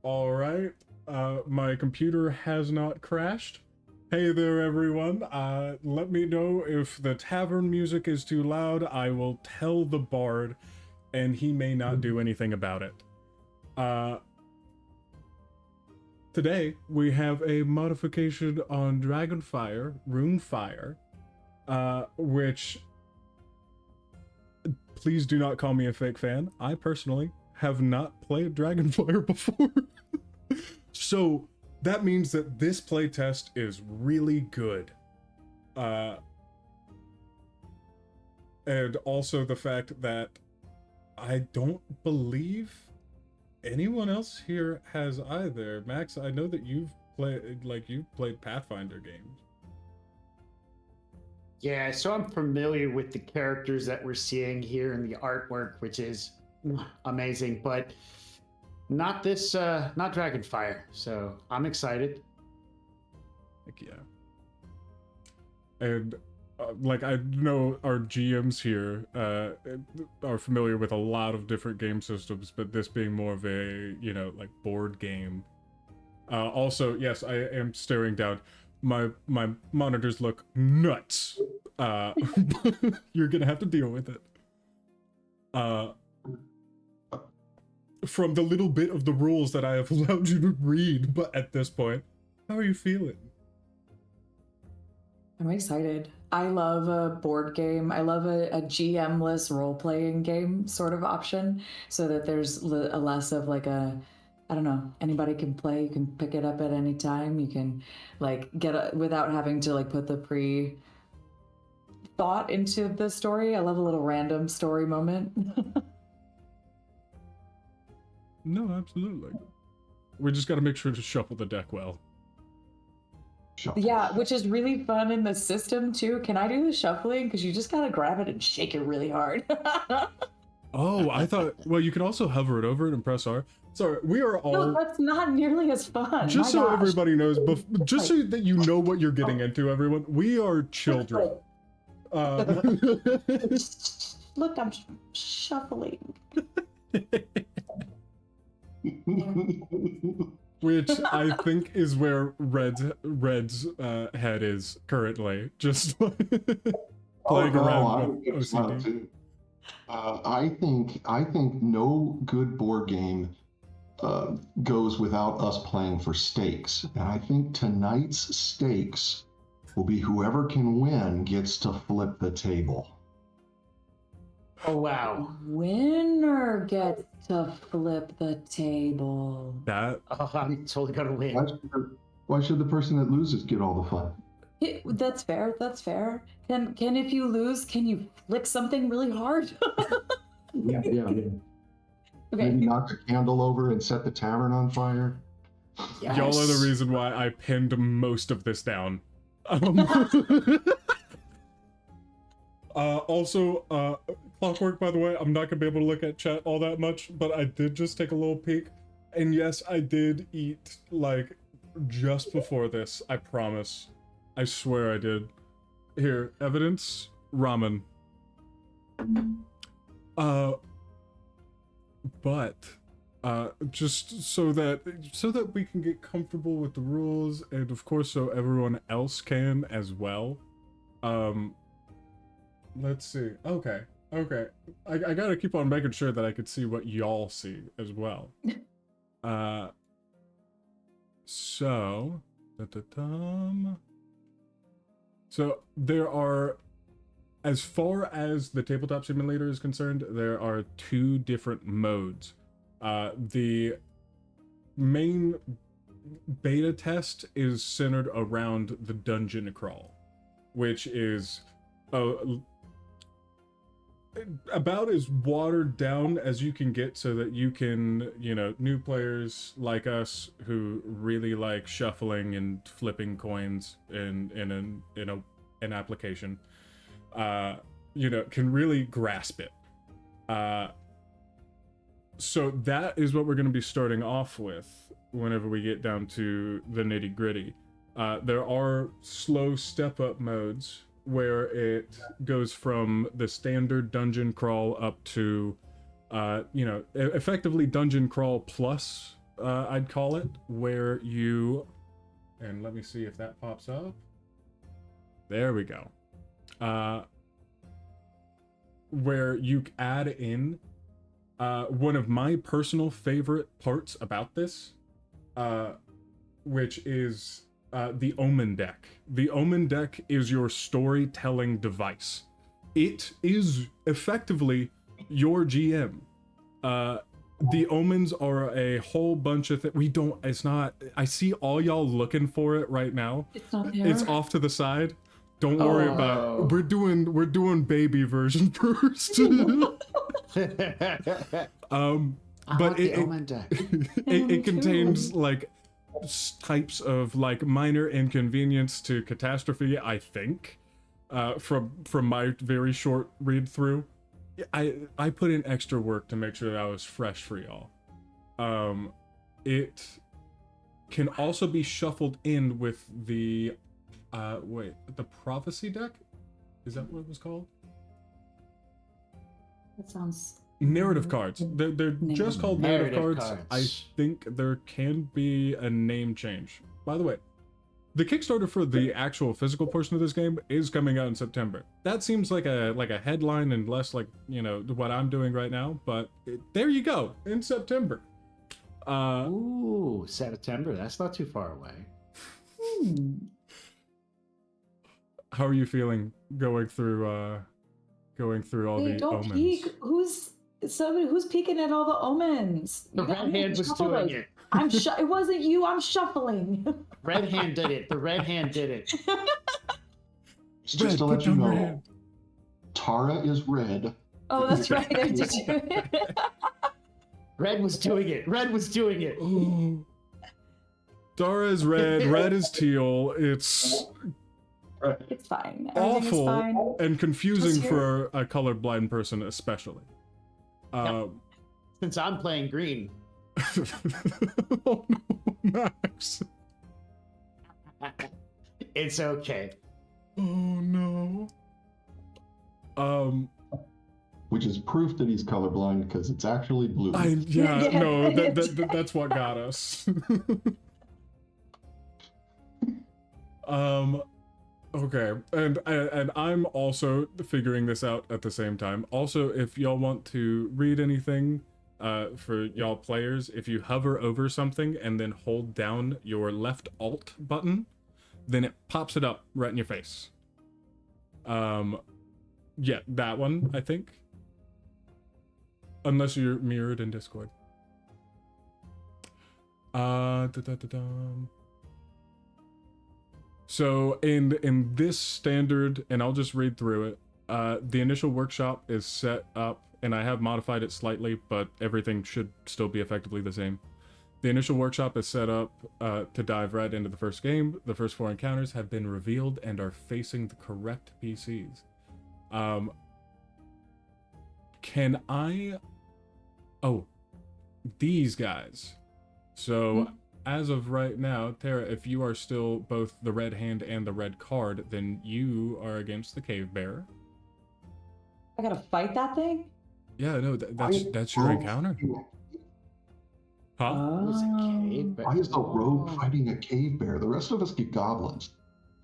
All right. My computer has not crashed. Hey there, everyone. Let me know if the tavern music is too loud. I will tell the bard, and he may not do anything about it. Today, we have a modification on Dragonfire, Runefire, which... Please do not call me a fake fan. I personally have not played Dragonfire before. So that means that this playtest is really good. And also the fact that I don't believe anyone else here has either. Max, I know that you've played Pathfinder games. Yeah, so I'm familiar with the characters that we're seeing here in the artwork, which is amazing, but not not Dragonfire. So I'm excited. Heck yeah. And I know our GMs here are familiar with a lot of different game systems, but this being more of a, board game. Also, yes, I am staring down. My monitors look nuts. You're gonna have to deal with it. From the little bit of the rules that I have allowed you to read, but at this point, how are you feeling? I'm excited. I love a board game. I love a GM-less role-playing game sort of option, so that there's a less of like a, I don't know, anybody can play. You can pick it up at any time. You can without having to put the thought into the story. I love a little random story moment. No, absolutely. We just got to make sure to shuffle the deck well. Shuffle. Yeah, which is really fun in the system too. Can I do the shuffling? Because you just gotta grab it and shake it really hard. Oh, I thought, well, you can also hover it over it and press R. Sorry, we are all... No, that's not nearly as fun. Just so everybody knows, just so that you know what you're getting into, everyone, we are children. Look, I'm shuffling. Which I think is where Red's head is currently, just playing around with OCD. I think no good board game goes without us playing for stakes, and I think tonight's stakes will be whoever can win gets to flip the table. Oh wow! Winner gets to flip the table. I'm totally gonna win. Why should the person that loses get all the fun? That's fair. That's fair. Can if you lose, can you flick something really hard? Yeah. Okay. Maybe knock a candle over and set the tavern on fire. Yes. Y'all are the reason why I pinned most of this down. Also, Clockwork, by the way, I'm not gonna be able to look at chat all that much, but I did just take a little peek. And yes, I did eat, just before this, I promise. I swear I did. Here, evidence, ramen. But, just so that we can get comfortable with the rules, and of course so everyone else can as well, let's see. Okay. I gotta keep on making sure that I could see what y'all see as well. So... So, there are... As far as the tabletop simulator is concerned, there are two different modes. The main beta test is centered around the dungeon crawl, which is... about as watered down as you can get so that you can, new players like us who really like shuffling and flipping coins in an application, can really grasp it. So that is what we're going to be starting off with whenever we get down to the nitty-gritty. There are slow step-up modes where it goes from the standard dungeon crawl up to, effectively dungeon crawl plus I'd call it, where you, and let me see if that pops up. There we go. Where you add in one of my personal favorite parts about this, which is the Omen deck. The Omen deck is your storytelling device. It is effectively your GM. The Omens are a whole bunch of things. It's not, I see all y'all looking for it right now. It's not there. It's off to the side. Don't worry about it. We're doing baby version first. But it contains like types of like minor inconvenience to catastrophe, I think, from my very short read through. I put in extra work to make sure that I was fresh for y'all. It can also be shuffled in with the the prophecy deck? Is that what it was called? That sounds... Narrative cards. They're just called narrative cards. cards. I think there can be a name change. By the way, the Kickstarter for the actual physical portion of this game is coming out in September. That seems like a headline and less like, you know, what I'm doing right now, but there you go, in September. Ooh, September. That's not too far away. How are you feeling going through all Hey, the don't omens? peek. Who's peeking at all the omens? The You red gotta hand was shuffle doing those. it. It wasn't you. I'm shuffling. Red hand did it. The red hand did it. Just Red, to put let you down your know, hand. Tara is red. Oh, that's right. I did it. Red was doing it. Red was doing it. Oh. Dara is red, red is teal. It's It's fine. Everything is fine. awful and confusing Just for a colorblind person, especially. Since I'm playing green. Oh no, Max. It's okay. Oh no. Which is proof that he's colorblind because it's actually blue. Yeah. No, that's what got us. Okay, and I'm also figuring this out at the same time. Also, if y'all want to read anything, for y'all players, if you hover over something and then hold down your left alt button, then it pops it up right in your face. Yeah, that one, I think. Unless you're mirrored in Discord. So in this standard, and I'll just read through it, the initial workshop is set up, and I have modified it slightly, but everything should still be effectively the same. The initial workshop is set up to dive right into the first game. The first 4 encounters have been revealed and are facing the correct PCs. Can I... Oh, these guys. So, as of right now, Tara, if you are still both the red hand and the red card, then you are against the cave bearer. I gotta fight that thing? Yeah, no, that's your encounter. Huh? Was it cave? Why is the rogue fighting a cave bear? The rest of us get goblins.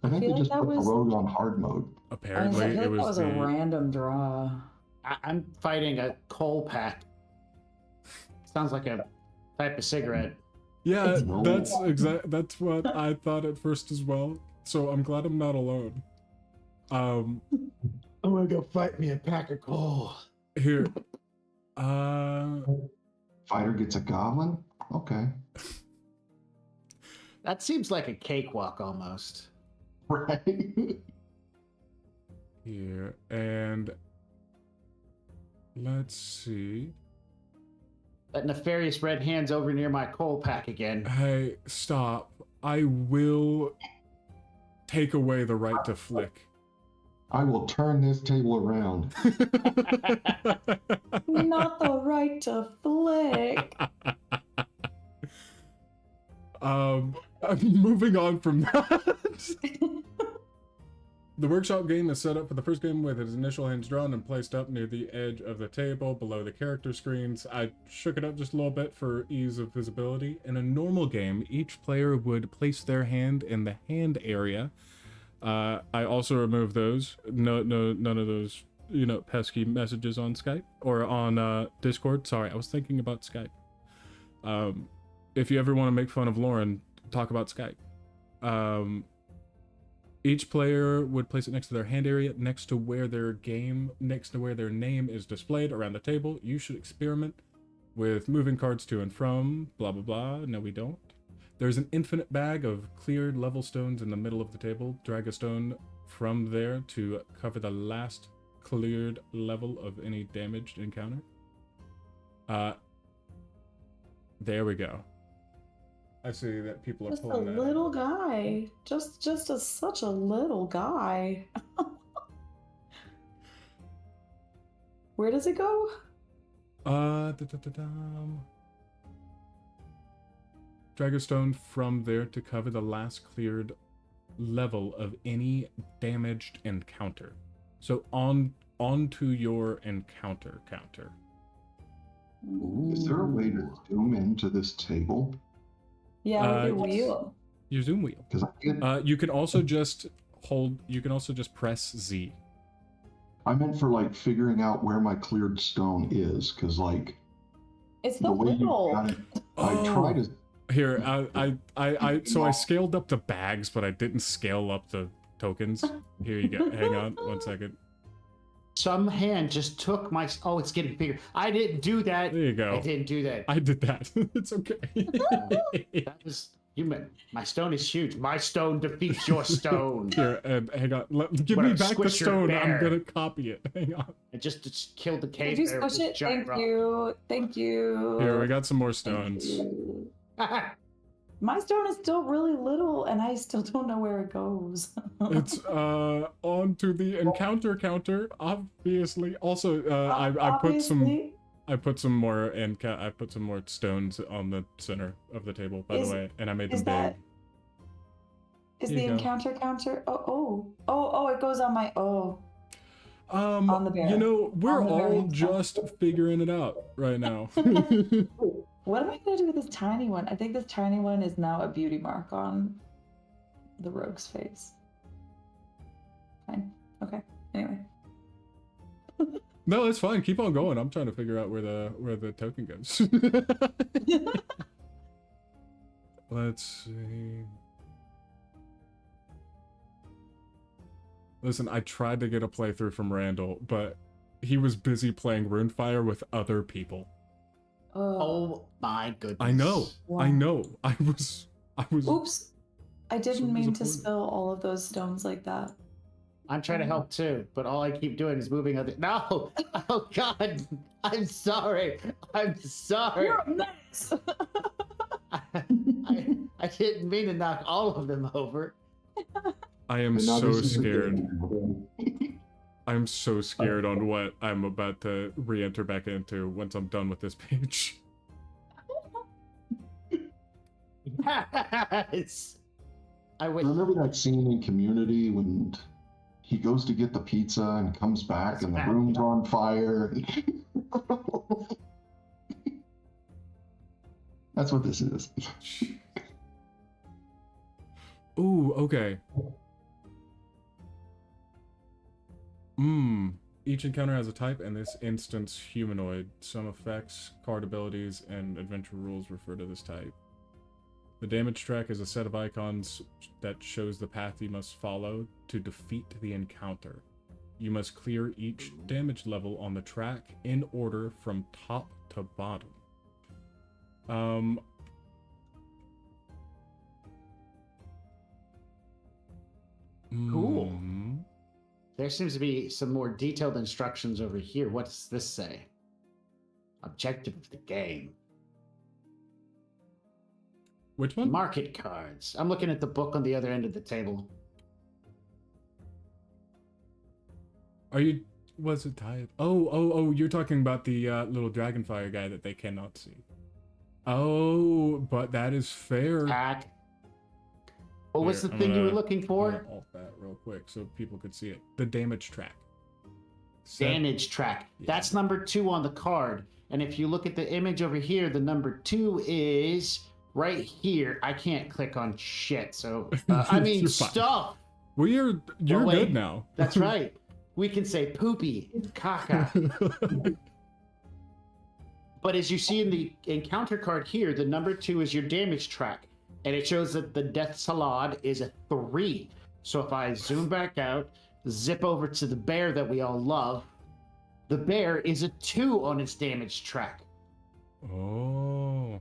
I think feel they like just that put the was- rogue on hard mode. Apparently, I feel like it that was the... a random draw. I'm fighting a coal pack. Sounds like a type of cigarette. Yeah, No. that's what I thought at first as well. So I'm glad I'm not alone. I'm gonna go fight me a pack of coal. Here. Fighter gets a goblin? Okay. That seems like a cakewalk almost. Right? Here, and let's see. That nefarious red hand's over near my coal pack again. Hey, stop. I will take away the right to flick. I will turn this table around. Not the right to flick. Moving on from that. The workshop game is set up for the first game with its initial hands drawn and placed up near the edge of the table below the character screens. I shook it up just a little bit for ease of visibility. In a normal game, each player would place their hand in the hand area. I also removed those. None of those, pesky messages on Skype or on Discord. Sorry, I was thinking about Skype. If you ever want to make fun of Lauren, talk about Skype. Each player would place it next to their hand area, next to where their name is displayed around the table. You should experiment with moving cards to and from, blah, blah, blah. No, we don't. There's an infinite bag of cleared level stones in the middle of the table. Drag a stone from there to cover the last cleared level of any damaged encounter. There we go. I see that people are Just a pulling that. little guy. Such a little guy. Where does it go? Drag a stone from there to cover the last cleared level of any damaged encounter. So onto your encounter counter. Is there a way to zoom into this table? Yeah, with your wheel. Your zoom wheel. Because You can also just press Z. I meant for like figuring out where my cleared stone is, because like It's the the way you little. got it, I tried to. Here, I scaled up the bags, but I didn't scale up the tokens. Here you go. Hang on 1 second. Some hand just took my. Oh, it's getting bigger. I didn't do that. There you go. I didn't do that. I did that. It's okay. That was you meant. My stone is huge. My stone defeats your stone. Here, hang on. Give What me a back the squisher stone. I'm bear. gonna copy it. Hang on. It just killed the cave. Did you bear with squish this it? giant Thank you. Thank you. Here, we got some more stones. rock. My stone is still really little, and I still don't know where it goes. It's onto the encounter counter, obviously. Also, Obviously. I put some more stones on the center of the table, by the way, and I made them is big. that- Is Here the you go. encounter counter? Oh, it goes on my on the bear. We're On the all variant just figuring it out right now. What am I gonna do with this tiny one? I think this tiny one is now a beauty mark on the rogue's face. Fine. Okay. Anyway. No, it's fine. Keep on going. I'm trying to figure out where the token goes. Let's see. Listen, I tried to get a playthrough from Randall, but he was busy playing Runefire with other people. Oh my goodness. I know. Wow. I know. I was. Oops. I didn't So mean to disappointed. spill all of those stones like that. I'm trying to help too, but all I keep doing is moving other. No! Oh God! I'm sorry. I'm sorry. You're a mess. I didn't mean to knock all of them over. I am And now so this is the scared. game. I'm so scared on what I'm about to re-enter back into once I'm done with this page. Yes. I wish. Remember that scene in Community when he goes to get the pizza and comes back and the room's on fire? That's what this is. Ooh, okay. Each encounter has a type, and this instance humanoid. Some effects, card abilities, and adventure rules refer to this type. The damage track is a set of icons that shows the path you must follow to defeat the encounter. You must clear each damage level on the track in order from top to bottom. Cool. hmm. There seems to be some more detailed instructions over here. What does this say? Objective of the game. Which one? Market cards. I'm looking at the book on the other end of the table. Are you? Was it tied? Oh! You're talking about the little dragonfire guy that they cannot see. Oh, but that is fair. Pack. What was the Here, I'm thing you were gonna- looking I'm for? gonna alt that real quick so people could see it. The damage track. Set- Damage track. Yeah. That's number 2 on the card. And if you look at the image over here, the number 2 is right here. I can't click on shit. So, I mean, You're fine. stuff. You're wait. good now. That's right. We can say poopy, caca. But as you see in the encounter card here, the number 2 is your damage track. And it shows that the death salad is a 3. So if I zoom back out, zip over to the bear that we all love, the bear is a 2 on its damage track. Oh.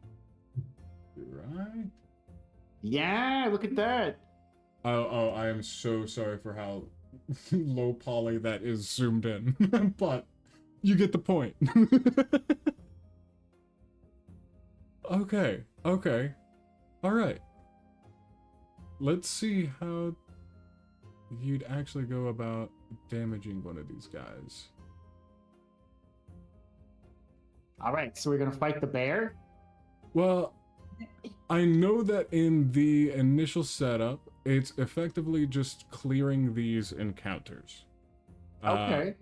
You're right. Yeah, look at that. Oh, I am so sorry for how low poly that is zoomed in. But you get the point. Okay. All right. Let's see how you'd actually go about damaging one of these guys. All right, so we're going to fight the bear. Well, I know that in the initial setup, it's effectively just clearing these encounters. Okay.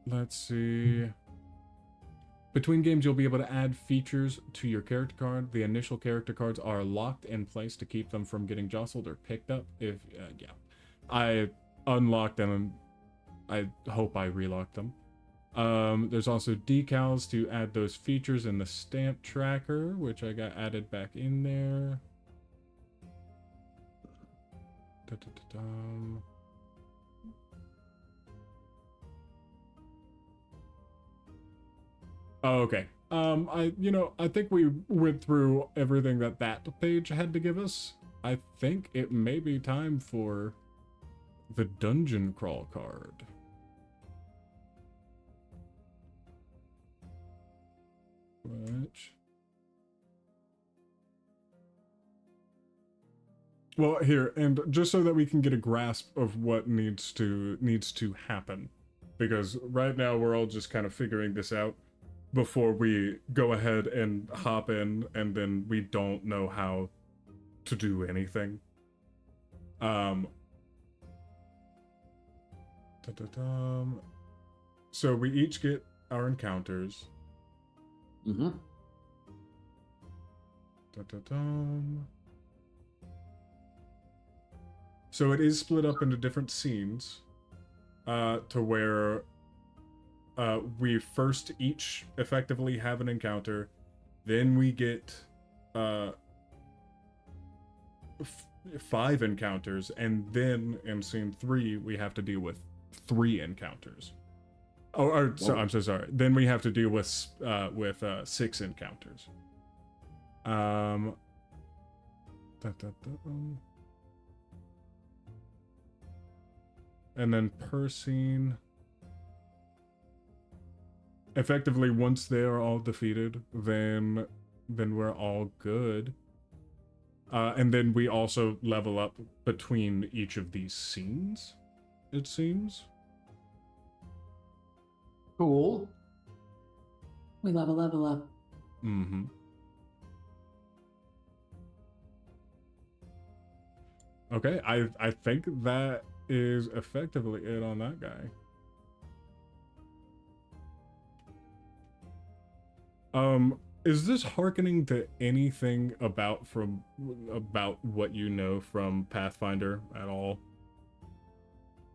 Let's see. Between games, you'll be able to add features to your character card. The initial character cards are locked in place to keep them from getting jostled or picked up. If yeah, I unlocked them, and I hope I relocked them. There's also decals to add those features in the stamp tracker, which I got added back in there. Oh, okay. I think we went through everything that page had to give us. I think it may be time for the dungeon crawl card. Which... Well, here, and just so that we can get a grasp of what needs to happen, because right now we're all just kind of figuring this out before we go ahead and hop in, and then we don't know how to do anything. So we each get our encounters. Mm-hmm. So it is split up into different scenes, to where we first each effectively have an encounter, then we get 5 encounters, and then in scene 3 we have to deal with 3 encounters. So I'm so sorry. Then we have to deal with 6 encounters. And then per scene, effectively, once they are all defeated, then we're all good. And then we also level up between each of these scenes, it seems. Cool. We level up. Mm-hmm. Okay, I think that is effectively it on that guy. Is this hearkening to anything about what you know from Pathfinder at all?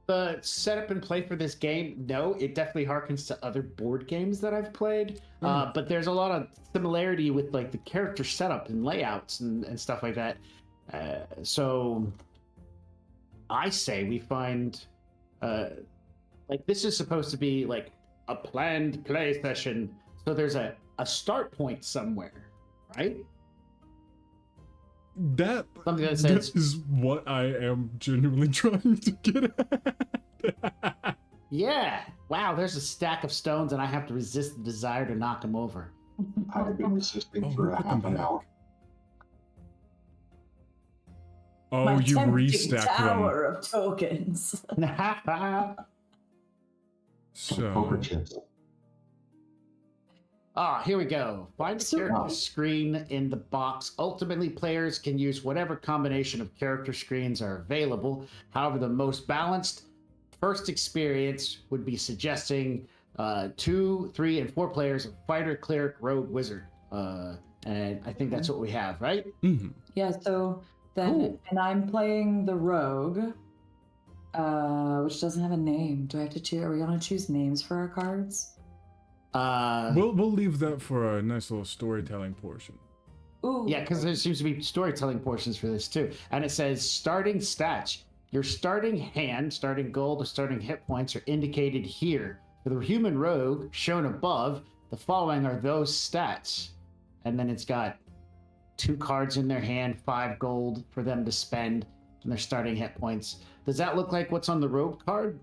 The setup and play for this game, no, it definitely harkens to other board games that I've played. But there's a lot of similarity with like the character setup and layouts and stuff like that. So I say we find like this is supposed to be like a planned play session. So there's a start point somewhere, right? That Something that says, is what I am genuinely trying to get at. yeah, wow, there's a stack of stones and I have to resist the desire to knock them over. I've been resisting for a half an hour. Oh, My you tempting restack tower them. of tokens. Poker So chips. Here we go. Find the So- character screen in the box. Ultimately, players can use whatever combination of character screens are available. However, the most balanced first experience would be suggesting 2, 3, and 4 players of fighter, cleric, rogue, wizard. And I think that's what we have, right? Mm-hmm. Yeah, so then, Cool. and I'm playing the rogue, which doesn't have a name. Do I have to choose? Are we gonna choose names for our cards? We'll leave that for a nice little storytelling portion. Ooh. Yeah, because there seems to be storytelling portions for this too. And it says starting stats. Your starting hand, starting gold, or starting hit points are indicated here. For the human rogue, shown above, the following are those stats. And then it's got 2 cards in their hand, 5 gold for them to spend, and their starting hit points. Does that look like what's on the rogue card?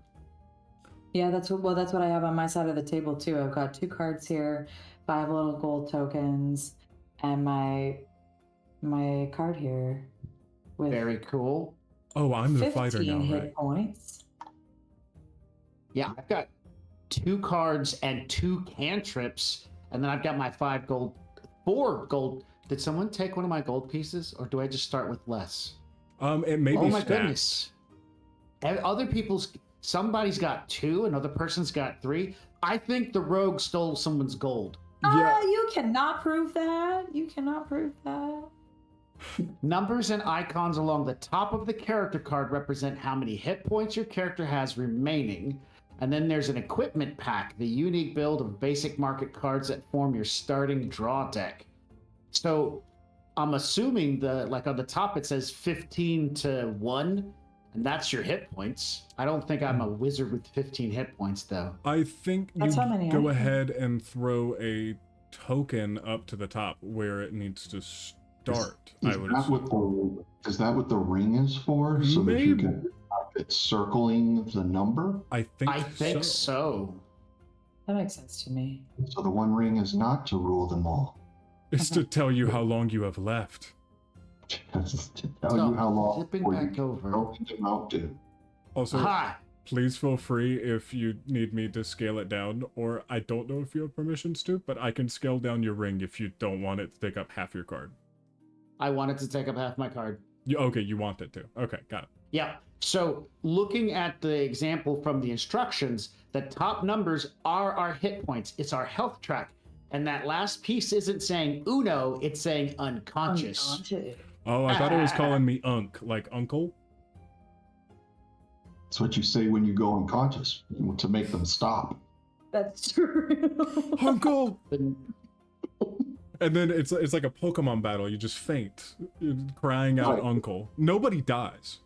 Yeah, that's what I have on my side of the table too. I've got 2 cards here, 5 little gold tokens, and my card here with Very cool. Oh, I'm the 15 fighter now, hit right? points. Yeah, I've got 2 cards and 2 cantrips, and then I've got my 5 gold, 4 gold. Did someone take one of my gold pieces, or do I just start with less? It may be Oh my stacked. goodness. And other people's, somebody's got 2, another person's got 3. I think the rogue stole someone's gold. Yeah. You cannot prove that. You cannot prove that. Numbers and icons along the top of the character card represent how many hit points your character has remaining. And then there's an equipment pack, the unique build of basic market cards that form your starting draw deck. So I'm assuming like on the top it says 15 to 1, and that's your hit points. I don't think I'm a wizard with 15 hit points though. I think you That's how many go I have. ahead and throw a token up to the top where it needs to start. I would assume. Is that what the ring is for? So that you can have it circling the number? I think I think so. That makes sense to me. So the one ring is not to rule them all. It's to tell you how long you have left. It's to tell So, you how long flipping before back you over. go into Mount Doom. Also, Aha! please feel free if you need me to scale it down, or I don't know if you have permissions to, but I can scale down your ring if you don't want it to take up half your card. I wanted to take up half my card. Okay, you want it to. Okay, got it. Yeah. So looking at the example from the instructions, the top numbers are our hit points. It's our health track. And that last piece isn't saying uno, it's saying unconscious. Unconscious. Oh, I thought it was calling me Unk, like uncle. That's what you say when you go unconscious to make them stop. That's true. Uncle! The- And then it's like a Pokemon battle. You just faint, crying out Right. uncle. Nobody dies.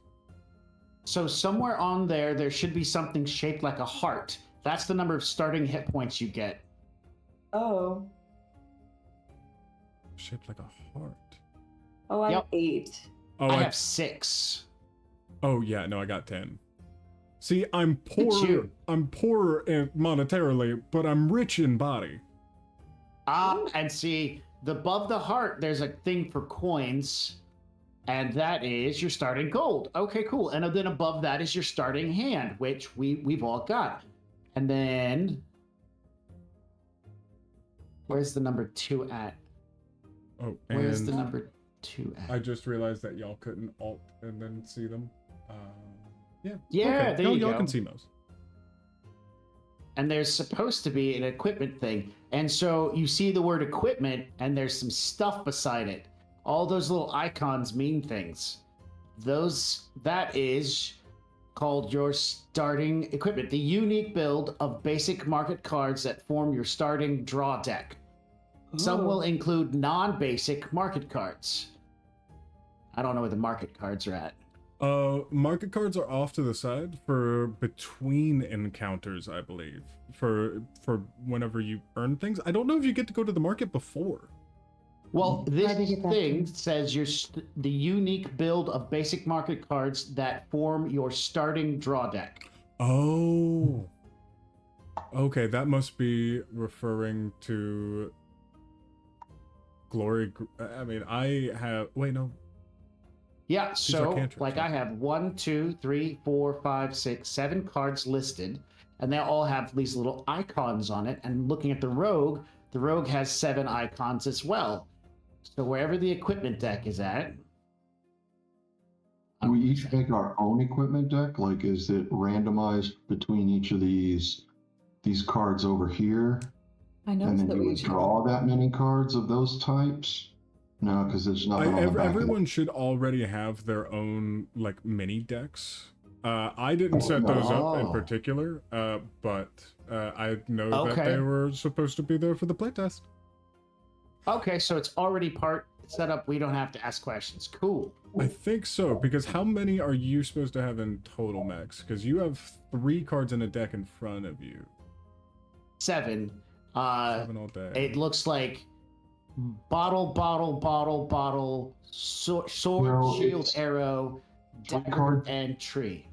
So somewhere on there should be something shaped like a heart. That's the number of starting hit points you get. Oh. Shaped like a heart. Oh, I Yep. have 8. Oh, I have 6. Oh yeah, no, I got 10. See, I'm poor. you. I'm poor monetarily, but I'm rich in body. And see, above the heart, there's a thing for coins, and that is your starting gold. Okay, cool. And then above that is your starting hand, which we've all got. And then where's the number 2 at? Oh, Where's the and number 2 at? I just realized that y'all couldn't alt and then see them. Yeah. Yeah, okay. there No, you y'all go. can see those. And there's supposed to be an equipment thing. And so you see the word equipment, and there's some stuff beside it. All those little icons mean things. That is called your starting equipment, the unique build of basic market cards that form your starting draw deck. Some will include non-basic market cards. I don't know where the market cards are at. Market cards are off to the side for between encounters, I believe. For whenever you earn things. I don't know if you get to go to the market before. Well, How this do you get that thing thing? says the unique build of basic market cards that form your starting draw deck. Oh. Okay, that must be referring to Glory. I mean, I have. Wait, no. Yeah, are so cantrips, like yeah. I have 1, 2, 3, 4, 5, 6, 7 cards listed, and they all have these little icons on it. And looking at the rogue, The rogue has 7 icons as well. So wherever the equipment deck is at. Do we each make our own equipment deck? Like, is it randomized between each of these cards over here? I know And then that you we would each draw that many cards of those types? No, because there's nothing on the back. Everyone should already have their own like mini decks. I didn't set those up in Oh. particular, but I know that Okay. they were supposed to be there for the playtest. Okay, so it's already set up. We don't have to ask questions. Cool. I think so, because how many are you supposed to have in total, Max? Because you have 3 cards in a deck in front of you. 7. 7 all day. It looks like bottle, sword, No, shield, it's arrow, one dagger, card. and tree.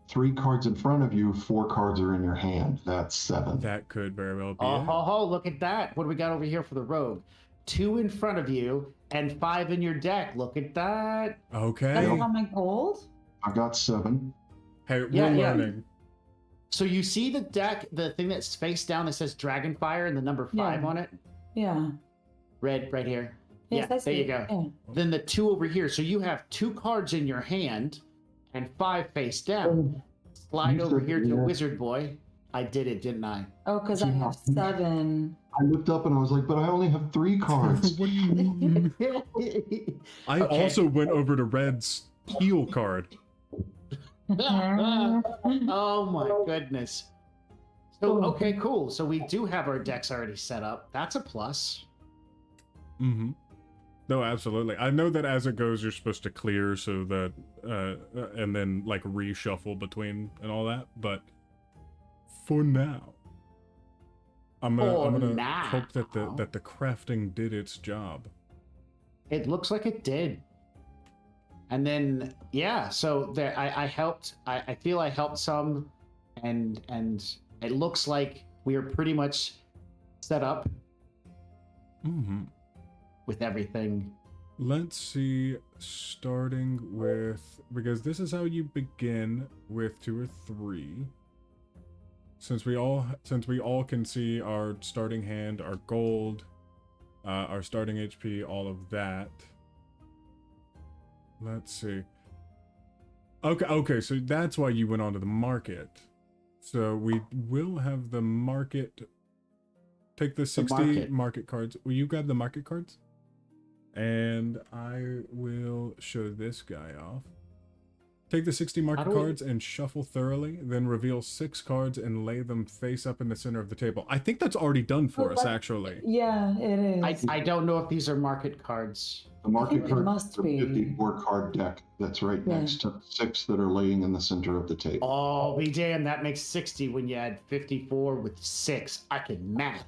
3 cards in front of you, 4 cards are in your hand. That's 7. That could very well be Oh, it. ho, ho, look at that. What do we got over here for the rogue? 2 in front of you and 5 in your deck. Look at that. Okay. That's how my gold? I got 7. Hey, we're Yeah, yeah. learning. So you see the deck, the thing that's face down that says Dragonfire and the number 5 Yeah. on it? Yeah. Red right here. Yes, Yeah, I there see you it. go. Yeah. Then the 2 over here. So you have 2 cards in your hand and 5 face down. Slide You over said here to yeah. Wizard Boy. I did it, didn't I? Oh, because I have 7. I looked up and I was like, but I only have 3 cards. What do you mean? I Okay. also went over to Red's heal card. Oh my goodness. So, okay, cool. So we do have our decks already set up. That's a plus. Mm-hmm. No, absolutely. I know that as it goes, you're supposed to clear so that, and then like reshuffle between and all that. But for now, I'm gonna hope that the crafting did its job. It looks like it did. And then, yeah, so there, I helped. I feel I helped some, and it looks like we are pretty much set up Mm-hmm. with everything. Let's see, starting with, because this is how you begin with 2 or 3. Since we all can see our starting hand, our gold, our starting HP, all of that. Let's see. Okay, so that's why you went on to the market. So we will have the market. Take the 60 market cards. Will you grab the market cards? And I will show this guy off. Take the 60 market cards and shuffle thoroughly, then reveal 6 cards and lay them face up in the center of the table. I think that's already done for us, actually. Yeah, it is. I don't know if these are market cards. The market it card must is a be. 54 card deck that's right Yeah. next to 6 that are laying in the center of the table. Oh, be damn, that makes 60 when you add 54 with 6. I can math.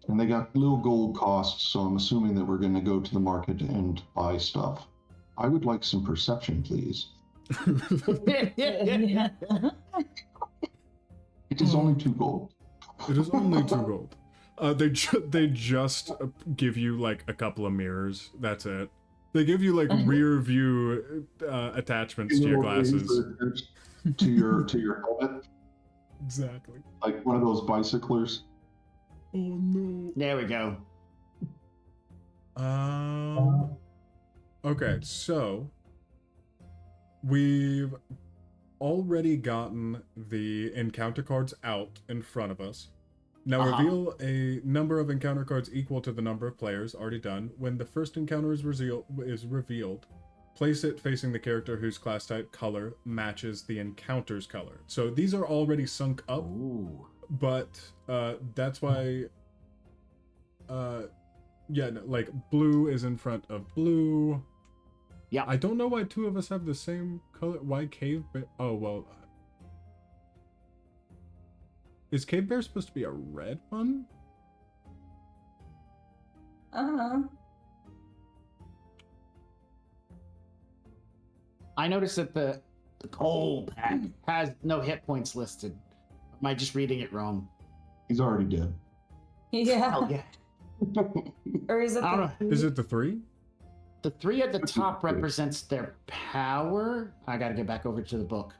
And they got little gold costs, so I'm assuming that we're going to go to the market and buy stuff. I would like some perception, please. Yeah. It is only 2 gold. It is only 2 gold. They just give you like a couple of mirrors. That's it. They give you like rear view attachments to your glasses. To your helmet, Exactly. like one of those bicyclers. Oh no. There we go. Okay, so we've already gotten the encounter cards out in front of us. Now reveal a number of encounter cards equal to the number of players. Already done. When the first encounter is revealed, place it facing the character whose class type color matches the encounter's color. So these are already sunk up, Ooh. but that's why yeah, no, like blue is in front of blue. Yeah. I don't know why 2 of us have the same color. Why cave bear? Oh well, is cave bear supposed to be a red one? I noticed that the cold pack has no hit points listed. Am I just reading it wrong? He's already dead. Yeah. Oh yeah. Or is it? I don't know. Is it the 3? The 3 at the top represents their power. I gotta get back over to the book.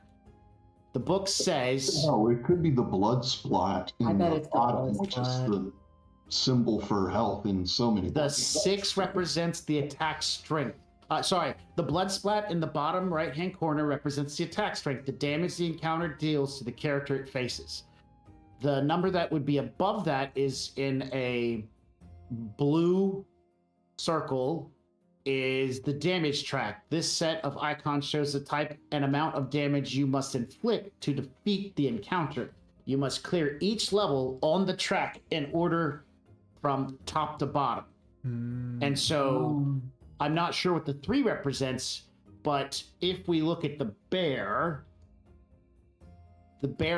The book says No, it could be the blood splat in I bet the it's the bottom, blood which is splat. the symbol for health in so many The board games. 6 represents the attack strength. Sorry, the blood splat in the bottom right-hand corner represents the attack strength, the damage the encounter deals to the character it faces. The number that would be above that is in a blue circle is the damage track. This set of icons shows the type and amount of damage you must inflict to defeat the encounter. You must clear each level on the track in order from top to bottom. And so I'm not sure what the 3 represents, but if we look at the bear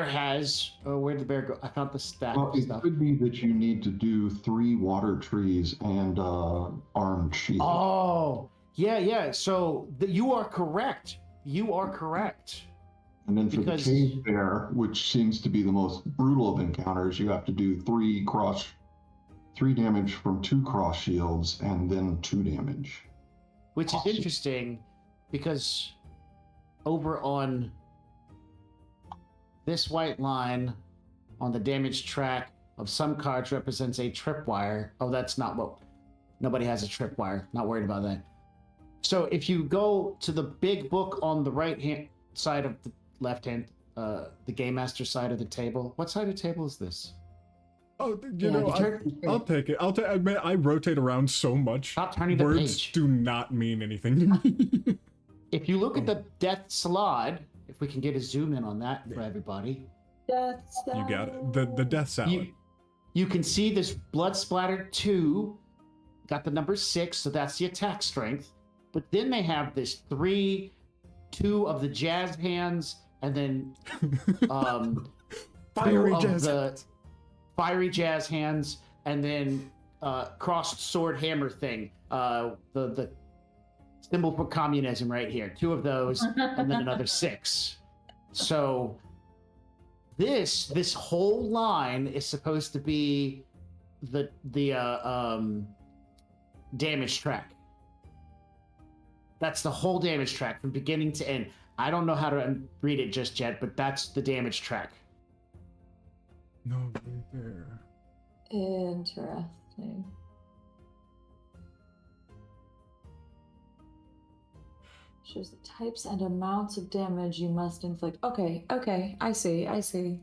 has, where'd the bear go? I found the stack Well, of it stuff. could be that you need to do 3 water trees and armed shield. Oh, yeah. So you are correct. You are correct. And then for because- the cave bear, which seems to be the most brutal of encounters, you have to do 3 damage from 2 cross shields and then 2 damage. Which is interesting because over on this white line on the damage track of some cards represents a tripwire. Oh, that's not what... Nobody has a tripwire. Not worried about that. So if you go to the big book on the right-hand side of the left-hand, the Game Master side of the table. What side of the table is this? Oh, Yeah, I'll take it. I mean, I rotate around so much. Stop turning the Words page. do not mean anything to me. If you look at the Death Salad, if we can get a zoom in on that for everybody, You got it. The death salad. you can see this blood splattered 2, got the number 6, so that's the attack strength. But then they have this 3, 2 of the jazz hands, and then Fiery 2 of jazz the hands. fiery jazz hands, and then crossed sword hammer thing. The symbol for communism right here. 2 of those, and then another 6. So this whole line is supposed to be the damage track. That's the whole damage track from beginning to end. I don't know how to read it just yet, but that's the damage track. No, right there. Interesting. Shows the types and amounts of damage you must inflict. Okay, I see.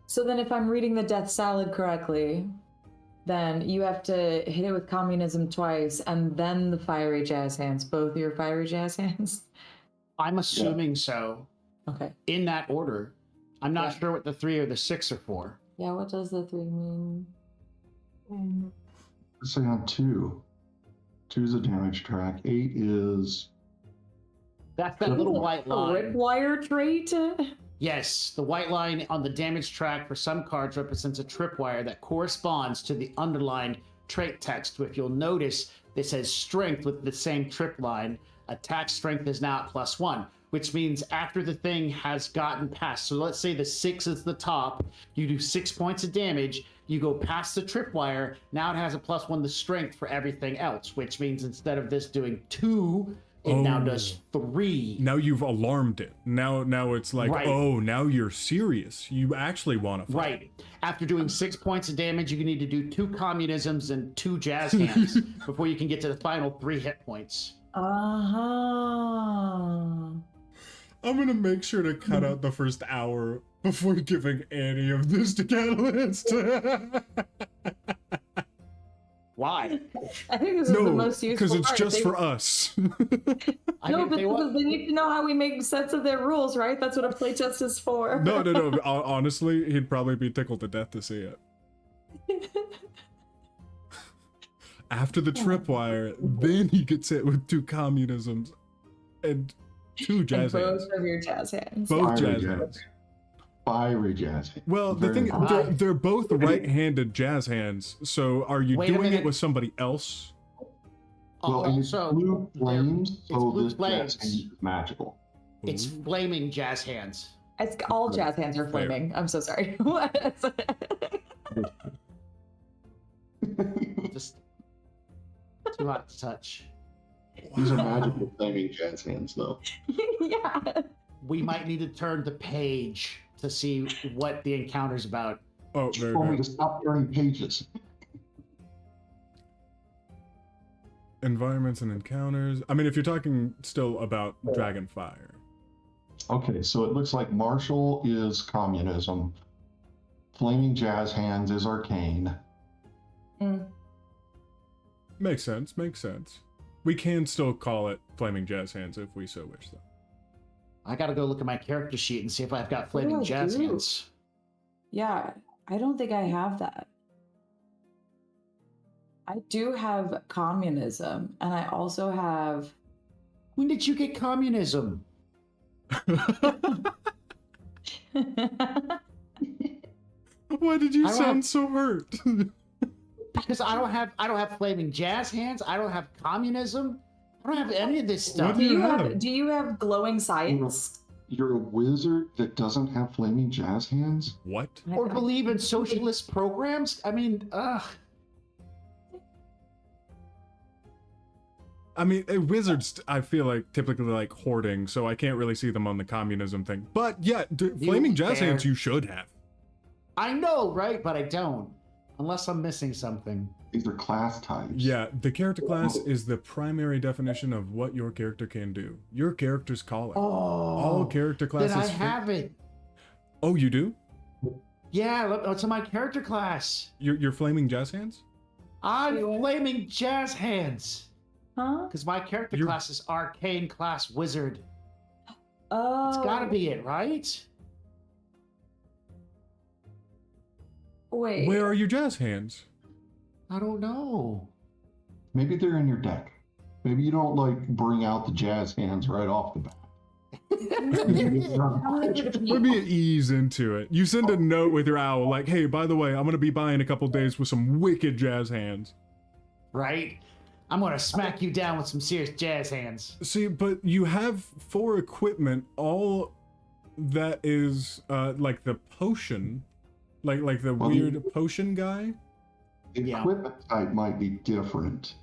So then if I'm reading the Death Salad correctly, then you have to hit it with communism twice and then the fiery jazz hands, both your fiery jazz hands. I'm assuming so. Okay. In that order. I'm not Yeah. sure what the 3 or the 6 are for. Yeah, what does the 3 mean? Let's say on 2. 2 is a damage track. 8 is That's that little white line. Ripwire trait? Yes, the white line on the damage track for some cards represents a tripwire that corresponds to the underlined trait text. If you'll notice, it says strength with the same trip line. Attack strength is now at +1, which means after the thing has gotten past. So let's say the 6 is the top. You do 6 points of damage. You go past the tripwire. Now it has a +1 to strength for everything else, which means instead of this doing 2, it now does 3. Now you've alarmed it. Now it's like, Right. oh, now you're serious. You actually want to fight. Right. After doing 6 points of damage, you need to do 2 communisms and 2 jazz hands before you can get to the final 3 hit points. Uh-huh. I'm gonna make sure to cut out the first hour before giving any of this to Catalyst. Why? I think this is the No, most useful because it's part. just They- for us. I No, mean, but they want- because they need to know how we make sense of their rules, right? That's what a playtest is for. No. Honestly, he'd probably be tickled to death to see it. After the tripwire, then he gets hit with 2 communisms and 2 And jazz hands. both of your jazz hands. Both Fiery jazz jazz. hands. fiery jazz. Well, the Very thing, nice. they're both right-handed jazz hands. So are you Wait a doing it minute. with somebody else? Well, and it's also, blue flames, it's so blue this jazz flames. hand is magical. It's flaming jazz hands. It's all jazz hands are flaming. I'm so sorry. What? Just too hot to touch. These are magical flaming jazz hands, though. Yeah. We might need to turn the page to see what the encounter's about. Oh, You very told me good. to stop turning pages. Environments and encounters. I mean, if you're talking still about Dragonfire. Okay, so it looks like Marshall is communism. Flaming Jazz Hands is arcane. Makes sense, makes sense. We can still call it Flaming Jazz Hands if we so wish, though. I gotta go look at my character sheet and see if I've got What do flaming I jazz do? hands. Yeah, I don't think I have that. I do have communism, and I also have. When did you get communism? Why did you I don't sound have- so hurt? Because I don't have flaming jazz hands. I don't have communism. I don't have any of this stuff. do you have? Do you have glowing science? You're a wizard that doesn't have flaming jazz hands? What? Or believe in socialist programs? I mean, ugh. I mean, wizards, I feel like, typically like hoarding, so I can't really see them on the communism thing. But yeah, Flaming Jazz dare. Hands you should have. I know, right? But I don't. Unless I'm missing something. These are class types. Yeah, the character class is the primary definition of what your character can do. Your character's calling. Oh. All character classes. Then I have it. Oh, you do? Yeah, look, it's in my character class. Your Flaming Jazz Hands? I'm You what? flaming jazz hands. Huh? Because my character You're- class is arcane class wizard. Oh. It's gotta be it, right? Wait. Where are your jazz hands? I don't know. Maybe they're in your deck. Maybe you don't like bring out the jazz hands right off the bat. Maybe ease into it. You send a note with your owl like, hey, by the way, I'm going to be buying a couple days with some wicked jazz hands. Right? I'm gonna smack you down with some serious jazz hands. See, but you have for equipment all that is like the potion, like the Well, weird potion guy. The Yeah. equipment type might be different.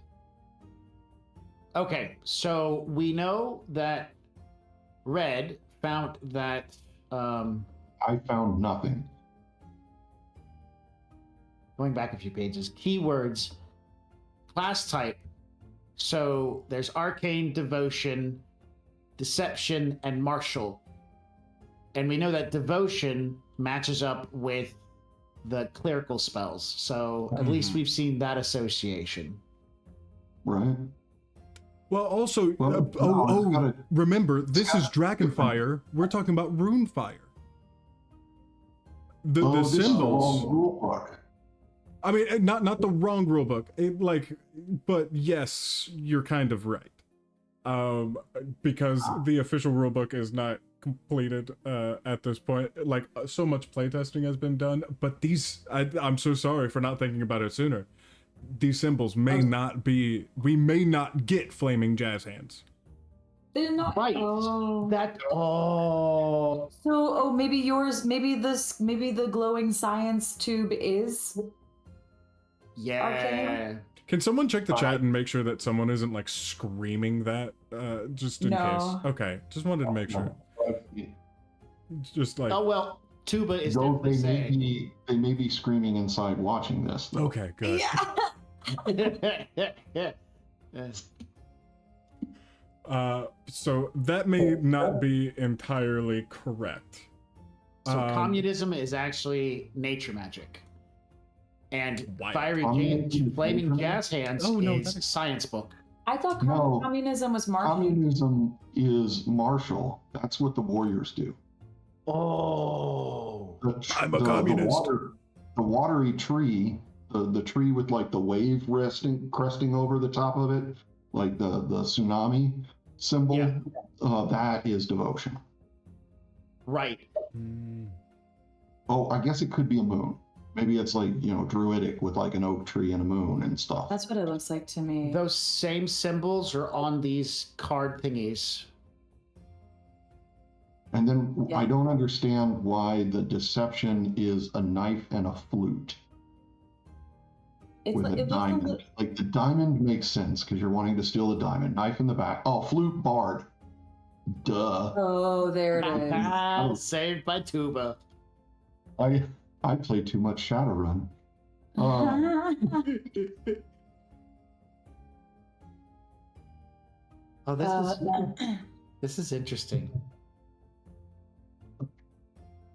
Okay, so we know that Red found that I found nothing. going back a few pages, keywords, class type. So there's arcane, devotion, deception, and martial. And we know that devotion matches up with the clerical spells. So at least we've seen that association. Right? Well, also, Well, no, it's gotta- remember, this is Dragonfire. We're talking about Runefire. The this is the symbols. wrong rule book. I mean, not the wrong rulebook. But yes, you're kind of right. Because the official rulebook is not completed at this point. Like, so much playtesting has been done, but I'm so sorry for not thinking about it sooner. These symbols may not be. We may not get flaming jazz hands. They're not. Right. Oh. So Maybe yours. Maybe the glowing science tube is. yeah. Okay. Can someone check the chat and make sure that someone isn't like screaming that? Just in No. case. Okay, just wanted to make sure. Just like. Oh well, Tuba is Though definitely saying. they may be screaming inside watching this. Though. Okay, good. So that may not be entirely correct. So communism is actually nature magic. And Wow. Fiery Communism is Flaming nature Jazz Hands Oh, no, is that is- science book. I thought No. communism was martial. Communism is martial. That's what the warriors do. Oh. I'm a communist. The watery tree, the tree with like the wave cresting over the top of it, like the tsunami symbol, Yeah. that is devotion. Right. Mm, Oh, I guess it could be a moon. Maybe it's like, druidic with like an oak tree and a moon and stuff. That's what it looks like to me. Those same symbols are on these card thingies. And then Yeah. I don't understand why the deception is a knife and a flute It's with like, a it looks like diamond. Like the diamond makes sense because you're wanting to steal a diamond. Knife in the back. Oh, flute bard. Duh. oh, there it is. Saved by Tuba. I play too much Shadowrun. Um, Oh, Uh, this is interesting.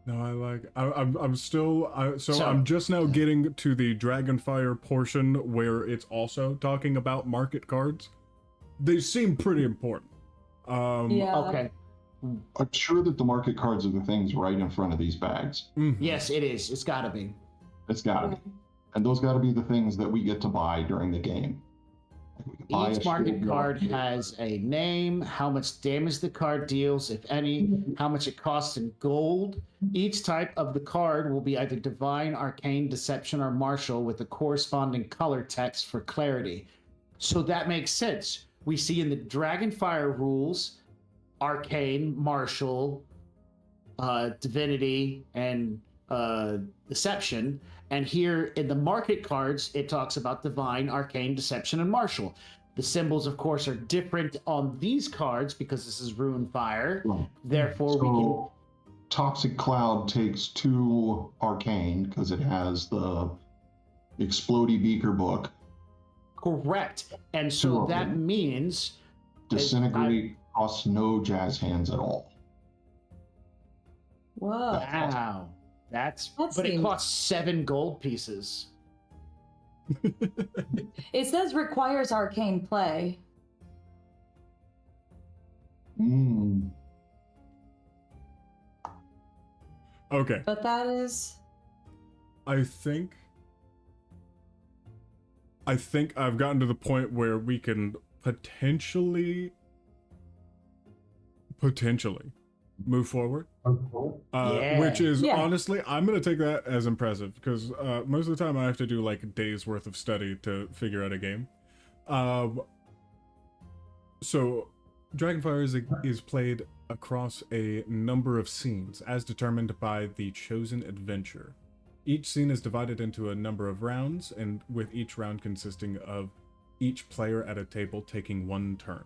No, I'm still So- I'm just now getting to the Dragonfire portion where it's also talking about market cards. They seem pretty important. yeah. Okay. I'm sure that the market cards are the things right in front of these bags. mhm. Yes, it is. It's got to be. It's gotta be. And those gotta be the things that we get to buy during the game. Like we can buy Each a market shield card guard. has a name, how much damage the card deals, if any, how much it costs in gold. Each type of the card will be either divine, arcane, deception, or martial with a corresponding color text for clarity. So that makes sense. We see in the Dragonfire rules, arcane, martial, divinity, and deception. And here in the market cards, it talks about divine, arcane, deception, and martial. The symbols, of course, are different on these cards because this is Runefire. Right. Therefore, we can. So Toxic Cloud takes 2 arcane because it has the Explodey Beaker book. Correct. And Two so of that them. means. Disintegrate costs no jazz hands at all. Whoa. Wow. But it seems- costs 7 gold pieces. It says requires arcane play. Mm. Okay, But that is I think I've gotten to the point where we can potentially move forward. Yeah. Which is Yeah. honestly, I'm gonna take that as impressive because most of the time I have to do like a day's worth of study to figure out a game. So Dragonfire is played across a number of scenes as determined by the chosen adventure. Each scene is divided into a number of rounds, and with each round consisting of each player at a table taking 1 turn.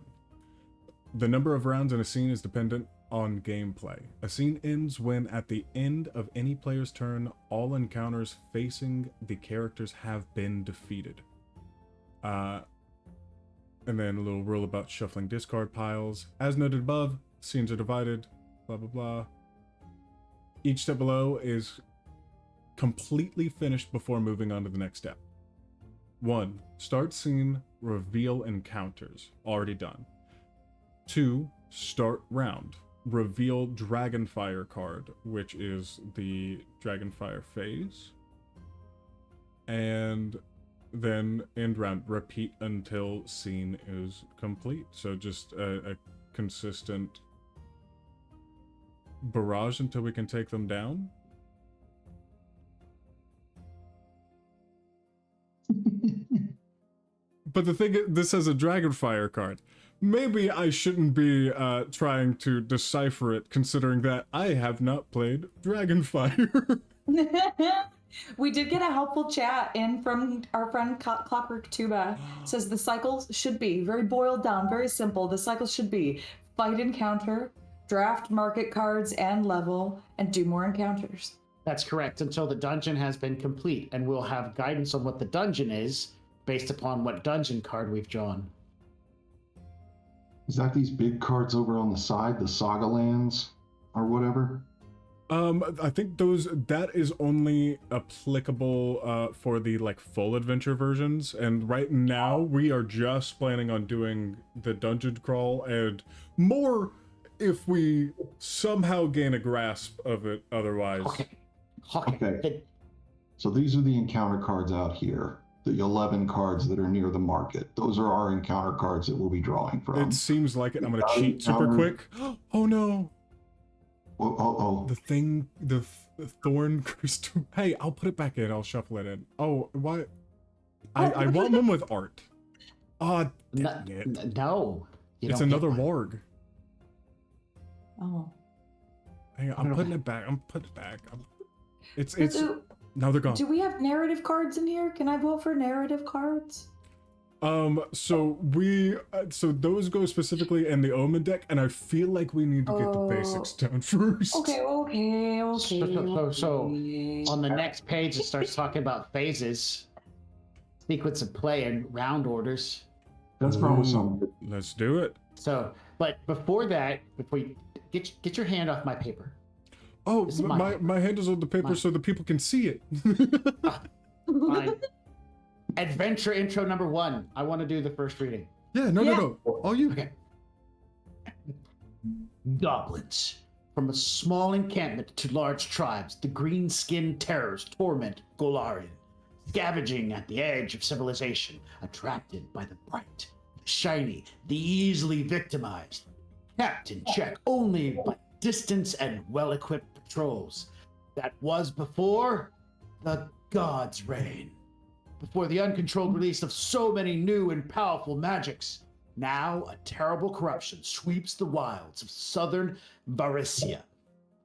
The number of rounds in a scene is dependent on gameplay. A scene ends when, at the end of any player's turn, all encounters facing the characters have been defeated. And then a little rule about shuffling discard piles. As noted above, scenes are divided, blah blah blah. Each step below is completely finished before moving on to the next step. 1. Start scene, reveal encounters. Already done. 2. Start round. Reveal Dragonfire card, which is the Dragonfire phase. And then end round. Repeat until scene is complete. So just a consistent barrage until we can take them down. But the thing is, this has a Dragonfire card. Maybe I shouldn't be trying to decipher it, considering that I have not played Dragonfire. We did get a helpful chat in from our friend Clockwork Tuba. Says the cycles should be very boiled down, very simple. The cycles should be fight encounter, draft market cards and level, and do more encounters. That's correct, until the dungeon has been complete, and we'll have guidance on what the dungeon is based upon what dungeon card we've drawn. Is that these big cards over on the side, the Saga Lands or whatever? I think that is only applicable for the like full adventure versions, and right now we are just planning on doing the dungeon crawl and more if we somehow gain a grasp of it. Otherwise, Okay. So these are the encounter cards out here. The 11 cards that are near the market. Those are our encounter cards that we'll be drawing from. it seems like it. I'm gonna cheat super quick. Oh no! Oh. The thorn crystal. Hey, I'll put it back in. I'll shuffle it in. Oh, why? I want one with art. Ah, dang it. No. You It's don't get another one. warg. Oh. Hang on, I'm putting it back. It's So, now they're gone. do we have narrative cards in here? Can I vote for narrative cards? So those go specifically in the Omen deck, and I feel like we need to get the basics down first. Okay. So on the next page, it starts talking about phases, sequence of play, and round orders. That's probably Ooh, something. Let's do it. So, but before that, before you get your hand off my paper. Oh, This is my paper. my hand is on the paper Mine. so the people can see it. Fine. Adventure intro number 1. I want to do the first reading. Yeah, no. All you. Okay. Goblins. From a small encampment to large tribes, the green-skinned terrors torment Golarion, scavenging at the edge of civilization, attracted by the bright, the shiny, the easily victimized, kept in check only by distance and well-equipped patrols. That was before the gods' reign, before the uncontrolled release of so many new and powerful magics. Now a terrible corruption sweeps the wilds of southern Varisia,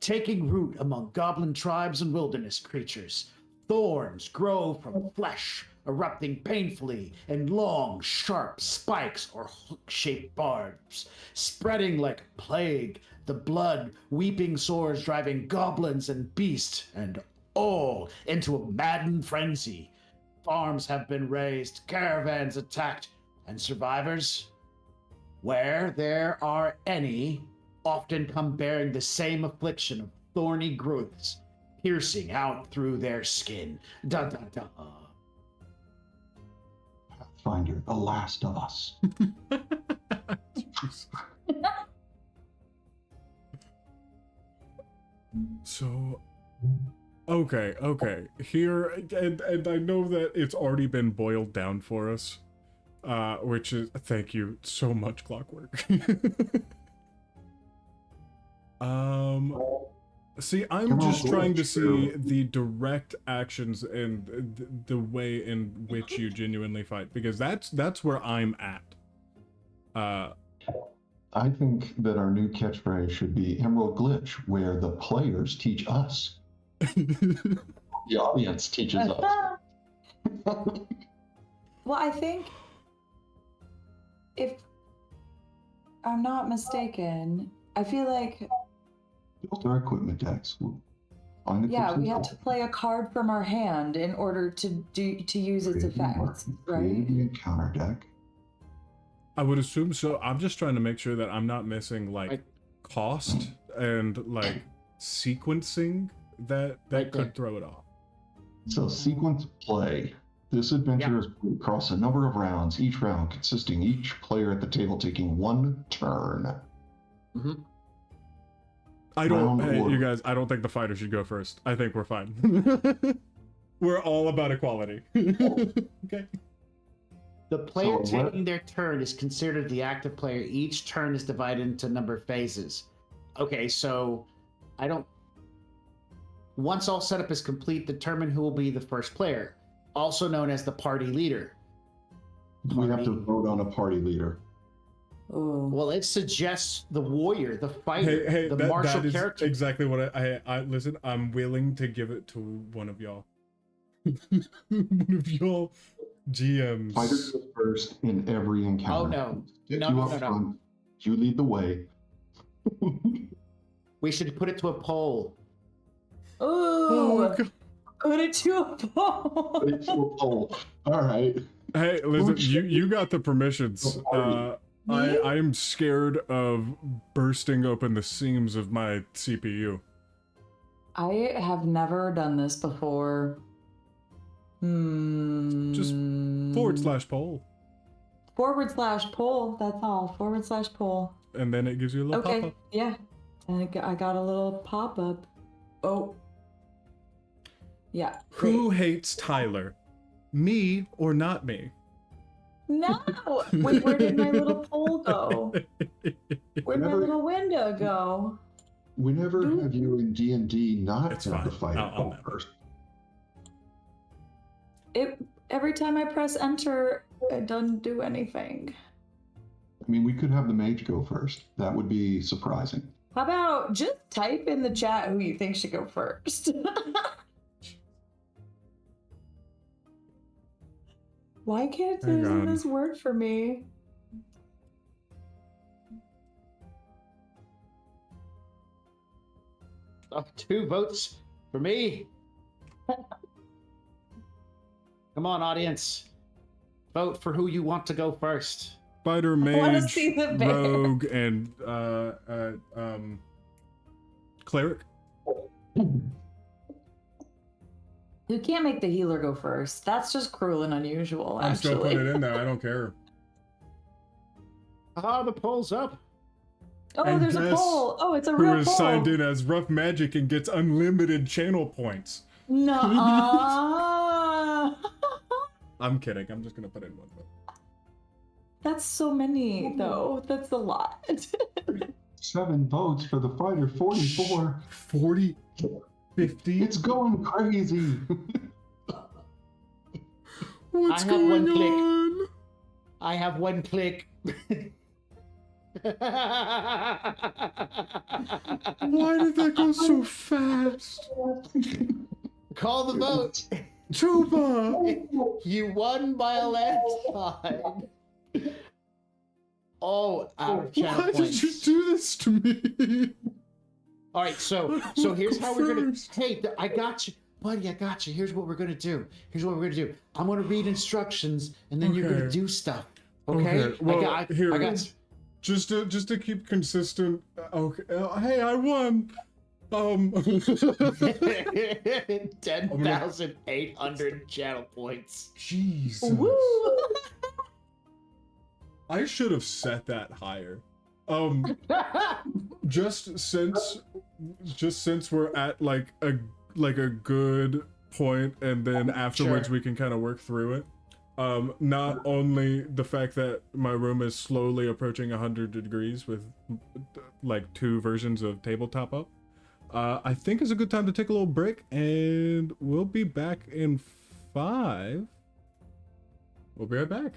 taking root among goblin tribes and wilderness creatures. Thorns grow from flesh, erupting painfully in long, sharp spikes or hook-shaped barbs, spreading like plague, the blood weeping sores driving goblins and beasts, and all into a maddened frenzy. Farms have been razed, caravans attacked, and survivors, where there are any, often come bearing the same affliction of thorny growths piercing out through their skin. Da da da. Pathfinder, the last of us. So, okay. Here, and I know that it's already been boiled down for us, which is, thank you so much, Clockwork. See, I'm just trying to see the direct actions and the way in which you genuinely fight, because that's where I'm at. I think that our new catchphrase should be Emerald Glitch, where the players teach us. The audience teaches us. Well, I think if I'm not mistaken, I feel like Built our equipment decks. We'll find the we person have to play a card from our hand in order to use its effects, right? Create the encounter deck. I would assume so. I'm just trying to make sure that I'm not missing like cost and like sequencing that could throw it off. So sequence play. This adventure is played across a number of rounds, each round consisting each player at the table taking one turn. Mm-hmm. You guys, I don't think the fighter should go first. I think we're fine. We're all about equality. Okay. The player taking their turn is considered the active player. Each turn is divided into number of phases. Okay, so once all setup is complete, determine who will be the first player, also known as the party leader. We have to vote on a party leader. Ooh. Well, it suggests the warrior, the fighter, the martial that is character. exactly what I listen. I'm willing to give it to one of y'all. One of y'all GMs. Fighter goes first in every encounter. Oh no! No. You lead the way. We should put it to a poll. Ooh, Oh, God. put it to a poll. Put it to a poll. All right. Hey, listen, you got the permissions. I am scared of bursting open the seams of my CPU. I have never done this before. Just /poll. /poll, that's all. /poll. And then it gives you a little pop-up. Yeah. And I got a little pop-up. Oh. Yeah. Who hates Tyler? Me or not me? No! Wait, where did my little poll go? Where'd my little window go? We never have you in D&D not It's have fine. the fighter I'll go first. Every time I press enter, it doesn't do anything. I mean, we could have the mage go first. That would be surprising. How about just type in the chat who you think should go first? Why can't Hang on. this work for me? Oh, 2 votes for me. Come on, audience. Vote for who you want to go first. Spider, wanna mage, see the bear. rogue, and cleric. You can't make the healer go first. That's just cruel and unusual, I'm actually. still putting it in there. I don't care. Ah, the poll's up. Oh, And there's a guess poll. Oh, it's a Who real is poll. signed in as Rough Magic and gets unlimited channel points? Nuh-uh. I'm kidding. I'm just gonna put in one vote. That's so many, though. That's a lot. 7 votes for the fighter. 44. 40, 50. It's going crazy. What's I have going one click. on? I have 1 click. Why did that go so fast? Call the vote. Tuba! You won by a landslide. Oh, out of channel Why points. did you do this to me? All right, so here's how we're gonna. Hey, I got you, buddy. I got you. Here's what we're gonna do. I'm gonna read instructions, and then you're gonna Okay. do stuff. Okay? Well, I here. got. Just to keep consistent. Okay. Hey, I won. 10,800 channel points. Jesus. Woo! I should have set that higher. Just since we're at like a good point, and then afterwards Sure. we can kind of work through it. Not only the fact that my room is slowly approaching 100 degrees with like 2 versions of tabletop up. I think it's a good time to take a little break, and we'll be back in 5. We'll be right back.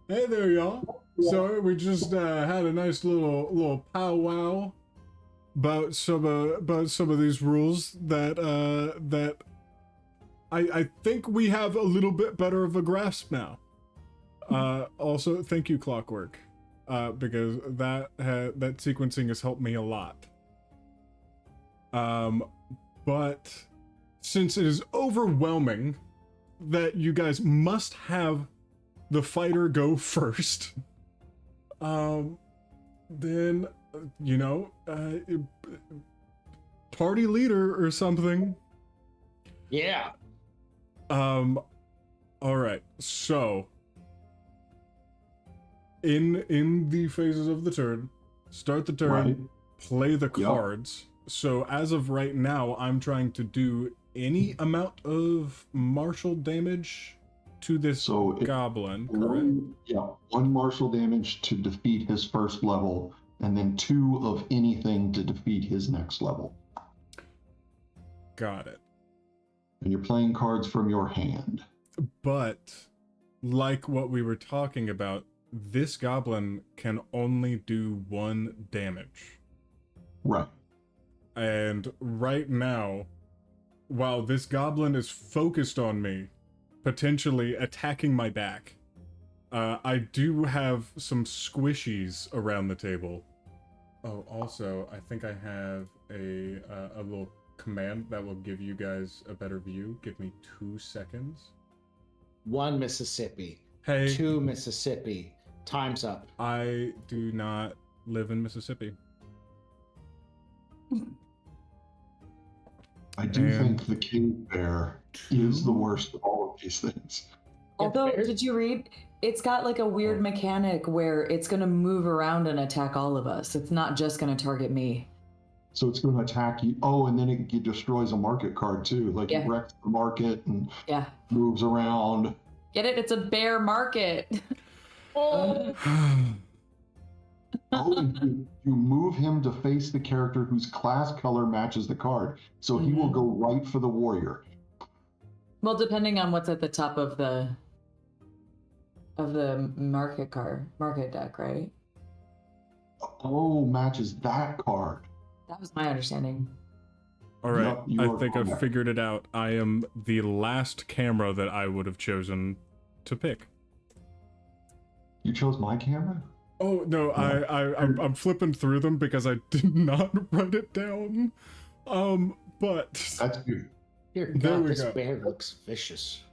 Hey there, y'all. So we just had a nice little powwow about some of these rules that I think we have a little bit better of a grasp now. Also, thank you, Clockwork, because that sequencing has helped me a lot. But since it is overwhelming that you guys must have the fighter go first, then, you know, party leader or something. Yeah. All right, so in the phases of the turn, start the turn, Right. play the Yep. cards. So as of right now, I'm trying to do any amount of martial damage to this So goblin, correct? one martial damage to defeat his first level, and then 2 of anything to defeat his next level. Got it. And you're playing cards from your hand. But like what we were talking about, this goblin can only do 1 damage. Right. And right now, while this goblin is focused on me, potentially attacking my back, I do have some squishies around the table. Oh, also, I think I have a little command that will give you guys a better view. Give me 2 seconds. 1 Mississippi. Hey, 2 Mississippi. Time's up. I do not live in Mississippi. I do And think the king bear is the worst of all of these things. Although, bears- did you read? It's got like a weird mechanic where it's going to move around and attack all of us. It's not just going to target me. So it's going to attack you. Oh, and then it destroys a market card too. Like Yeah. it wrecks the market and Yeah. moves around. Get it? It's a bear market. Oh, Oh, and you move him to face the character whose class color matches the card. So he will go right for the warrior. Well, depending on what's at the top of the market deck, right? Oh, matches that card. That was my understanding. All right, Yep, you I are think I've correct. figured it out. I am the last camera that I would have chosen to pick. You chose my camera? Oh no, I'm flipping through them because I did not write it down. But That's good. dear There God, we this go. bear looks vicious.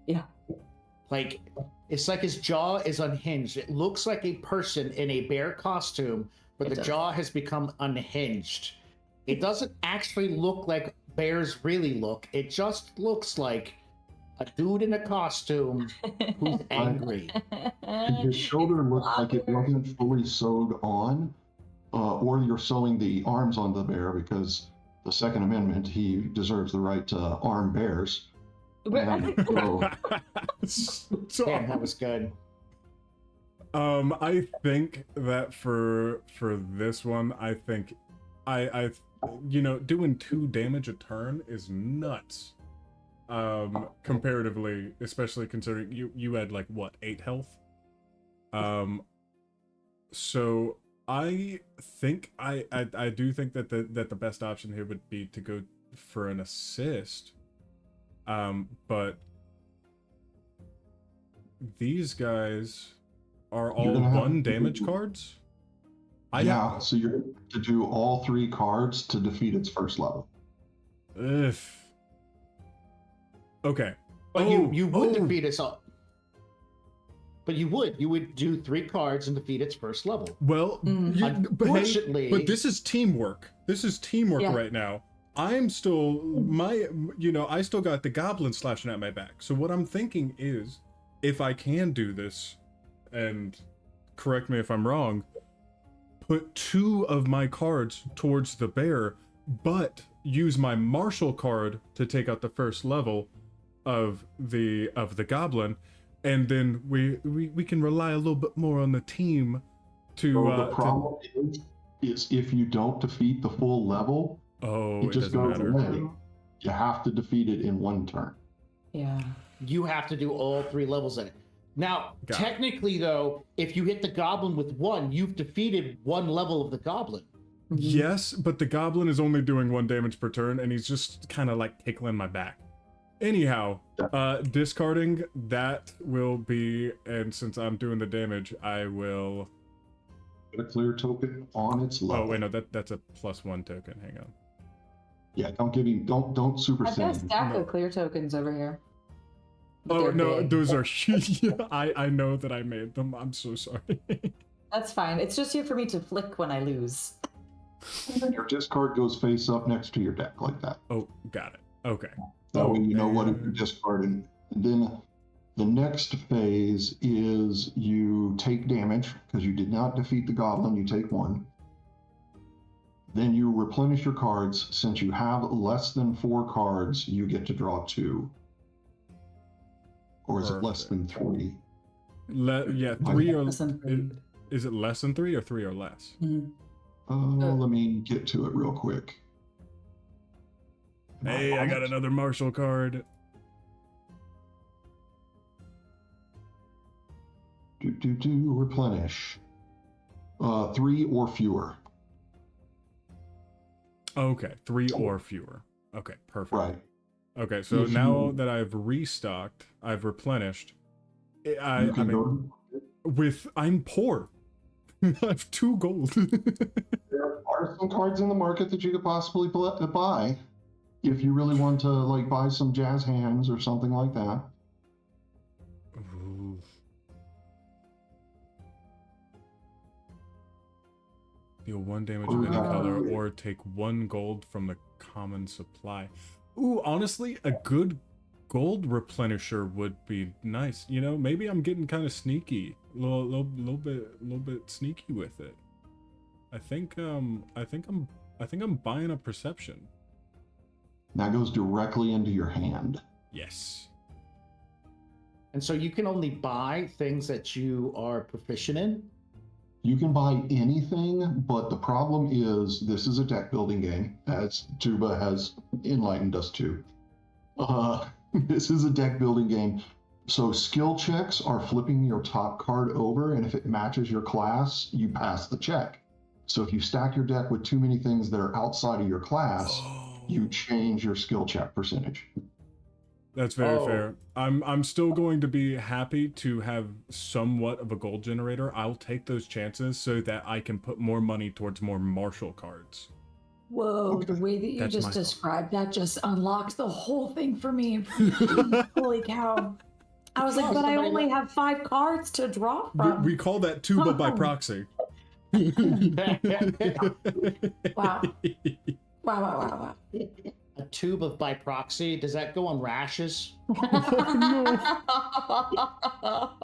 Yeah. Like, it's like his jaw is unhinged. It looks like a person in a bear costume, but It the does. jaw has become unhinged. It doesn't actually look like bears really look. It just looks like a dude in a costume who's angry. His shoulder looked like it wasn't fully sewed on, or you're sewing the arms on the bear because the Second Amendment, he deserves the right to arm bears. And so, Damn, that was good. I think that for this one, I think I you know, doing 2 damage a turn is nuts. Comparatively, especially considering you had like what, 8 health. So I think I do think that the best option here would be to go for an assist. But these guys are all gonna have 1 to- damage cards. yeah, so you're going to do all 3 cards to defeat its first level. Ugh. Okay. But you would oh. defeat us all. But you would do 3 cards and defeat its first level. Well, but Unfortunately, but this is teamwork. This is teamwork Yeah. right now. I'm still I still got the goblin slashing at my back. So what I'm thinking is, if I can do this, and correct me if I'm wrong, put 2 of my cards towards the bear, but use my martial card to take out the first level of the goblin, and then we can rely a little bit more on the team to So the problem is if you don't defeat the full level, oh, it it just doesn't goes matter. away. You have to defeat it in 1 turn. Yeah. you have to do all 3 levels in it. Now, Got it. technically, though, if you hit the goblin with 1, you've defeated 1 level of the goblin. Yes, but the goblin is only doing 1 damage per turn, and he's just kind of like tickling my back. Anyhow, discarding that will be, and since I'm doing the damage, I will. Put a clear token on its level. Oh wait, no, that's a +1 token. Hang on. Yeah, don't give him. Don't super I've got a send. stack of clear tokens over here. But Oh they're no, big. those are. I know that I made them. I'm so sorry. That's fine. It's just here for me to flick when I lose. And then your discard goes face up next to your deck like that. Oh, got it. Okay. That way you know what man. you're discarding. And then the next phase is you take damage because you did not defeat the goblin. You take 1. Then you replenish your cards. Since you have less than 4 cards, you get to draw 2. Or is it less than 3? Yeah, 3 or Less than 3. is it less than 3 or 3 or less? Mhm. Let me get to it real quick. Hey, I got another Marshall card. Replenish. 3 or fewer. Okay, 3 or fewer. Okay, perfect. Right. Okay, so If now you- that I've restocked, I've replenished. I You can mean, go. I'm poor. I have 2 gold. There are some cards in the market that you could possibly buy if you really want to, like, buy some jazz hands or something like that. Ooh. Deal 1 damage of any color or take 1 gold from the common supply. Ooh, honestly, a good gold replenisher would be nice. You know, maybe I'm getting kind of sneaky, little bit sneaky with it. I think I'm buying a perception. That goes directly into your hand. Yes. And so you can only buy things that you are proficient in. You can buy anything, but the problem is this is a deck building game, as Tuba has enlightened us to. This is a deck building game. So skill checks are flipping your top card over, and if it matches your class, you pass the check. So if you stack your deck with too many things that are outside of your class, you change your skill check percentage. That's very Oh. fair. I'm still going to be happy to have somewhat of a gold generator. I'll take those chances so that I can put more money towards more Marshall cards. Whoa, Okay. the way that you That's just my fault. described that just unlocked the whole thing for me. Holy cow. I was like, Oh, but I somebody only let- have 5 cards to draw from. We call that tuba by proxy. Wow. Wow. A tube of by proxy, does that go on rashes?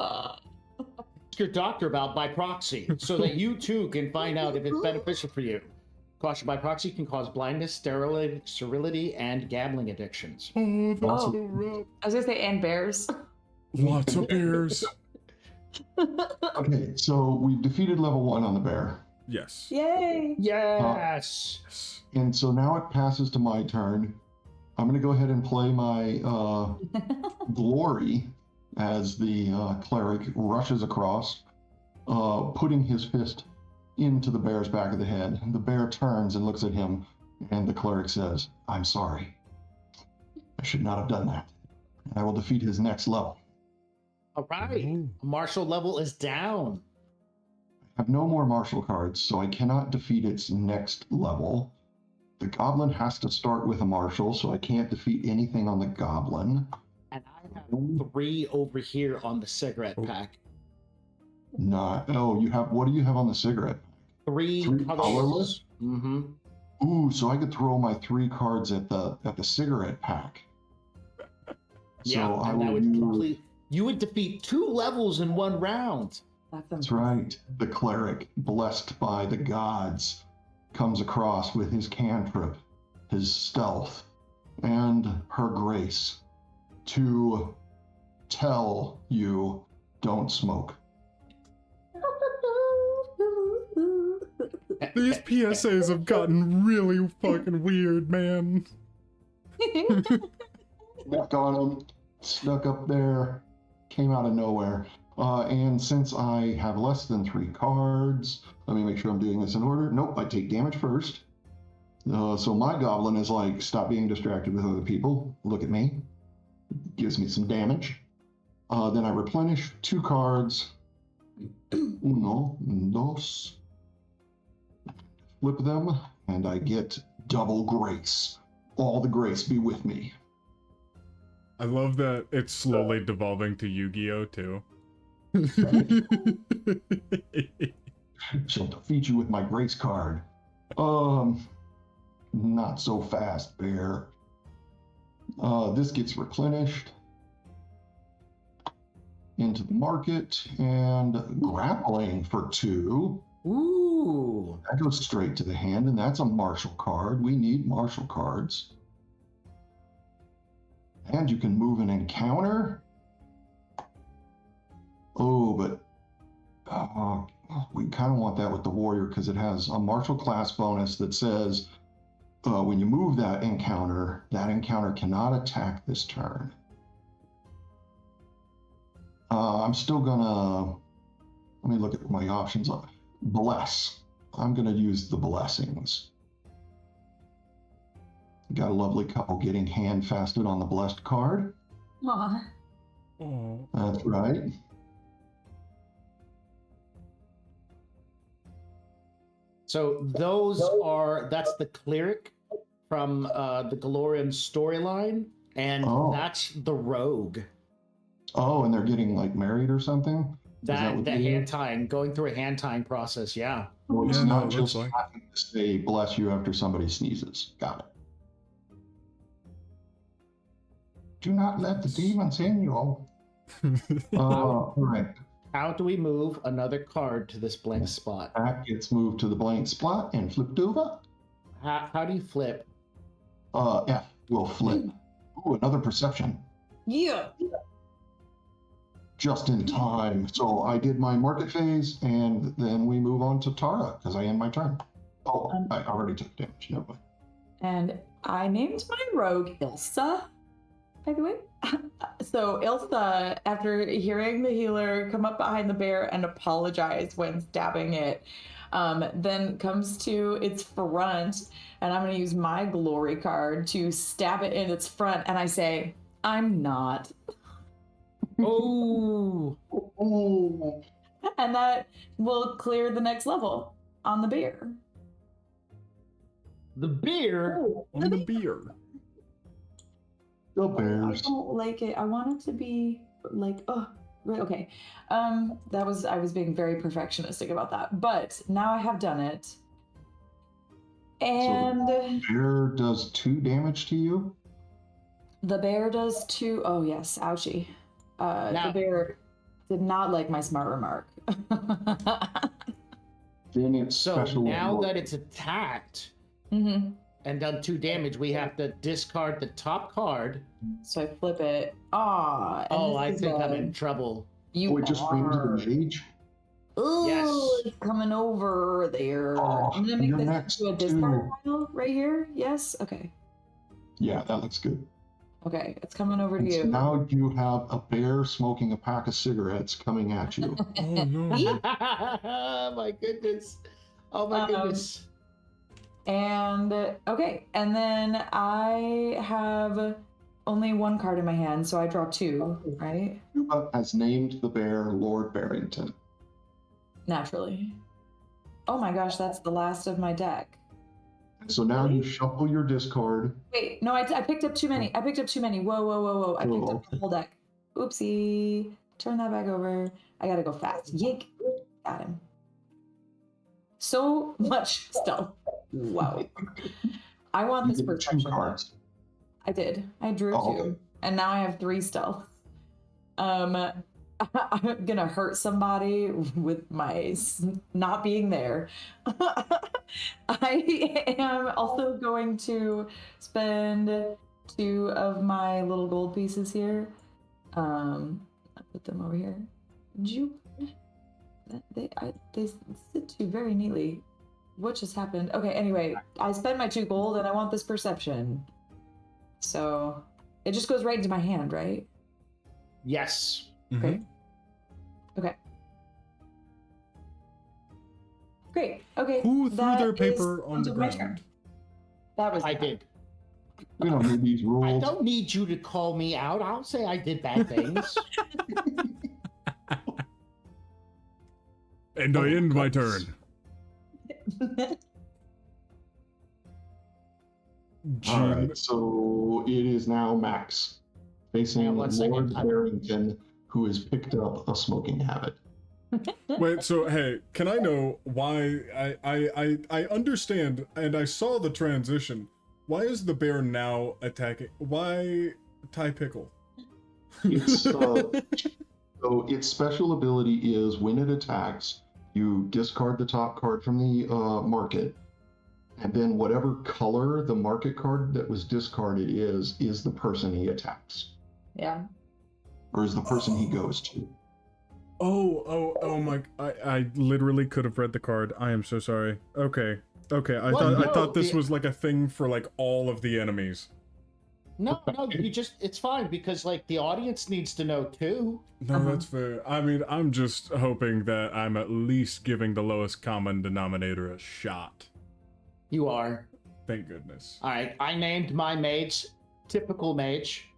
Ask your doctor about by proxy so that you too can find out if it's beneficial for you. Caution, by proxy can cause blindness, sterility, and gambling addictions. Oh, that's Oh. so rough. I was gonna say, and bears. Lots of bears. Okay, so we've defeated level 1 on the bear. Yes. Yay! Yes! Yes. And so now it passes to my turn. I'm going to go ahead and play my glory as the cleric rushes across, putting his fist into the bear's back of the head. The bear turns and looks at him, and the cleric says, "I'm sorry. I should not have done that. And I will defeat his next level. All right. Martial level is down. I have no more martial cards, so I cannot defeat its next level. The goblin has to start with a martial, so I can't defeat anything on the goblin. And I have 3 over here on the cigarette pack. You have, what do you have on the cigarette? 3 Three colorless. Mm-hmm. Ooh, so I could throw my 3 cards at the cigarette pack. Yeah, So I and that will would use- complete. You would defeat 2 levels in 1 round. That's right. The cleric, blessed by the gods, comes across with his cantrip, his stealth, and her grace to tell you, don't smoke. These PSAs have gotten really fucking weird, man. Snuck on him, snuck up there, came out of nowhere. And since I have less than 3 cards, let me make sure I'm doing this in order. Nope, I take damage first. So my goblin is like, stop being distracted with other people. Look at me. Gives me some damage. Then I replenish 2 cards. Uno, dos. Flip them, and I get double grace. All the grace be with me. I love that it's slowly devolving to Yu-Gi-Oh too. Shall defeat you with my grace card. Not so fast, bear. This gets replenished into the market, and grappling for 2. Ooh. That goes straight to the hand, and that's a martial card. We need martial cards. And you can move an encounter. Oh, but we kind of want that with the warrior because it has a martial class bonus that says when you move that encounter cannot attack this turn. I'm still gonna, let me look at my options. Bless. I'm gonna use the blessings. Got a lovely couple getting hand-fasted on the blessed card. Aw. Oh. That's right. So that's the cleric from the Galorian storyline, and that's the rogue. Oh, and they're getting like married or something? That the hand tying, going through a hand tying process, yeah. Well, it's Yeah, not no, it just looks like. having to say bless you after somebody sneezes. Got it. Do not let the demons in you. All right. How do we move another card to this blank spot? That gets moved to the blank spot and flipped over. How do you flip? F will flip. Ooh, another perception. Yeah. Just in time. So I did my market phase, and then we move on to Tara because I end my turn. Oh, I already took damage. Never mind. And I named my rogue Ilsa, by the way. So Ilsa, after hearing the healer come up behind the bear and apologize when stabbing it, then comes to its front, and I'm going to use my glory card to stab it in its front, and I say, I'm not. Oh, Oh, And that will clear the next level on the bear. the beer. On the beer. the I bears. don't like it. I want it to be like, oh, right, okay. I was being very perfectionistic about that, but now I have done it. And Bear does 2 damage to you. the bear does 2. Oh yes, ouchie. Now- The bear did not like my smart remark. Then it's So special. now that it's attacked Mm-hmm. and done 2 damage, we have to discard the top card. So I flip it. Ah. Oh, I think I'm in trouble. You it just brings the are. mage. Ooh, Yes. it's coming over there. Oh, I'm gonna make you're this next into a discard too. pile right here. Yes. Okay. Yeah, that looks good. Okay, it's coming over to And so you. now you have a bear smoking a pack of cigarettes coming at you. Oh no. My goodness. Oh my goodness. And okay, and then I have only 1 card in my hand, so I draw 2, right? Cuba has named the bear Lord Barrington. Naturally. Oh my gosh, that's the last of my deck. So now you shuffle your discard. Wait, no, I picked up too many. I picked up too many. Whoa, whoa, whoa, whoa. I picked up the whole deck. Oopsie. Turn that back over. I gotta go fast. Yank. Got him. So much stealth. Wow. I want You this get 2 perception. cards. I did. I drew 2. Oh, okay. And now I have 3 stealth. I'm gonna hurt somebody with my not being there. I am also going to spend 2 of my little gold pieces here. I'll put them over here. They sit 2 very neatly. What just happened? Okay, anyway, I spent my 2 gold and I want this perception. So it just goes right into my hand, right? Yes. Mhm. Okay. Okay. Great. Okay. Who threw that their is paper on the end of my ground? turn. That was I bad. did. We don't need these I rules. don't need you to call me out. I'll say I did bad things. And I end my turn. All right, so it is now Max facing Hang on one second. Lord Barrington, who has picked up a smoking habit. Wait, so hey, can I know why I understand and I saw the transition. Why is the bear now attacking? Why Thai pickle? It's, so its special ability is when it attacks, you discard the top card from the market, and then whatever color the market card that was discarded is the person he attacks, Yeah. or is the person he goes to. Oh my! I literally could have read the card. I am so sorry. Okay, I Well, I thought no, this was like a thing for like all of the enemies. No, it's fine because like the audience needs to know too. No, that's fair. I mean, I'm just hoping that I'm at least giving the lowest common denominator a shot. You are. Thank goodness. All right. I named my mage typical mage.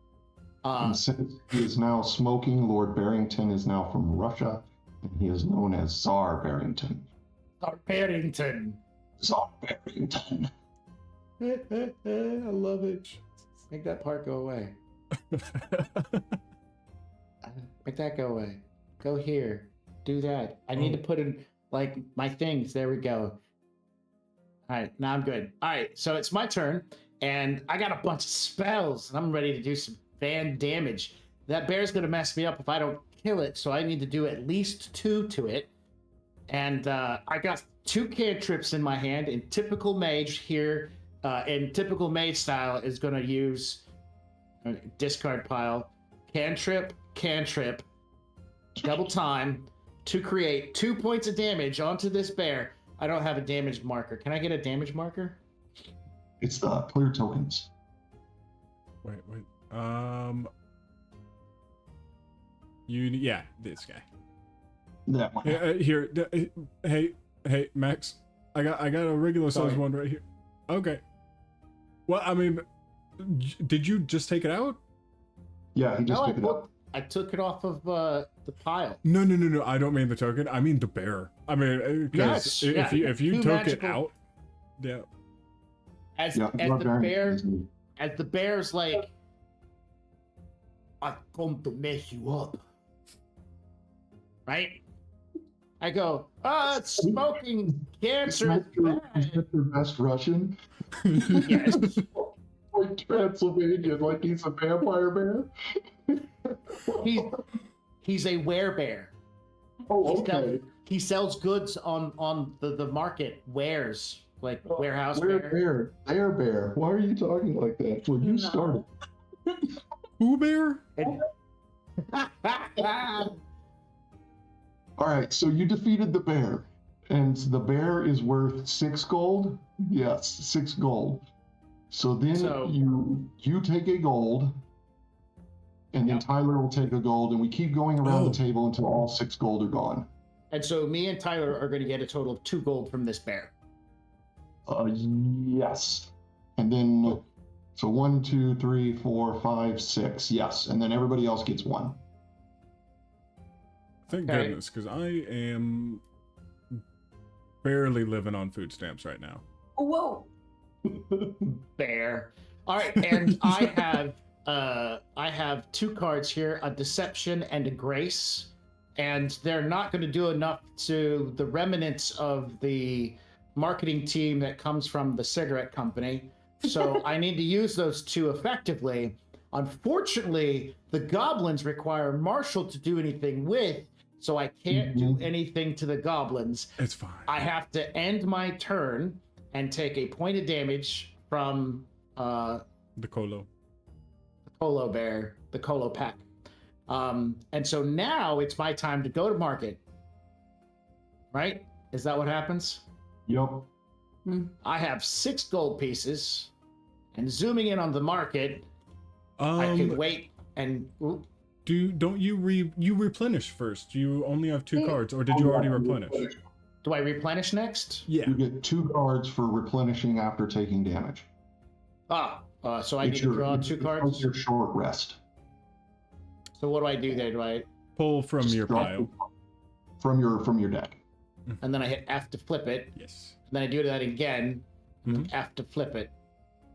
And since he is now smoking, Lord Barrington is now from Russia, and he is known as Tsar Barrington. Barrington. Tsar Barrington. I love it. Make that part go away. Make that go away. Go here. Do that. I need to put in like my things. There we go. All right, now I'm good. All right, so it's my turn, and I got a bunch of spells, and I'm ready to do some fan damage. That bear's gonna mess me up if I don't kill it, so I need to do at least 2 to it. And I got 2 cantrips in my hand. In typical mage here, in typical mage style, is gonna use discard pile, cantrip, double time to create 2 points of damage onto this bear. I don't have a damage marker. Can I get a damage marker? It's the clear tokens. Wait. Yeah, this guy. That one. Here, hey, Max. I got a regular size Sorry. one right here. Okay. Well, I mean, did you just take it out? Yeah, he just No, picked it up. I took it off of the pile. No. I don't mean the token. I mean the bear. I mean, because Yes, if you 2 took magical- it out, yeah. As Yeah, Lord the Barrington. bear, as the bear's like, I've come to mess you up. Right? I go, smoking cancer is Is bad. that your best Russian? Yes. Like Transylvanian, like he's a vampire bear? He's a werebear. Oh, okay. He sells goods on the market, wares, like warehouse Where bear. bear? There bear. Why are you talking like that? Well, you No. started. Who bear? All right, so you defeated the bear, and the bear is worth 6 gold. Yes, 6 gold. So then So- you take a gold, and then Yep. Tyler will take a gold, and we keep going around Oh. the table until all 6 gold are gone. And so me and Tyler are going to get a total of 2 gold from this bear. Yes, and then so 1, 2, 3, 4, 5, 6. Yes, and then everybody else gets 1. Thank Okay. goodness, because I am barely living on food stamps right now. Whoa. Bear. All right, and I have 2 cards here, a deception and a grace, and they're not going to do enough to the remnants of the marketing team that comes from the cigarette company. So I need to use those 2 effectively. Unfortunately, the goblins require Marshall to do anything with, so I can't do anything to the goblins. It's fine. I have to end my turn and take a point of damage from The Colo. the Colo Bear, the Colo Pack. And so now it's my time to go to market. Right? Is that what happens? Yup. I have 6 gold pieces, and zooming in on the market, I can wait and... Ooh, don't you replenish first? You only have 2 cards, or did you already replenish? Do I replenish next? Yeah. You get 2 cards for replenishing after taking damage. So I need to draw 2 cards? It's your short rest. So what do I do there? Do I Pull from Just your draw pile. From your deck. and then I hit F to flip it, Yes. and then I do that again, and then F to flip it.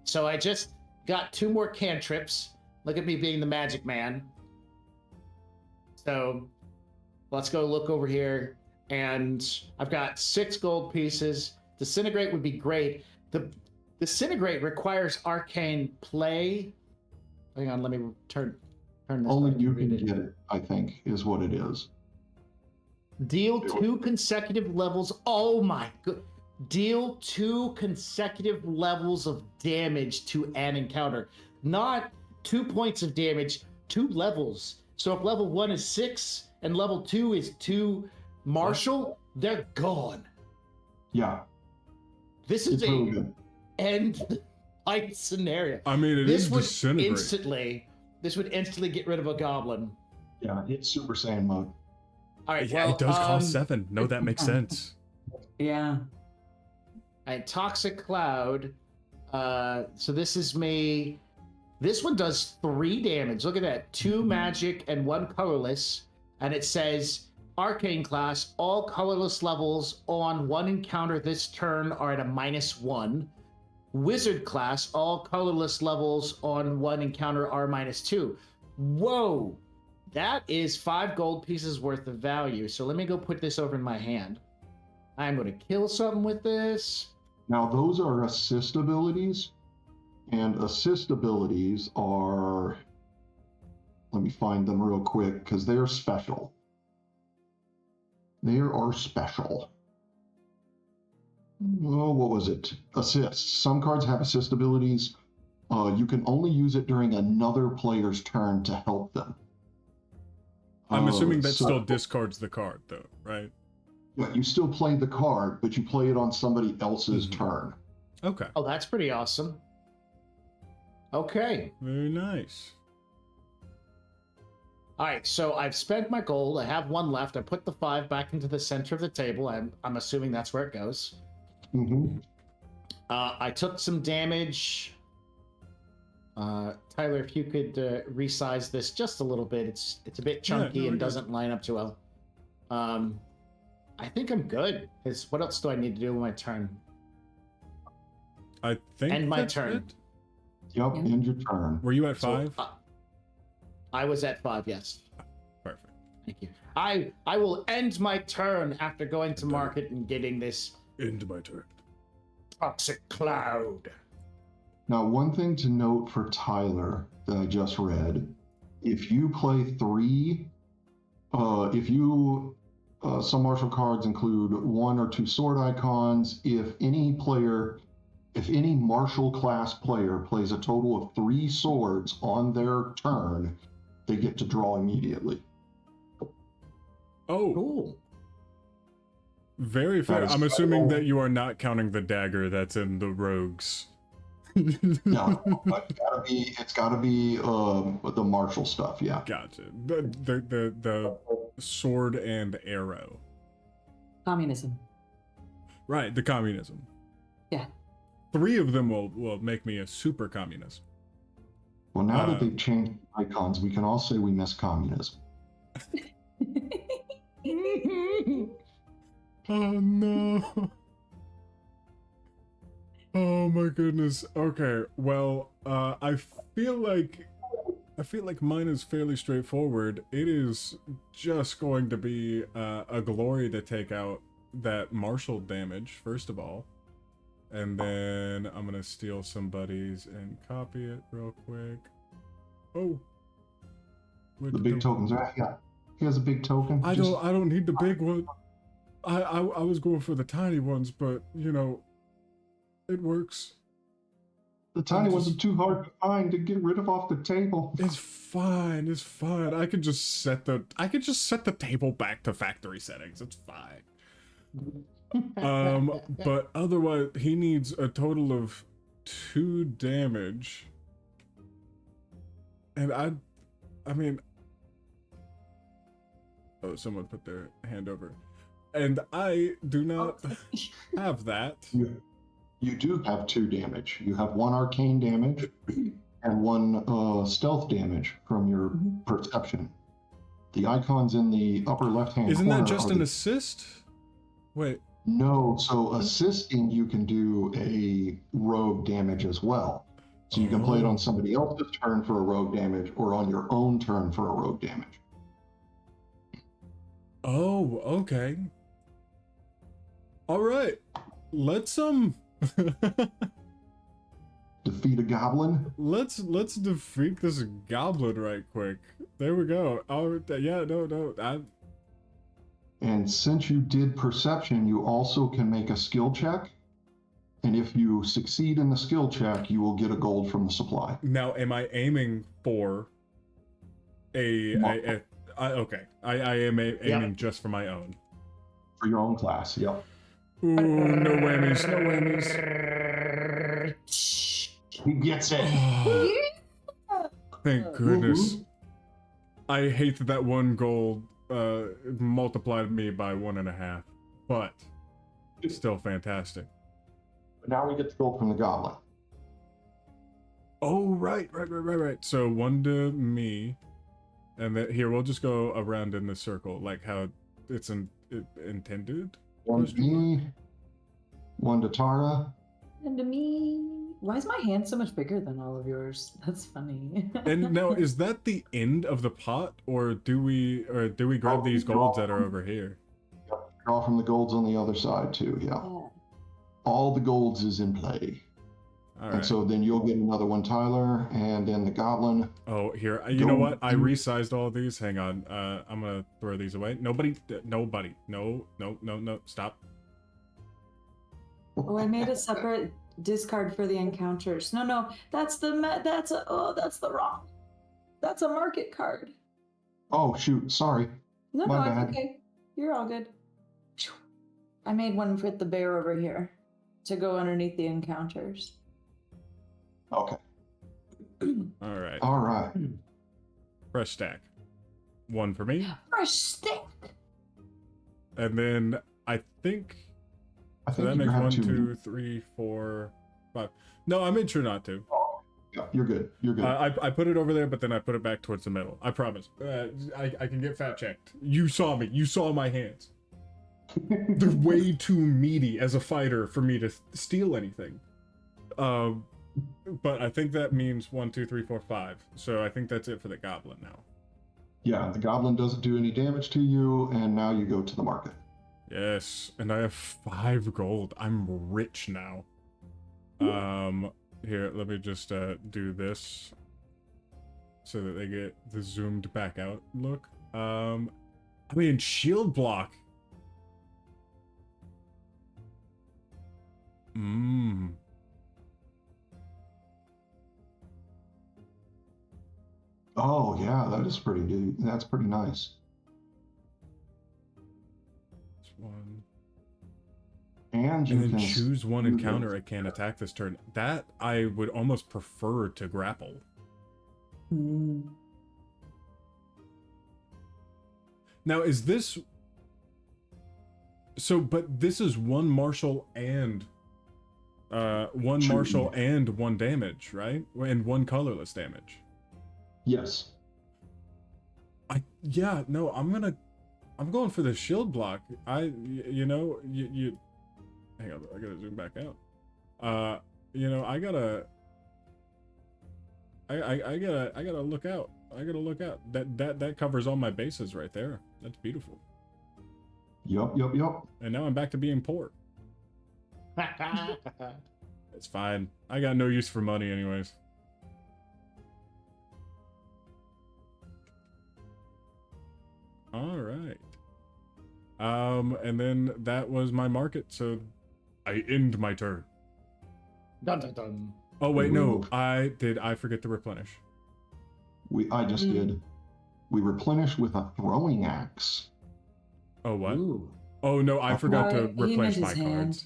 So I just got 2 more cantrips. Look at me being the magic man. So let's go look over here, and I've got 6 gold pieces. Disintegrate would be great. The Disintegrate requires arcane play. Hang on, let me turn this. Only back you and can read it. get it, I think, is what it is. Deal 2 consecutive levels. Oh my god. Deal 2 consecutive levels of damage to an encounter. Not 2 points of damage, 2 levels. So if level 1 is 6 and level 2 is 2 martial, they're gone. Yeah, This is it's really a good. end fight scenario. I mean, it This is would disintegrate. this would instantly get rid of a goblin. Yeah, it's Super Saiyan mode. All right, Yeah, well, it does cost 7. No, that makes sense. Yeah. Toxic Cloud. So this is me. This one does 3 damage. Look at that. 2 magic and 1 colorless. And it says, Arcane class, all colorless levels on 1 encounter this turn are at a -1. Wizard class, all colorless levels on 1 encounter are -2. Whoa! That is 5 gold pieces worth of value. So let me go put this over in my hand. I'm going to kill something with this. Now, those are assist abilities, and assist abilities are, let me find them real quick, because they're special. They are special. Oh, what was it? Assists. Some cards have assist abilities. You can only use it during another player's turn to help them. I'm assuming that so- still discards the card, though, right? Yeah, you still play the card, but you play it on somebody else's turn. Okay. Oh, that's pretty awesome. Okay. Very nice. All right, so I've spent my gold. I have 1 left. I put the 5 back into the center of the table. I'm assuming that's where it goes. Mm-hmm. I took some damage. Tyler, if you could resize this just a little bit. It's a bit chunky no, and we're good. doesn't line up too well. I think I'm good. What else do I need to do with my turn? I think End my that's turn. it. Yep, Yeah. end your turn. Were you at So, 5? I was at 5, yes. Perfect. Thank you. I will end my turn after going to market and getting this Into my turn. toxic cloud. Now, one thing to note for Tyler that I just read, if you play 3, some martial cards include 1 or 2 sword icons. If any martial class player plays a total of 3 swords on their turn, they get to draw immediately. Oh, Cool. very fair. That is I'm assuming so- that you are not counting the dagger that's in the rogues. No, but it's gotta be the martial stuff. Yeah. Gotcha. The sword and arrow. Communism. Right, the communism. Yeah. 3 of them will make me a super communist. Well, now that they've changed icons, we can all say we miss communism. Oh no. Oh my goodness. Okay. Well, I feel like mine is fairly straightforward. It is just going to be a glory to take out that martial damage first of all. And then I'm going to steal somebody's and copy it real quick. Oh. Where The did big tokens. Yeah. He has a big token. I don't need the big one. I was going for the tiny ones, but you know, it works. The tiny ones just- are too hard to find to get rid of off the table. It's fine. It's fine. I could just set the table back to factory settings. It's fine. But otherwise, he needs a total of 2 damage. And I mean, Oh, someone put their hand over. And I do not have that. You do have 2 damage. You have 1 arcane damage and 1 stealth damage from your perception. The icons in the upper left-hand Isn't corner that just an the... assist? Wait. No, so assisting, you can do a rogue damage as well. So you can play it on somebody else's turn for a rogue damage or on your own turn for a rogue damage. Oh, okay. All right. Let's Defeat a goblin? let's defeat this goblin right quick. There we go. Oh, yeah, no. And since you did perception, you also can make a skill check. And if you succeed in the skill check, you will get a gold from the supply. Now, am I aiming for okay. I am aiming just for my own. For your own class, yep. Ooh, no whammies, no whammies. He gets it. Oh, thank goodness. I hate that 1 gold multiplied me by 1.5, but it's still fantastic. But now we get the gold from the goblin. Oh, right. So 1 to me, and then here we'll just go around in the circle, like how it's intended. 1 to me, 1 to Tara. And to me. Why is my hand so much bigger than all of yours? That's funny. And now, is that the end of the pot, or do we grab these golds that are over here? Yep. Draw from the golds on the other side too. Yeah. All the golds is in play. All right. And so then you'll get another 1, Tyler, and then the goblin. Oh, here. You know what? I resized all of these. Hang on. I'm gonna throw these away. Nobody. No. Stop. Oh, I made a separate discard for the encounters. No, that's the wrong. That's a market card. Oh shoot, sorry. No, My it's bad. okay. You're all good. I made one with the bear over here to go underneath the encounters. Okay. All right. All right. Fresh stack. 1 for me. Fresh stick. And then I think. I So think that you makes have 1, to. 2, 3, 4, 5. No, I made sure not to. Yeah, you're good. You're good. I put it over there, but then I put it back towards the middle. I promise. I can get fact checked. You saw me. You saw my hands. They're way too meaty as a fighter for me to steal anything. But I think that means 1, 2, 3, 4, 5. So I think that's it for the goblin now. Yeah, the goblin doesn't do any damage to you, and now you go to the market. Yes, and I have 5 gold. I'm rich now. Here, let me just do this so that they get the zoomed back out look. I mean, shield block. Oh yeah, that's pretty nice. One. And you And then can choose one encounter I can't attack this turn. That I would almost prefer to grapple. Now, is this... So, but this is 1 martial and... one martial and 1 damage, right? And 1 colorless damage. Yes. Yeah, no, I'm going for the shield block. You know, hang on, I gotta zoom back out. You know, I gotta look out. I gotta look out. That covers all my bases right there. That's beautiful. Yup. And now I'm back to being poor. It's fine. I got no use for money anyways. All right. And then that was my market, so I end my turn. Dun, dun, dun. Oh wait, no, Ooh. I forget to replenish. I just did. We replenish with a throwing axe. Oh what? Ooh. Oh no, I forgot to He meant replenish my his cards. hand.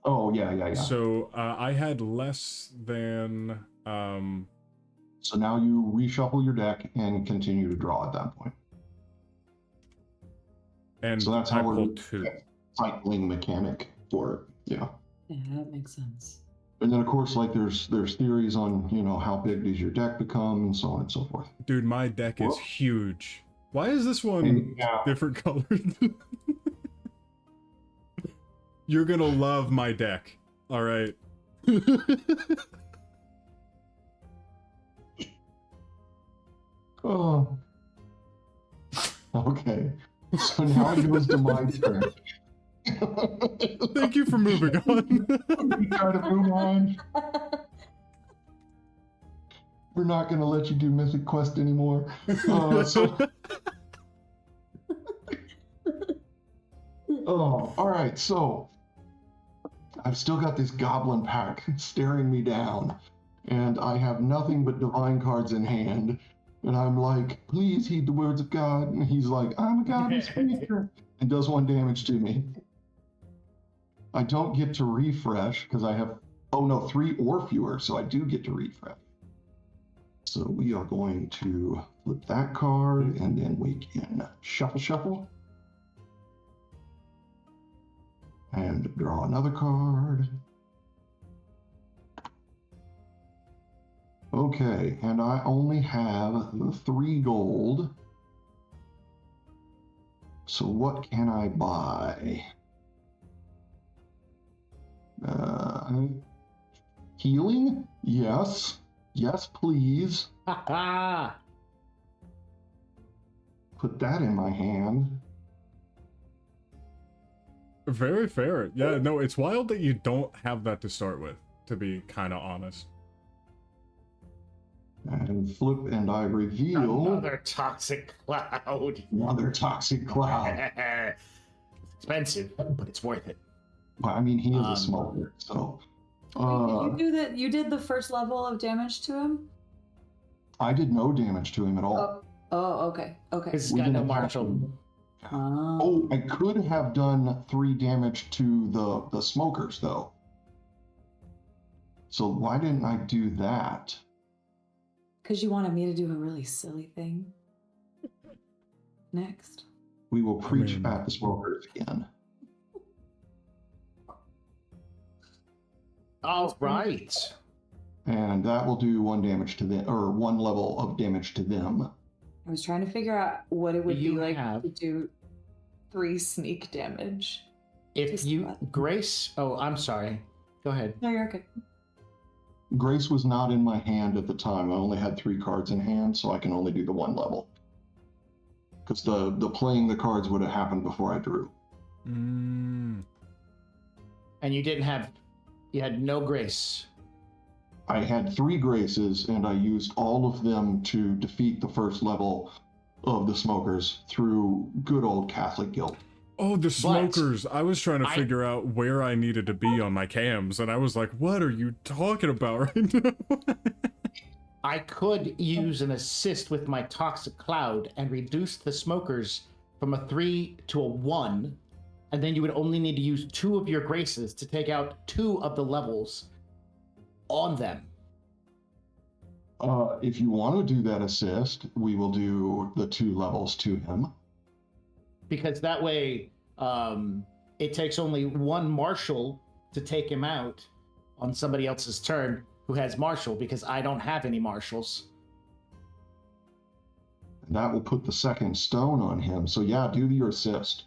Oh yeah. So I had less than So now you reshuffle your deck and continue to draw at that point. And So that's I how we're pulled 2. cycling mechanic for it. Yeah. Yeah, that makes sense. And then of course, like there's theories on, you know, how big does your deck become and so on and so forth. Dude, my deck is huge. Why is this one And, yeah. different colored? You're gonna love my deck. Alright. Oh. Okay. So now it goes to my turn. Thank you for moving on. We try to move on. We're not going to let you do Mythic Quest anymore. Oh, all right. So I've still got this goblin pack staring me down, and I have nothing but divine cards in hand. And I'm like, please heed the words of God. And he's like, I'm a godless creature, and does 1 damage to me. I don't get to refresh because I have, 3 or fewer, so I do get to refresh. So we are going to flip that card, and then we can shuffle. And draw another card. Okay, and I only have 3 gold. So what can I buy? Healing? Yes. Yes, please. Ha Put that in my hand. Very fair. Yeah, no, it's wild that you don't have that to start with, to be kind of honest. And flip, and I reveal Another toxic cloud. another toxic cloud. It's expensive, but it's worth it. Well, I mean, he is a smoker, so. Wait, did you do that? You did the first level of damage to him? I did no damage to him at all. Oh, okay. It's We got no didn't have martial. to. Oh. Oh, I could have done 3 damage to the smokers, though. So why didn't I do that? Because you wanted me to do a really silly thing. Next. We will preach mean- at the smokers again. All right. And that will do 1 damage to them, or 1 level of damage to them. I was trying to figure out what it would You be like have- to do 3 sneak damage. If Just you what? Grace, oh, I'm sorry. Go ahead. No, you're okay. Grace was not in my hand at the time. I only had 3 cards in hand, so I can only do the 1 level. Because the playing the cards would have happened before I drew. Mm. And you had no Grace. I had 3 graces, and I used all of them to defeat the first level of the smokers through good old Catholic guilt. Oh, the smokers. I was trying to figure out where I needed to be on my cams, and I was like, what are you talking about right now? I could use an assist with my toxic cloud and reduce the smokers from a 3 to a 1, and then you would only need to use 2 of your graces to take out 2 of the levels on them. If you want to do that assist, we will do the 2 levels to him. Because that way it takes only 1 marshal to take him out on somebody else's turn who has marshal, because I don't have any marshals. And that will put the 2nd stone on him. So yeah, do your assist.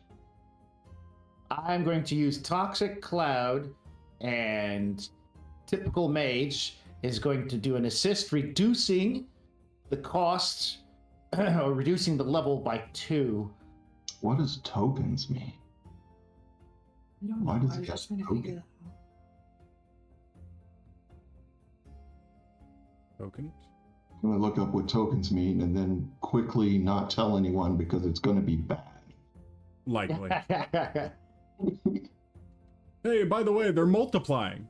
I'm going to use Toxic Cloud, and Typical Mage is going to do an assist, reducing the cost or reducing the level by 2. What does tokens mean? I don't know. Why does I he was have just trying to token? figure that out. Tokens? I'm going to look up what tokens mean and then quickly not tell anyone because it's going to be bad. Likely. Hey, by the way, they're multiplying.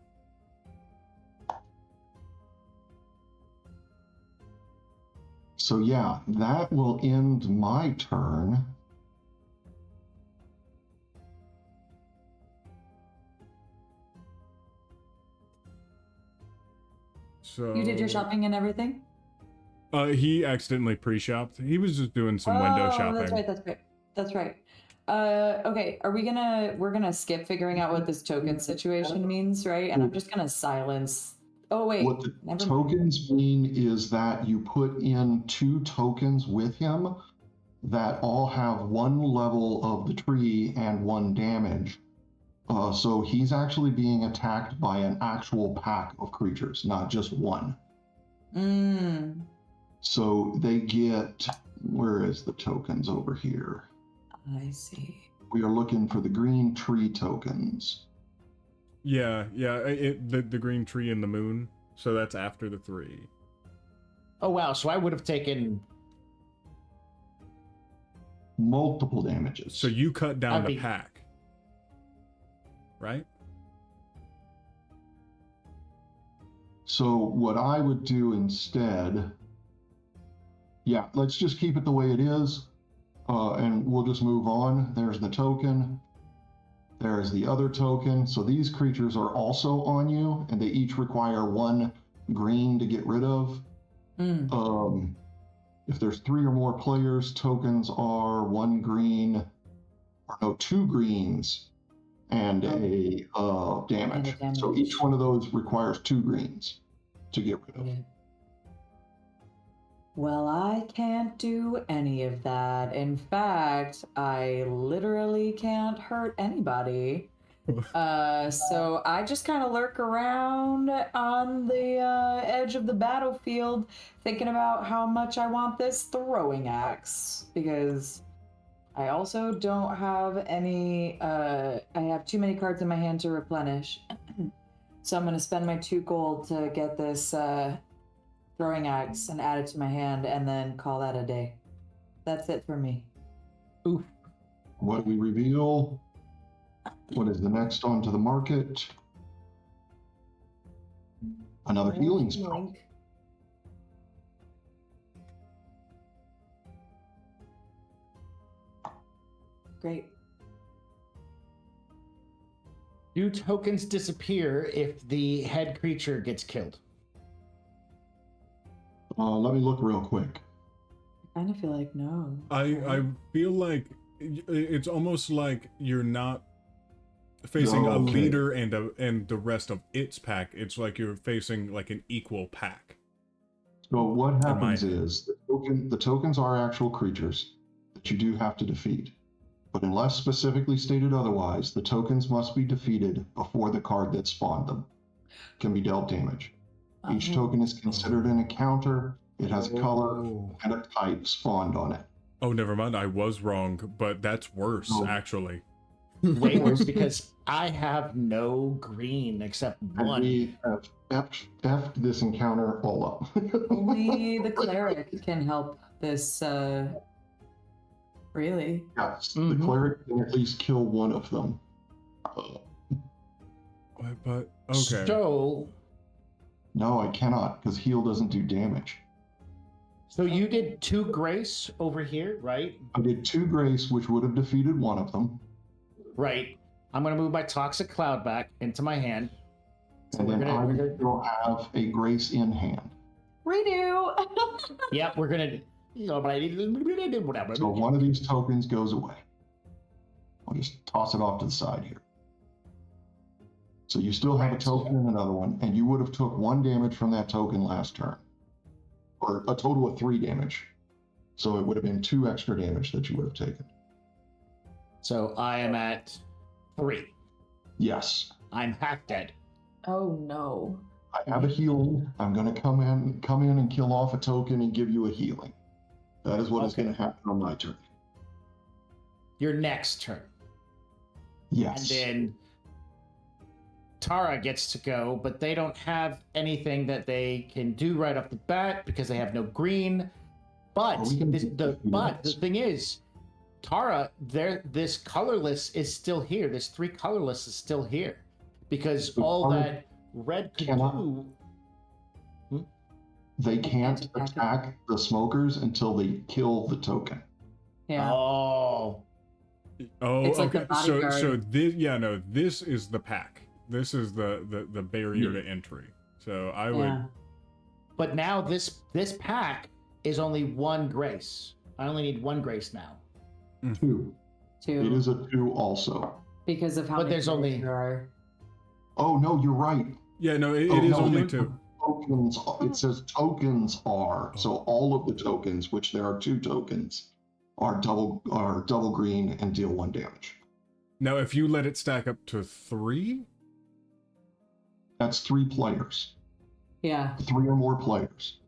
So yeah, that will end my turn. So You did your shopping and everything? He accidentally pre-shopped. He was just doing some window shopping. That's right. Okay, we're gonna skip figuring out what this token situation means, right? And I'm just gonna silence. Oh wait, What the never mind. tokens mean is that you put in 2 tokens with him that all have 1 level of the tree and 1 damage. So he's actually being attacked by an actual pack of creatures, not just one. So they get, where is the tokens over here? I see. We are looking for the green tree tokens. Yeah, the green tree and the moon. So that's after the 3. Oh wow! So I would have taken Multiple damages. So you cut down I'd the be- pack, right? So what I would do instead, yeah, let's just keep it the way it is, and we'll just move on. There's the token. There's the other token. So these creatures are also on you, and they each require 1 green to get rid of. If there's 3 or more players, tokens are 1 green, or no, 2 greens and a damage. And a So each one of those requires 2 greens to get rid of. Well, I can't do any of that. In fact, I literally can't hurt anybody. So I just kind of lurk around on the edge of the battlefield, thinking about how much I want this throwing axe, because I also don't have any, I have too many cards in my hand to replenish. So I'm going to spend my 2 gold to get this throwing axe and add it to my hand, and then call that a day. That's it for me. Oof. What do we reveal? What is the next onto the market? Another healing spell. Great. Do tokens disappear if the head creature gets killed? Let me look real quick. I kind of feel like no. I feel like it's almost like you're not facing a Okay. leader and the rest of its pack. It's like you're facing like an equal pack. So what happens mind. is the tokens are actual creatures that you do have to defeat. But unless specifically stated otherwise, the tokens must be defeated before the card that spawned them can be dealt damage. Each token is considered an encounter. It has a color and a type spawned on it. Oh, never mind. I was wrong, but that's worse, Oh. actually. Way worse, because I have no green except And 1. we have effed this encounter all up. Only the cleric can help this, really. Yes, Mhm. the cleric can at least kill one of them. But okay. So No, I cannot, because heal doesn't do damage. you did 2 grace over here, right? I did 2 grace, which would have defeated one of them. Right. I'm gonna move my toxic cloud back into my hand. And then I we're gonna will have a grace in hand. Redo! Yep, we're gonna whatever. So one of these tokens goes away. I'll just toss it off to the side here. So you still have a token and another one, and you would have took 1 damage from that token last turn. Or a total of 3 damage. So it would have been 2 extra damage that you would have taken. So I am at 3. Yes. I'm half dead. Oh no. I have a healing. I'm gonna come in and kill off a token and give you a healing. That is what is Okay. gonna happen on my turn. Your next turn. Yes. And then Tara gets to go, but they don't have anything that they can do right off the bat because they have no green. But Well, we can this, do the that. but the thing is, Tara, this colorless is still here. This 3 colorless is still here because The all color that red could cannot- do. They can't Attack. attack the smokers until they kill the token. Yeah. Oh, Oh, It's like okay. the bodyguard. So this is the pack. This is the barrier to entry. So I would Yeah. but now this pack is only 1 grace. I only need 1 grace now. 2. 2. It is a 2 also. Because of how But many there's players only- there are. Oh no, you're right. Yeah, no, it Oh, is no, only here's 2. what Tokens. It says tokens are. So all of the tokens, which there are 2 tokens, are double green and deal 1 damage. Now, if you let it stack up to 3, That's 3 players. Yeah. 3 or more players.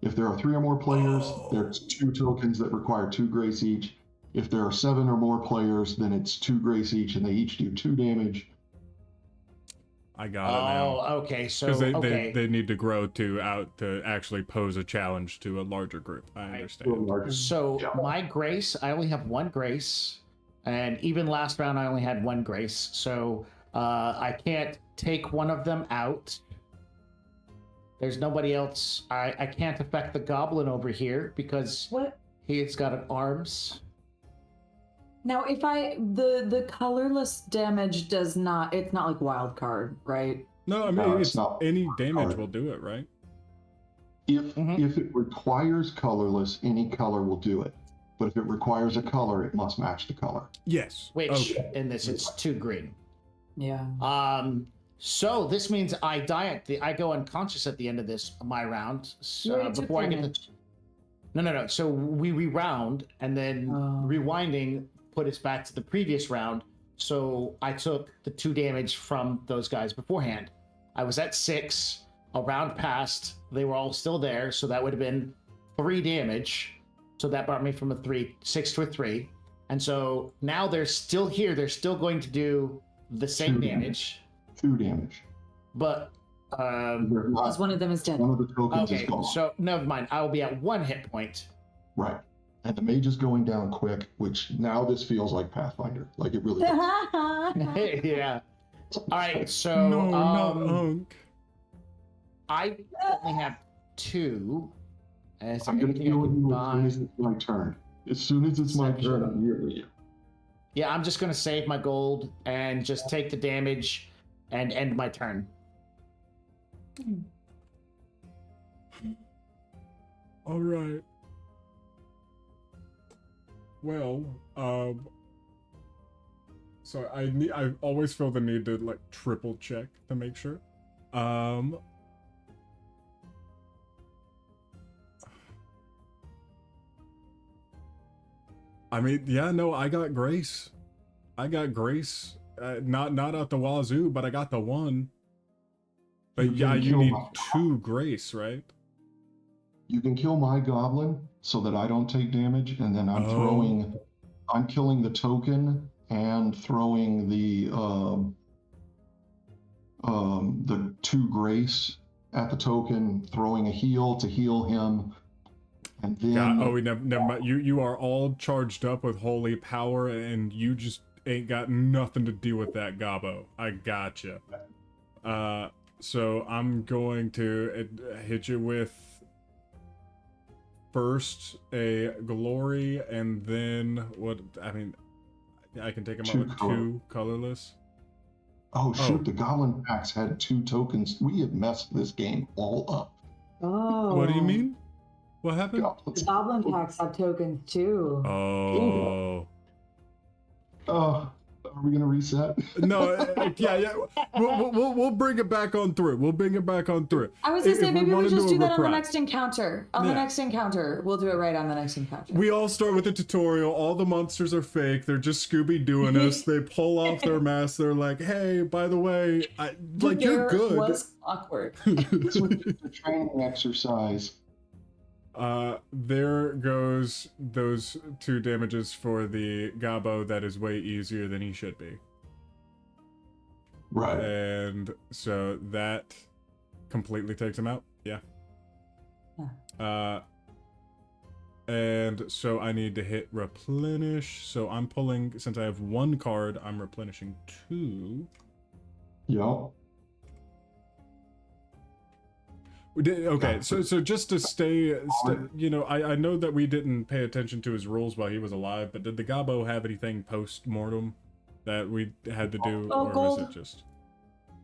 If there are 3 or more players, Oh. there's 2 tokens that require 2 grace each. If there are 7 or more players, then it's 2 grace each, and they each do 2 damage. I got it now. Oh, okay. So Because okay. they need to grow to actually pose a challenge to a larger group. I understand. So Yeah. my grace, I only have 1 grace, and even last round I only had 1 grace. So I can't take one of them out. There's nobody else. I can't affect the goblin over here because What? he's got an arms. Now, if the colorless damage does not, it's not like wild card, right? No, I mean, No, it's it's not. any damage Alright. will do it, right? If it requires colorless, any color will do it. But if it requires a color, it must match the color. Yes. Which Okay. in this it's 2 green. Yeah. So this means I die I go unconscious at the end of my round. You already took Before I get damage. No. So we reround, and then Oh. rewinding put us back to the previous round. So I took the 2 damage from those guys beforehand. I was at 6. A round passed. They were all still there, so that would have been 3 damage. So that brought me from 6 to a 3. And so now they're still here. They're still going to do the same 2 damage, 2 damage. but They're Because not, one of them is dead. one of the tokens is okay. gone. So never mind. I will be at 1 hit point. Right. And the mage is going down quick, which now this feels like Pathfinder. Like it really does. Yeah. All right. So No, not Unk. I only have 2. Is there I'm going to anything I heal can you as soon as buy? it's my turn. As soon as it's my turn, I'm healing you. Yeah, I'm just gonna save my gold and just take the damage and end my turn. All right. Well, so I always feel the need to like triple check to make sure. I mean, yeah, no, I got grace. Not out the wazoo, but I got the 1. But You yeah, can you kill need my- 2 grace, right? You can kill my goblin so that I don't take damage, and then I'm killing the token and throwing the 2 grace at the token, throwing a heal to heal him, and then Never mind. You are all charged up with holy power, and you just ain't got nothing to do with that, Gabo. I gotcha. So I'm going to hit you with first a glory, and then what? I mean, I can take him out with 2 colorless. oh shoot, the goblin packs had 2 tokens. We have messed this game all up. Oh. What do you mean? What happened? Goblins. The goblin packs have tokens too. Oh. Are we gonna reset? No, yeah. We'll bring it back on through. We'll bring it back on through. I was gonna If say we maybe we wanna just do a do that on the reprise. next encounter. On the Yeah. next encounter, we'll do it right on the next encounter. We all start with a tutorial. All the monsters are fake. They're just Scooby-Dooing us. They pull off their masks. They're like, "Hey, by the way, you're There good." was awkward. This was just a training exercise. There goes those 2 damages for the Gabo. That is way easier than he should be. Right. And so that completely takes him out. Yeah. And so I need to hit replenish. So I'm pulling, since I have 1 card, I'm replenishing 2. Yep. Okay, so just to stay, you know, I know that we didn't pay attention to his rules while he was alive, but did the Gabo have anything post-mortem that we had to do, Oh, or gold. was it just...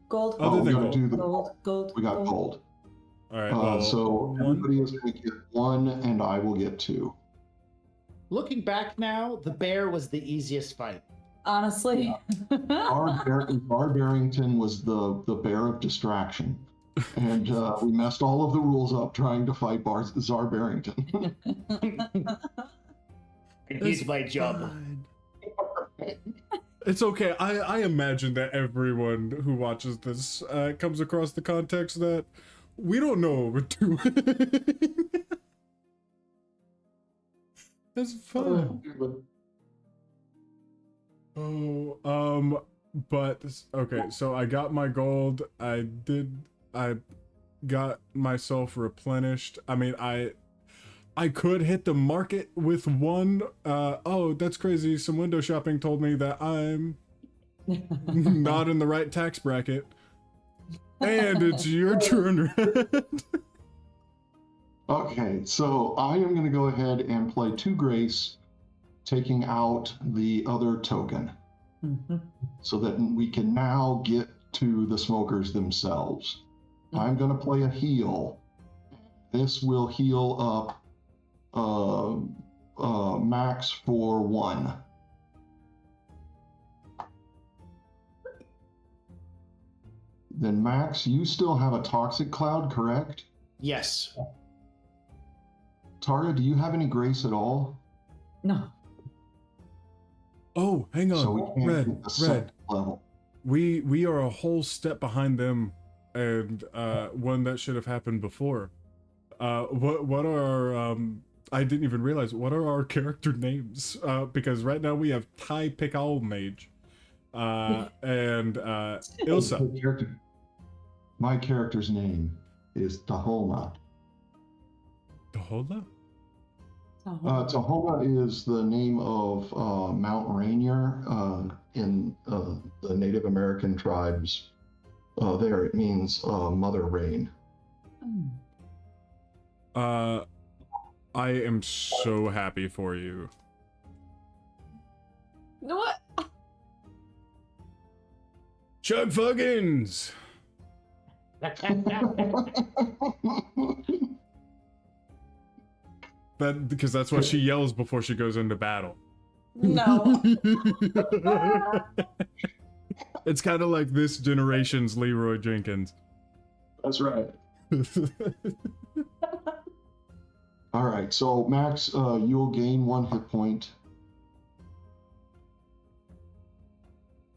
Gold. Other we than gotta gold. do the Gold. We got gold. All right, well, So 1, everybody is going to get 1, and I will get 2. Looking back now, the bear was the easiest fight. Honestly. Bar Barrington was the bear of distraction. And we messed all of the rules up trying to fight Czar Barrington. He's my job. Fine. It's okay. I imagine that everyone who watches this comes across the context that we don't know what we're doing. That's fun. But okay, so I got my gold. I got myself replenished. I mean, I could hit the market with one. Oh, that's crazy. Some window shopping told me that I'm not in the right tax bracket. And it's your turn. Okay, so I am going to go ahead and play 2 Grace, taking out the other token, so that we can now get to the smokers themselves. I'm going to play a heal. This will heal up Max for 1. Then Max, you still have a toxic cloud, correct? Yes. Tara, do you have any grace at all? No. Oh, hang on. So we can't Red, get the second level. We are a whole step behind them, and one that should have happened before. What are our I didn't even realize, what are our character names? Because right now we have Tai Pikal Mage, and Ilsa. My character's name is Tahoma. Tahola? Tahoma is the name of Mount Rainier in the Native American tribes. There, it means Mother Rain. I am so happy for you. What? Chug Fuggins! Because that's what she yells before she goes into battle. No. It's kind of like this generation's Leroy Jenkins. That's right. All right, so Max, you'll gain 1 hit point.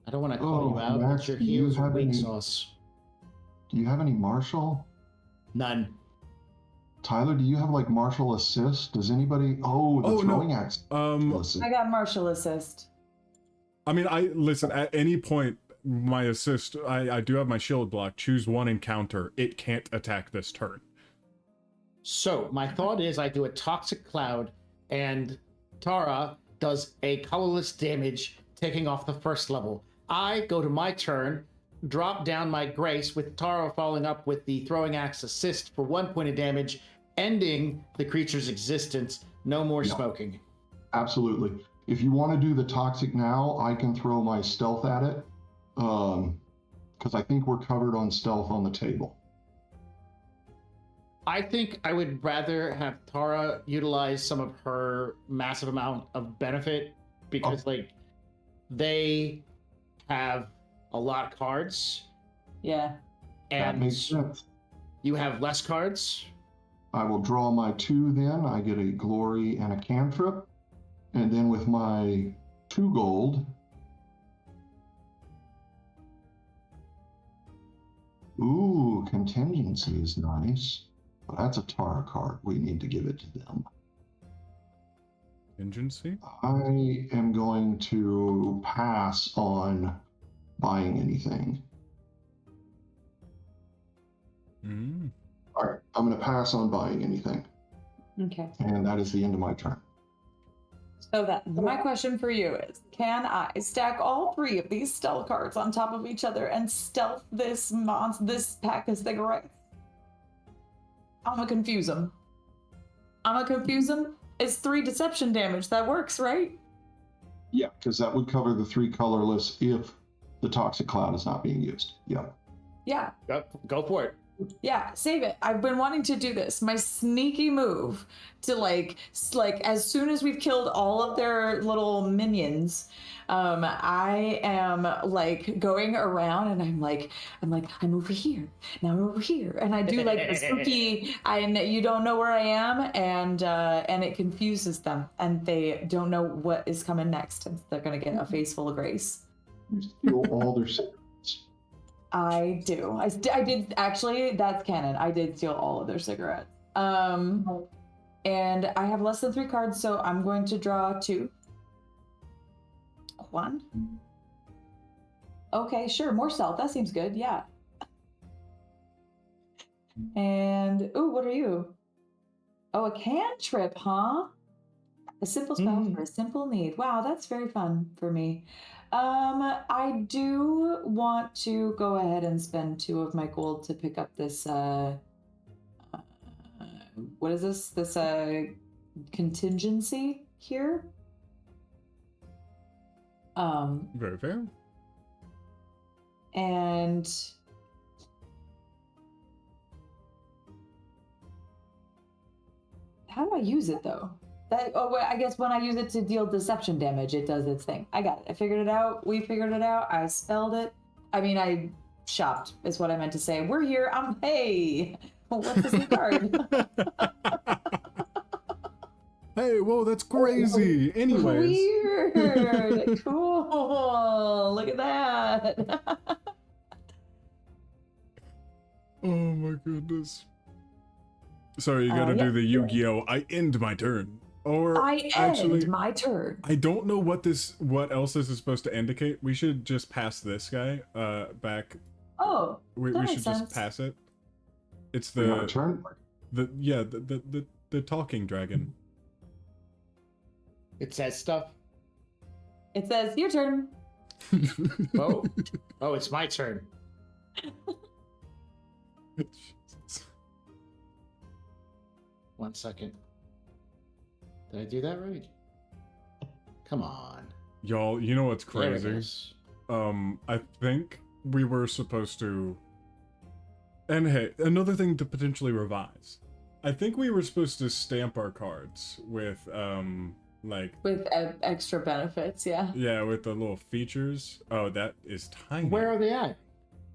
I don't want to call you out, Max, but your do you heels are have weak any- sauce. Do you have any martial? None. Tyler, do you have like martial assist? Does anybody? Oh, the throwing axe. I got martial assist. I mean, listen, at any point, my assist, I do have my shield block. Choose 1 encounter. It can't attack this turn. So my thought is I do a toxic cloud, and Tara does a colorless damage, taking off the first level. I go to my turn, drop down my grace with Tara following up with the throwing axe assist for 1 point of damage, ending the creature's existence. No more smoking. Absolutely. If you want to do the toxic now, I can throw my stealth at it, because I think we're covered on stealth on the table. I think I would rather have Tara utilize some of her massive amount of benefit, because like they have a lot of cards. Yeah. That And makes sense. you have less cards. I will draw my 2 then. I get a glory and a cantrip. And then with my 2 gold. Ooh, contingency is nice. But that's a Tara card. We need to give it to them. Contingency? I am going to pass on buying anything. All right, I'm going to pass on buying anything. Okay. And that is the end of my turn. So that my question for you is, can I stack all 3 of these stealth cards on top of each other and stealth this pack of cigarettes? I'm gonna confuse them. It's 3 deception damage. That works, right? Yeah, because that would cover the 3 colorless if the toxic cloud is not being used. Yeah. Yeah. Go for it. Yeah, save it. I've been wanting to do this. My sneaky move to like as soon as we've killed all of their little minions, I am like going around and I'm over here. Now I'm over here. And I do like the spooky and you don't know where I am and it confuses them and they don't know what is coming next. And they're gonna get a face full of grace. You steal all their cigarettes. I do. I did actually. That's canon. I did steal all of their cigarettes. And I have less than 3 cards, so I'm going to draw 2. 1. Okay, sure. More stealth. That seems good. Yeah. And ooh, what are you? Oh, a cantrip, huh? A simple spell for a simple need. Wow, that's very fun for me. I do want to go ahead and spend 2 of my gold to pick up this, what is this? This, contingency here? Very fair. And how do I use it though? I guess when I use it to deal deception damage, it does its thing. I got it. I figured it out. We figured it out. I spelled it. I mean, I shopped is what I meant to say. We're here. Hey, what's this new card? Hey, whoa, that's crazy. Anyways. Weird. Cool. Look at that. Oh my goodness. Sorry, you gotta do the Yu-Gi-Oh! I end my turn. Or I end my turn. I don't know what else this is supposed to indicate. We should just pass this guy back. Oh, we should sense. just pass it. It's Your turn? the talking dragon. It says stuff. It says your turn. Oh, it's my turn. Jesus. 1 second. Did I do that right? Come on. Y'all, you know what's There it crazy? is. I think we were supposed to... And hey, another thing to potentially revise. I think we were supposed to stamp our cards with, with extra benefits, yeah. Yeah, with the little features. Oh, that is tiny. Where are they at?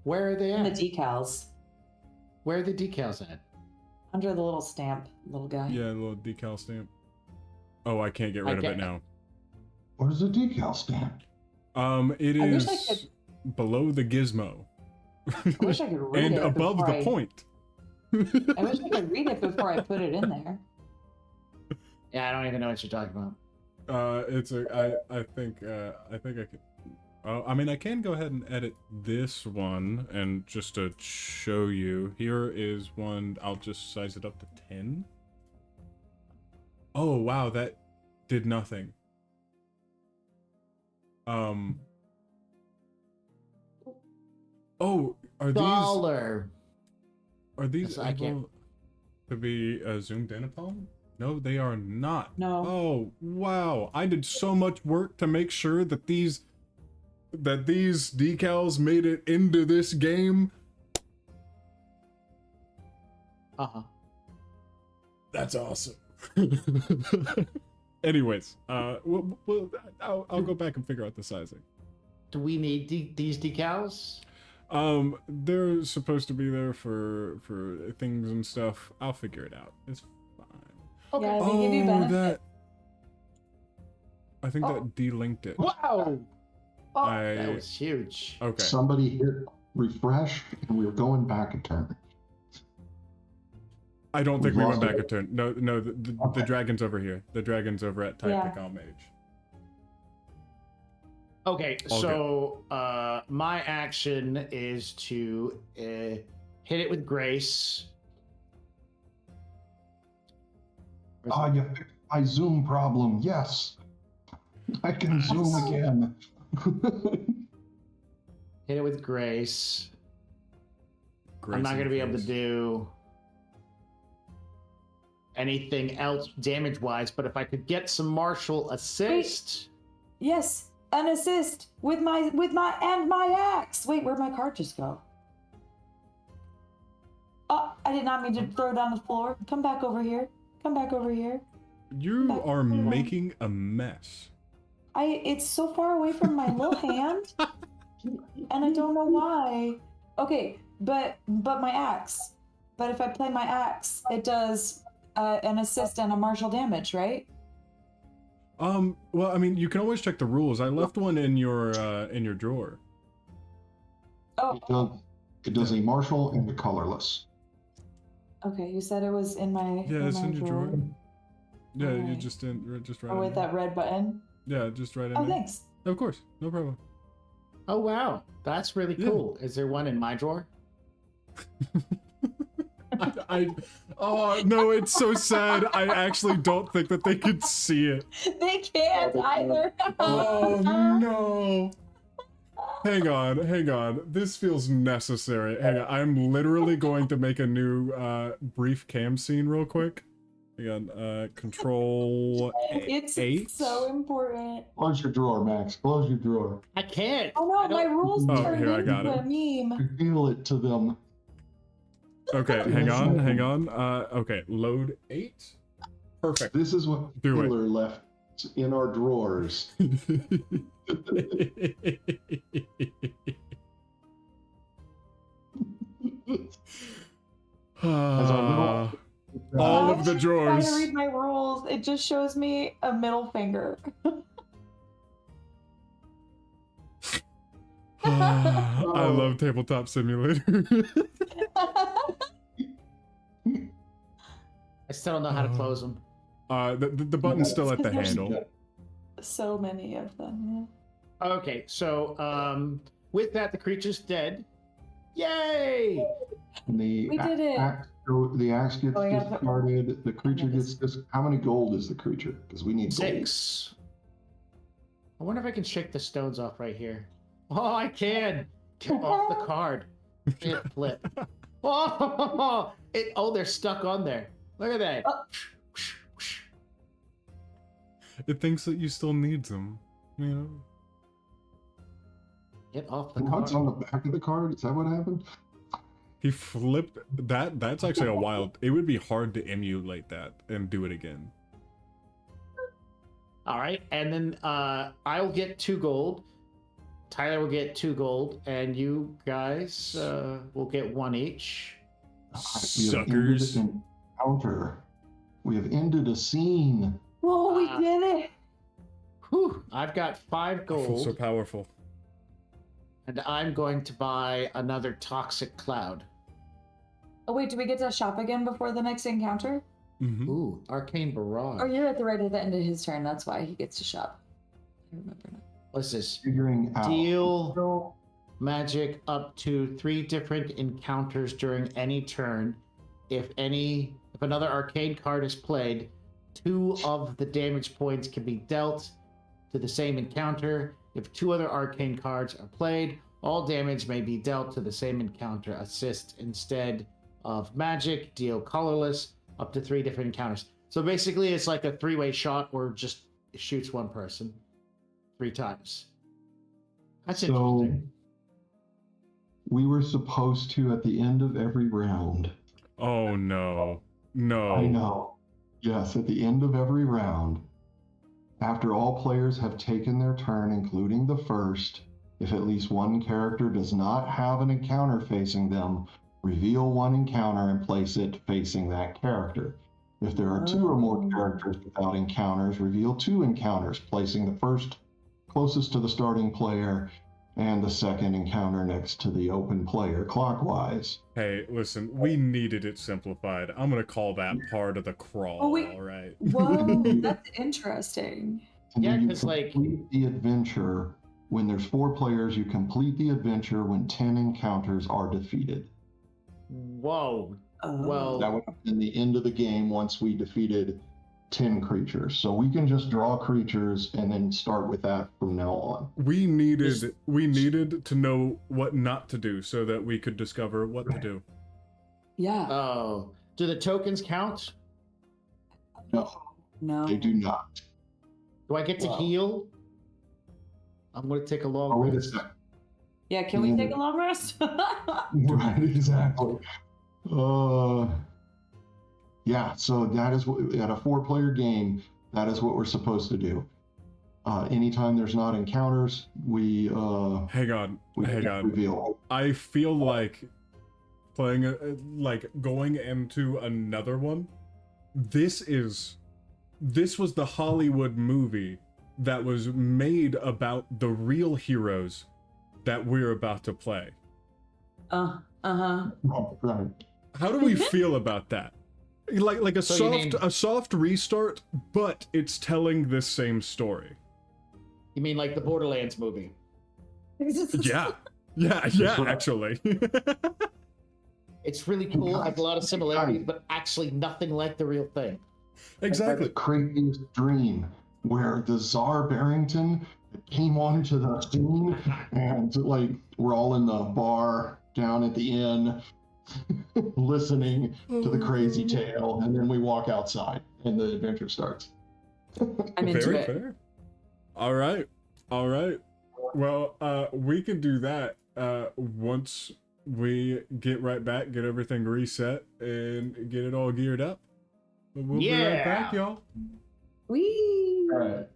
Where are they And at? the decals. Where are the decals at? Under the little stamp, little guy. Yeah, a little decal stamp. Oh, I can't get rid of it now. What is a decal stamp? It I wish is I could- below the gizmo. I wish I could read and it above before the point. I wish I could read it before I put it in there. Yeah, I don't even know what you're talking about. I think I could. I mean, I can go ahead and edit this one, and just to show you, here is one. I'll just size it up to 10. Oh wow, that did nothing. Oh, are Dollar. these I can't. able to be zoomed in upon? No, they are not. No. Oh wow, I did so much work to make sure that these decals made it into this game. Uh-huh. That's awesome. Anyways, I'll go back and figure out the sizing. Do we need these decals? They're supposed to be there for things and stuff. I'll figure it out. It's fine. Okay. Yeah, they give you benefits. I think that delinked it. Wow. Oh, That was huge. Okay. Somebody hit refresh, and we're going back a turn. I don't think We've we went lost back it. a turn. No, the dragon's over here. The dragon's over at Type Yeah. Cal Mage. Okay, All so my action is to hit it with grace. Ah, you fixed my Zoom problem. Yes. I can Zoom again. Hit it with grace. I'm not Grace going to be in able to face. do anything else damage-wise, but if I could get some martial assist... yes, an assist with my axe. Wait, where'd my card just go? Oh, I did not mean to throw it on the floor. Come back over here. Come back over here. You are making a mess. It's so far away from my little hand, and I don't know why. Okay, but my axe. But if I play my axe, it does an assist and a martial damage, right? Well, I mean, you can always check the rules. I left one in your drawer. Oh. It does a martial and a colorless. Okay, you said it was in my Yeah, it's my in your drawer. Yeah, you Alright. just right. Oh, with that red button. Yeah, just right in Oh, there. thanks. Of course, no problem. Oh wow, that's really cool. Is there one in my drawer? Oh no, it's so sad. I actually don't think that they could see it. They can't either. Oh no. Hang on. This feels necessary. Hang on, I'm literally going to make a new brief cam scene real quick. Hang on, control It's 8. so important. Close your drawer, Max. Close your drawer. I can't. Oh no, my rules Oh, turned here, I got into it. a meme. Reveal it to them. Okay, hang on. Okay, load 8. Perfect. This is what Do it. Taylor left in our drawers. All of the I'm drawers. trying to read my rules. It just shows me a middle finger. I love Tabletop Simulator. I still don't know how to close them. The button's still at the handle. So many of them. Okay, so with that, the creature's dead. Yay! The We did it. The axe gets Oh, I gotta put- discarded. The creature gets How many gold is the creature? Because we need gold. 6. I wonder if I can shake the stones off right here. Oh, I can. Get off the card. It flip. Oh, they're stuck on there. Look at that. It thinks that you still need them. You know. Get off the What's card. on the back of the card? Is that what happened? He flipped that. That's actually a wild. It would be hard to emulate that and do it again. All right, and then I'll get 2 gold. Tyler will get 2 gold, and you guys will get 1 each. Suckers. Encounter. We have ended a scene. Whoa, we did it! Whew, I've got 5 I feel gold, so powerful. and I'm going to buy another toxic cloud. Oh wait, do we get to shop again before the next encounter? Mm-hmm. Ooh, arcane barrage. Oh, you're at the right at the end of his turn. That's why he gets to shop. I remember now. What's this? Figuring out. Deal magic up to 3 different encounters during any turn. If another arcane card is played, 2 of the damage points can be dealt to the same encounter. If 2 other arcane cards are played, all damage may be dealt to the same encounter. Assist instead of magic, deal colorless, up to 3 different encounters. So basically it's like a 3-way shot where just shoots one person 3 times. That's So interesting. we were supposed to, at the end of every round. Oh no. No. I know. Yes, at the end of every round, after all players have taken their turn, including the first, if at least one character does not have an encounter facing them, reveal one encounter and place it facing that character. If there are 2 or more characters without encounters, reveal 2 encounters, placing the first closest to the starting player and the second encounter next to the open player clockwise. Hey, listen, we needed it simplified. I'm gonna call that part of the crawl, Oh, wait. all right? Whoa, that's interesting. And Yeah, then you 'cause, like- complete the adventure. When there's 4 players, you complete the adventure when 10 encounters are defeated. Whoa. Oh. Well, That would have been the end of the game once we defeated 10 creatures. So we can just draw creatures and then start with that from now on. We needed to know what not to do so that we could discover what to do. Yeah. oh. Do the tokens count? No, No. they do not. Do I get to Wow. heal? I'm going to take a long Oh, wait a rest. second. Yeah, can we take a long rest? Right, exactly. Uh, yeah. So that is what at a 4-player game. That is what we're supposed to do. Anytime there's not encounters, we Hang on. reveal. I feel like playing like going into another one. This was the Hollywood movie that was made about the real heroes that we're about to play. Uh-huh. Right. How do we feel about that? Like a So you soft restart, but it's telling this same story. You mean like the Borderlands movie? Yeah, actually. It's really cool, has a lot of similarities, but actually nothing like the real thing. Exactly. The craziest dream where the Tsar Barrington came onto the scene, and like we're all in the bar down at the inn listening to the crazy tale, and then we walk outside and the adventure starts. I'm into Very it. fair. All right. Well, we can do that once we get right back, get everything reset, and get it all geared up. But we'll be right back, y'all. Whee! All right.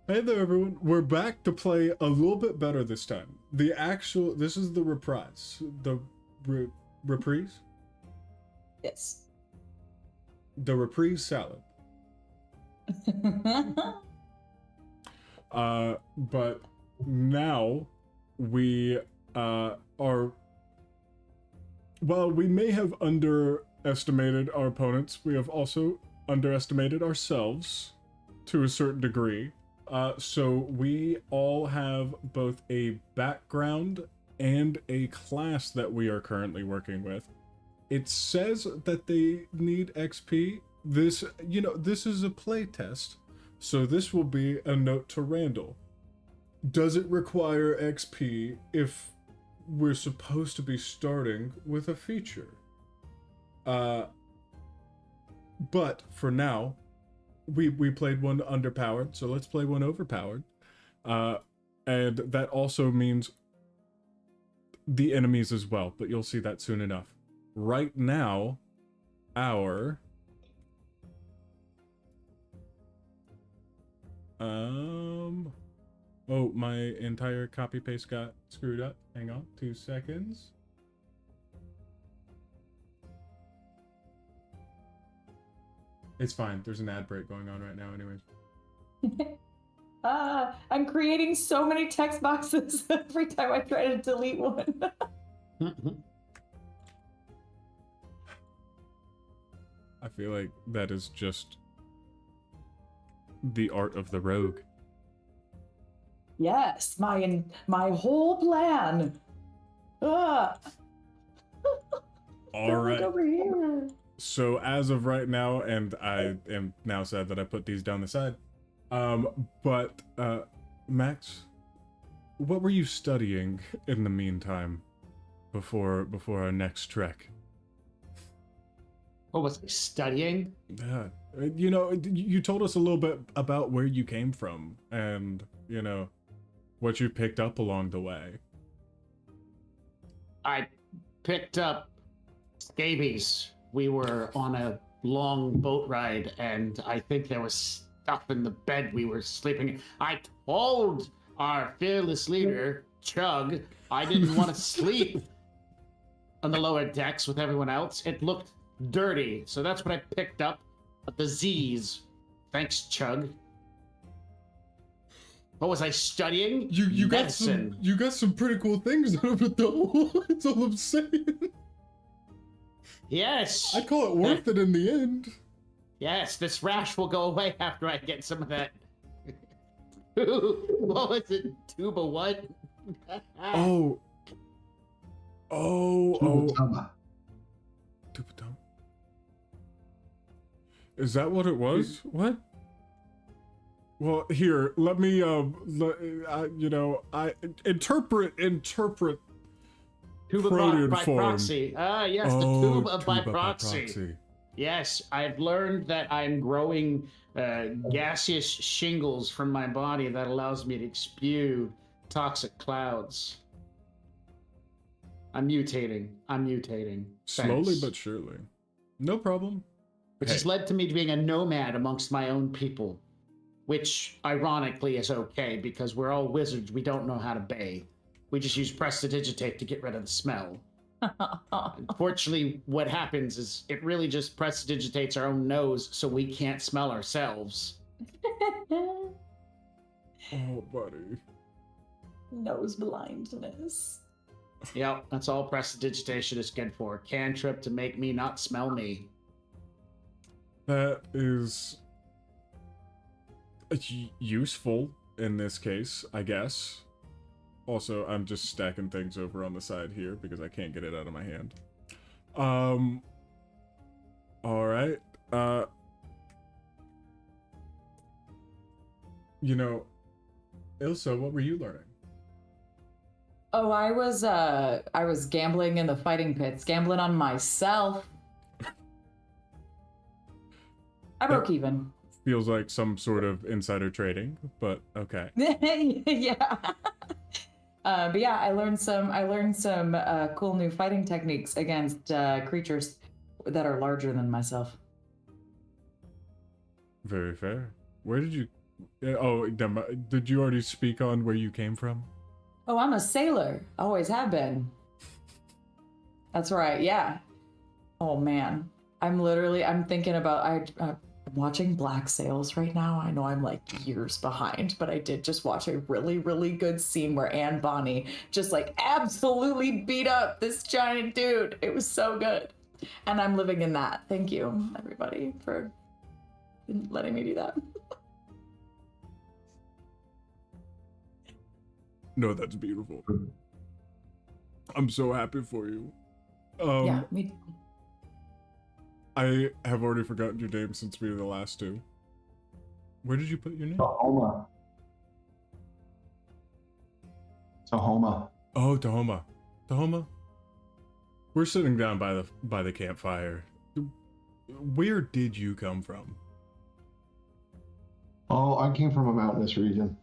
Hey there, everyone. We're back to play a little bit better this time. This is the reprise. The reprise? Yes. The reprise salad. But now we are... While we may have underestimated our opponents, we have also underestimated ourselves to a certain degree. So we all have both a background and a class that we are currently working with. It says that they need XP. This is a play test, so this will be a note to Randall. Does it require XP if we're supposed to be starting with a feature? But for now, we played one underpowered, so let's play one overpowered. And that also means the enemies as well, but you'll see that soon enough. Right now, our... Oh, my entire copy paste got screwed up. Hang on, 2 seconds. It's fine. There's an ad break going on right now anyways. I'm creating so many text boxes every time I try to delete one. I feel like that is just the art of the rogue. Yes, my whole plan. All right. Over here. So as of right now, and I am now sad that I put these down the side, but Max, what were you studying in the meantime before our next trek? What was I studying? Yeah, you told us a little bit about where you came from and, what you picked up along the way. I picked up scabies. We were on a long boat ride, and I think there was stuff in the bed we were sleeping in. I told our fearless leader, Chug, I didn't want to sleep on the lower decks with everyone else. It looked dirty, so that's what I picked up. The Z's. Thanks, Chug. What was I studying? You got some pretty cool things out of it though. That's all I'm saying. Yes. I call it worth it in the end. Yes, this rash will go away after I get some of that. What was it? Tuba what? Oh. Tubatama. Tubatama. Is that what it was? What? Well, here, let me, I interpret Tuba protein by form. proxy. Ah, yes, the tuba by proxy. Yes, I've learned that I'm growing gaseous shingles from my body that allows me to spew toxic clouds. I'm mutating. Slowly Thanks. but surely. No problem. Which has led to me being a nomad amongst my own people. Which, ironically, is okay, because we're all wizards. We don't know how to bathe. We just use prestidigitate to get rid of the smell. Unfortunately, what happens is it really just prestidigitates our own nose so we can't smell ourselves. Oh, buddy. Nose blindness. Yep, that's all prestidigitation is good for. Cantrip to make me not smell me. That is useful in this case, I guess. Also, I'm just stacking things over on the side here because I can't get it out of my hand. Alright. Ilsa, what were you learning? Oh, I was gambling in the fighting pits, gambling on myself. I broke even. Feels like some sort of insider trading, but okay. Yeah. But yeah, I learned some cool new fighting techniques against creatures that are larger than myself. Very fair. Where did you Oh, did you already speak on where you came from? Oh, I'm a sailor. Always have been. That's right. Yeah. Oh man, I'm thinking about I'm watching Black Sails right now. I know I'm like years behind, but I did just watch a really, really good scene where Anne Bonny just like absolutely beat up this giant dude. It was so good. And I'm living in that. Thank you, everybody, for letting me do that. No, that's beautiful. I'm so happy for you. Yeah, me. I have already forgotten your name since we were the last two. Where did you put your name? Tahoma. Tahoma. Oh, Tahoma. Tahoma. We're sitting down by the campfire. Where did you come from? Oh, I came from a mountainous region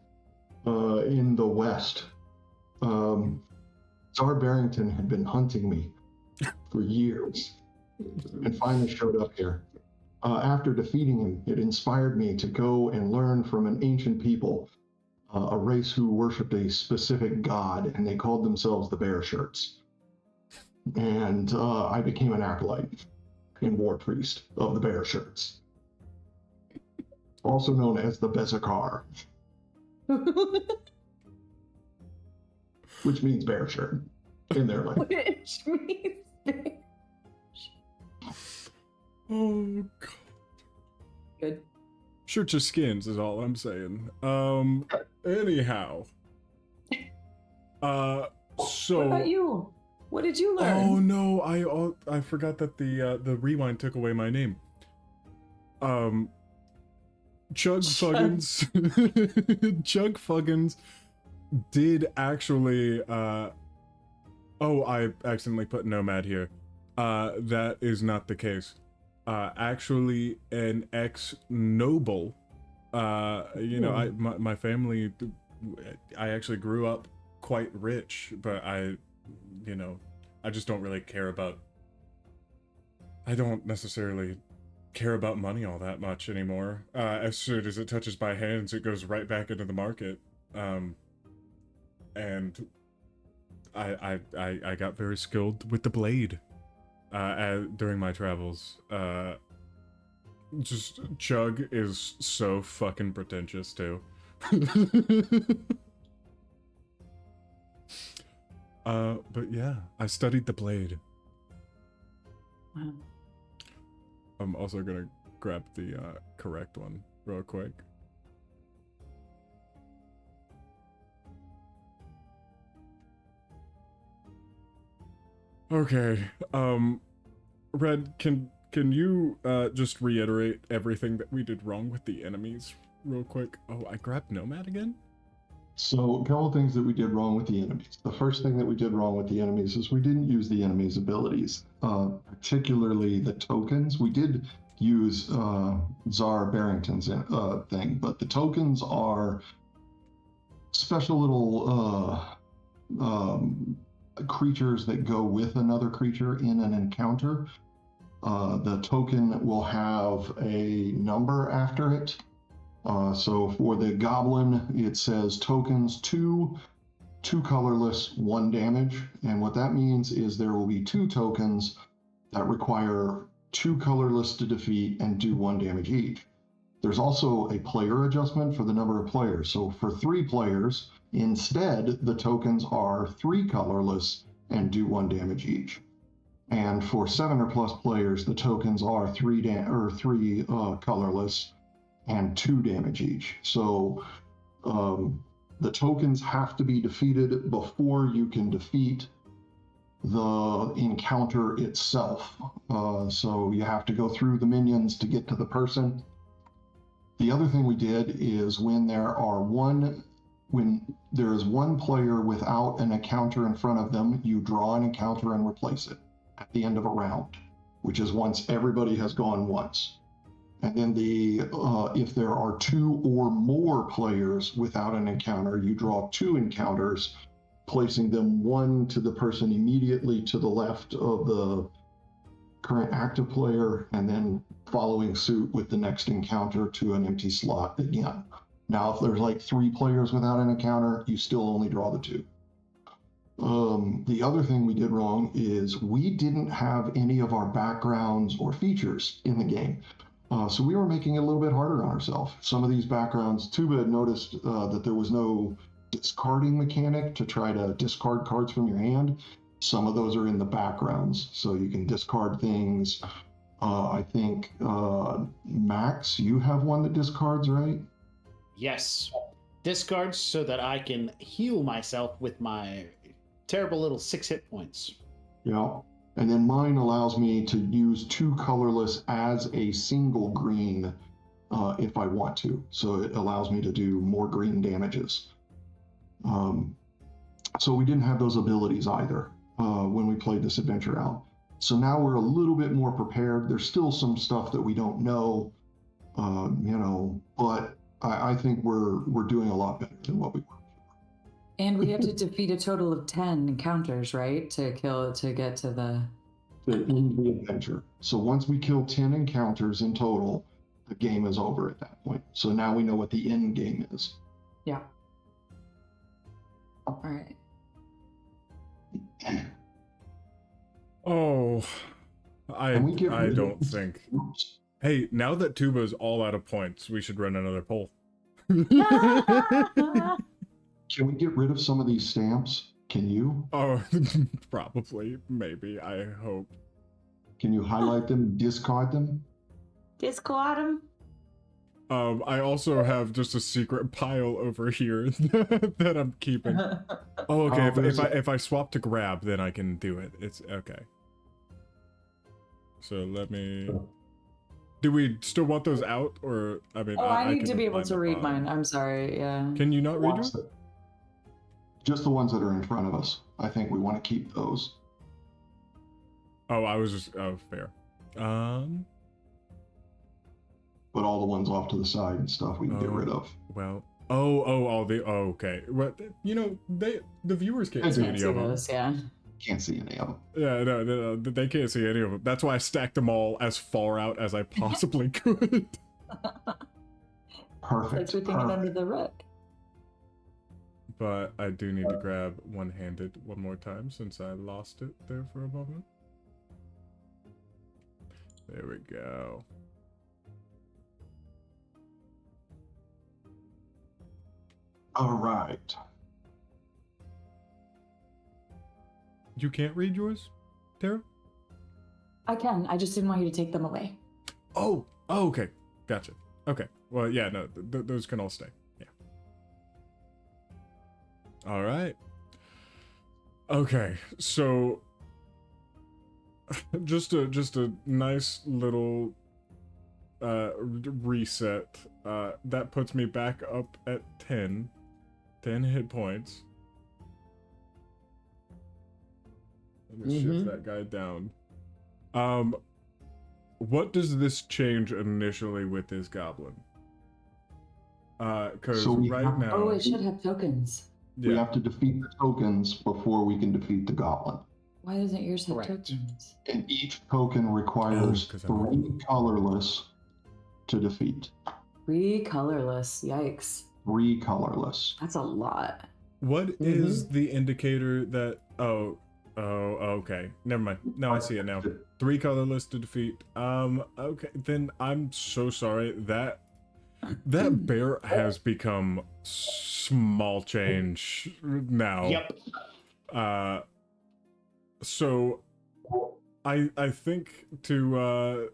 in the west. Tsar Barrington had been hunting me for years and finally showed up here. After defeating him, it inspired me to go and learn from an ancient people, a race who worshipped a specific god, and they called themselves the Bear Shirts. And I became an acolyte and war priest of the Bear Shirts, also known as the Bezakar, which means bear shirt in their language. Which means Oh, God. good. Shirts are skins is all I'm saying. Anyhow. So... What about you? What did you learn? Oh no, I forgot that the rewind took away my name. Chug Fuggins. Chug Fuggins did actually oh, I accidentally put Nomad here. That is not the case. Actually an ex-noble. You know, my family, I actually grew up quite rich, but I just don't really care about, I don't necessarily care about money all that much anymore. As soon as it touches my hands, it goes right back into the market. And I got very skilled with the blade during my travels. Just Chug is so fucking pretentious too. But yeah, I studied the blade. Wow. I'm also gonna grab the correct one real quick. Okay, Red, can you just reiterate everything that we did wrong with the enemies real quick? Oh, I grabbed Nomad again? So a couple of things that we did wrong with the enemies. The first thing that we did wrong with the enemies is we didn't use the enemies' abilities, particularly the tokens. We did use Tsar Barrington's thing, but the tokens are special little creatures that go with another creature in an encounter. The token will have a number after it. So for the goblin, it says tokens 2 colorless, 1 damage. And what that means is there will be 2 tokens that require 2 colorless to defeat and do 1 damage each. There's also a player adjustment for the number of players. So for 3 players, instead, the tokens are 3 colorless and do 1 damage each. And for 7 or plus players, the tokens are 3 colorless and 2 damage each. So the tokens have to be defeated before you can defeat the encounter itself. So you have to go through the minions to get to the person. The other thing we did is when there is one player without an encounter in front of them, you draw an encounter and replace it at the end of a round, which is once everybody has gone once. And then if there are 2 or more players without an encounter, you draw 2 encounters, placing them one to the person immediately to the left of the current active player, and then following suit with the next encounter to an empty slot again. Now, if there's like 3 players without an encounter, you still only draw the 2. The other thing we did wrong is we didn't have any of our backgrounds or features in the game. So we were making it a little bit harder on ourselves. Some of these backgrounds, Tuba had noticed that there was no discarding mechanic to try to discard cards from your hand. Some of those are in the backgrounds, so you can discard things. I think, Max, you have one that discards, right? Yes. Discards so that I can heal myself with my terrible little 6 hit points. Yeah. And then mine allows me to use 2 colorless as a single green if I want to. So it allows me to do more green damages. So we didn't have those abilities either when we played this adventure out. So now we're a little bit more prepared. There's still some stuff that we don't know, but I think we're doing a lot better than what we were. And we have to defeat a total of 10 encounters, right? To get to the In the adventure. So once we kill 10 encounters in total, the game is over at that point. So now we know what the end game is. Yeah. All right. Oh, I Can we get rid of don't these think. groups? Hey, now that Tuba's all out of points, we should run another poll. Can we get rid of some of these stamps? Can you? Oh, probably, maybe, I hope. Can you highlight them, discard them? Discord him. I also have just a secret pile over here that I'm keeping. Oh, okay. If I swap to grab, then I can do it. It's okay. So let me. Do we still want those out, or I mean? Oh, I need can to be able find to the read bottom. mine. I'm sorry. Yeah. Can you not read yours? Just the ones that are in front of us. I think we want to keep those. Oh, I was just. Oh, fair. But all the ones off to the side and stuff we can get rid of. Well. All the. Oh, okay. What? The viewers can't see Can't any see of them. those, yeah. Can't see any of them. Yeah, no, they can't see any of them. That's why I stacked them all as far out as I possibly could. Perfect. It's like we're thinking under the rug. But I do need to grab one-handed one more time since I lost it there for a moment. There we go. All right. You can't read yours, Tara? I can. I just didn't want you to take them away. Oh, okay. Gotcha. Okay. Well, yeah, no, those can all stay. Yeah. All right. Okay, so just a nice little reset. That puts me back up at 10 hit points. Let me shift that guy down. What does this change initially with this goblin? Because So we right have- now, Oh, it should have tokens. We yeah, have to defeat the tokens before we can defeat the goblin. Why doesn't yours have Correct. tokens? And each token requires 'cause I'm 3 colorless to defeat. 3 colorless. Yikes. 3 colorless. That's a lot. what is the indicator that? Oh, okay. Never mind. Now I see it now. 3 colorless to defeat. Okay, then I'm so sorry that bear has become small change now. Yep. So I think to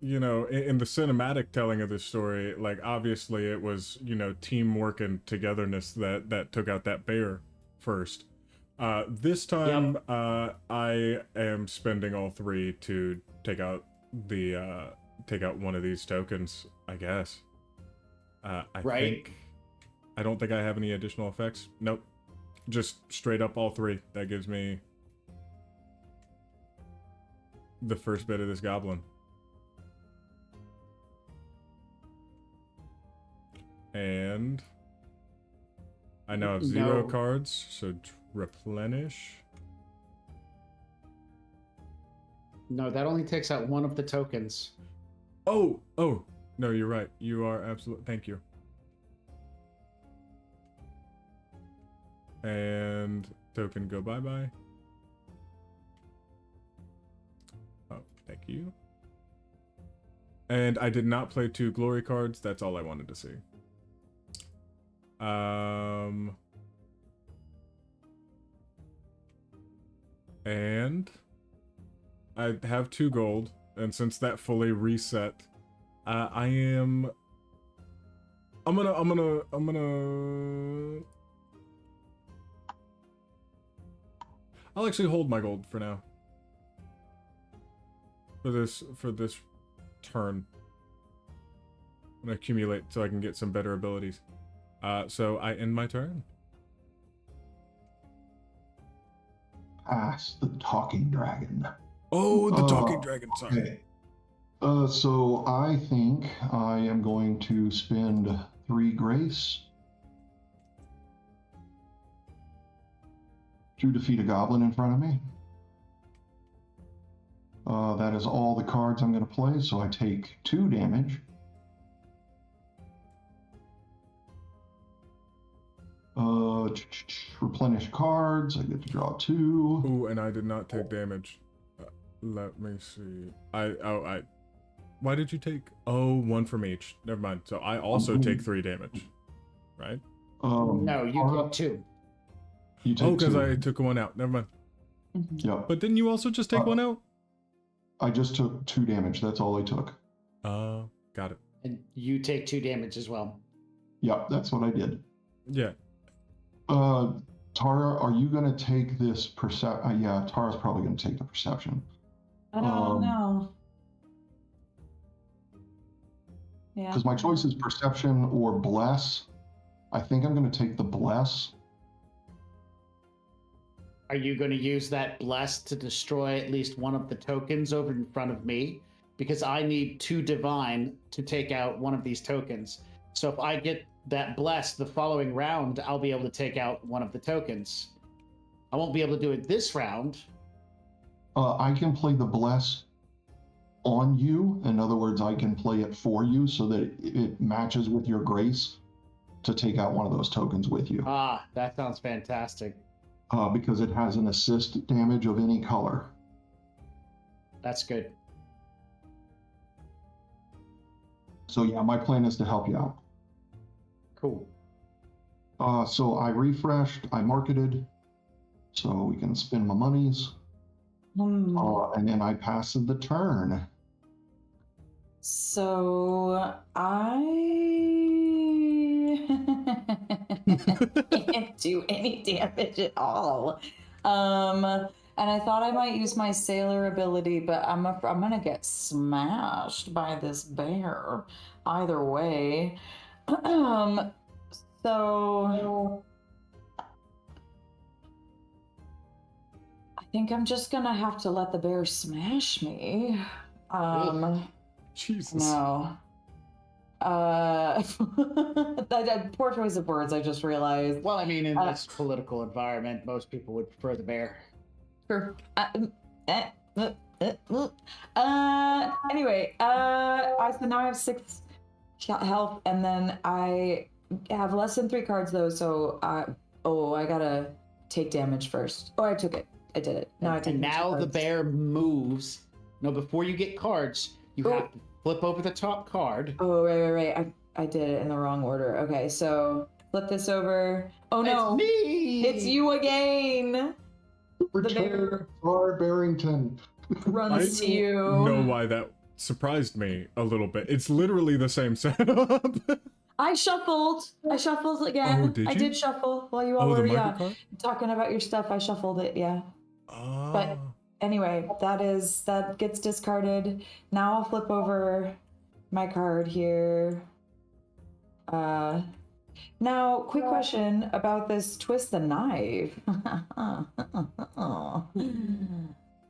in the cinematic telling of this story, like obviously it was, teamwork and togetherness that took out that bear first. This time I am spending all 3 to take out one of these tokens, I guess. I don't think I have any additional effects. Nope. Just straight up all 3. That gives me the first bit of this goblin. And I now have 0 cards, so replenish. No, that only takes out 1 of the tokens. Oh, no, you're right. You are absolute. Thank you. And token go bye-bye. Oh, thank you. And I did not play 2 glory cards. That's all I wanted to see. And I have 2 gold, and since that fully reset, I'm gonna I'll actually hold my gold for now. For this turn. I'm gonna accumulate so I can get some better abilities. So I end my turn. Pass the talking dragon. Oh, the talking dragon, sorry. Okay. So I think I am going to spend 3 grace to defeat a goblin in front of me. That is all the cards I'm going to play, so I take 2 damage. Replenish cards. I get to draw 2. Ooh, and I did not take damage. Let me see. Why did you take? Oh, 1 from each. Never mind. So I also take 3 damage, right? No, you take 2. You take Oh, because 2. I took 1 out. Never mind. Yep. But didn't you also just take 1 out? I just took 2 damage. That's all I took. Got it. And you take 2 damage as well. Yep, that's what I did. Yeah. Tara, are you going to take this perception? Yeah, Tara's probably going to take the perception. I don't know. Yeah. Because my choice is perception or bless. I think I'm going to take the bless. Are you going to use that bless to destroy at least one of the tokens over in front of me? Because I need 2 divine to take out one of these tokens. So if I get that bless the following round, I'll be able to take out one of the tokens. I won't be able to do it this round. I can play the bless on you. In other words, I can play it for you so that it matches with your grace to take out one of those tokens with you. Ah, that sounds fantastic. Because it has an assist damage of any color. That's good. So yeah, my plan is to help you out. Cool. So I refreshed, I marketed, so we can spend my monies. And then I passed the turn. So I can't do any damage at all. And I thought I might use my sailor ability, but I'm gonna get smashed by this bear either way. So I think I'm just gonna have to let the bear smash me. Jesus. No. That poor choice of words, I just realized. Well, I mean, in this political environment, most people would prefer the bear. Sure. Anyway, so now I have 6 health, and then I have less than 3 cards though, so I gotta take damage first. Oh, I took it. I did it. Now I take. And now the bear moves. No, before you get cards, you have to flip over the top card. Oh, right. I did it in the wrong order. Okay, so flip this over. Oh no, It's me! it's you again. Return Tar Barrington. Runs to I you. know why that surprised me a little bit. It's literally the same setup. I shuffled again. Oh, did I you? did shuffle while you all Oh, the were marker card? talking about your stuff. I shuffled it, yeah. Oh. But anyway, that gets discarded. Now I'll flip over my card here. Now, quick question about this twist the knife.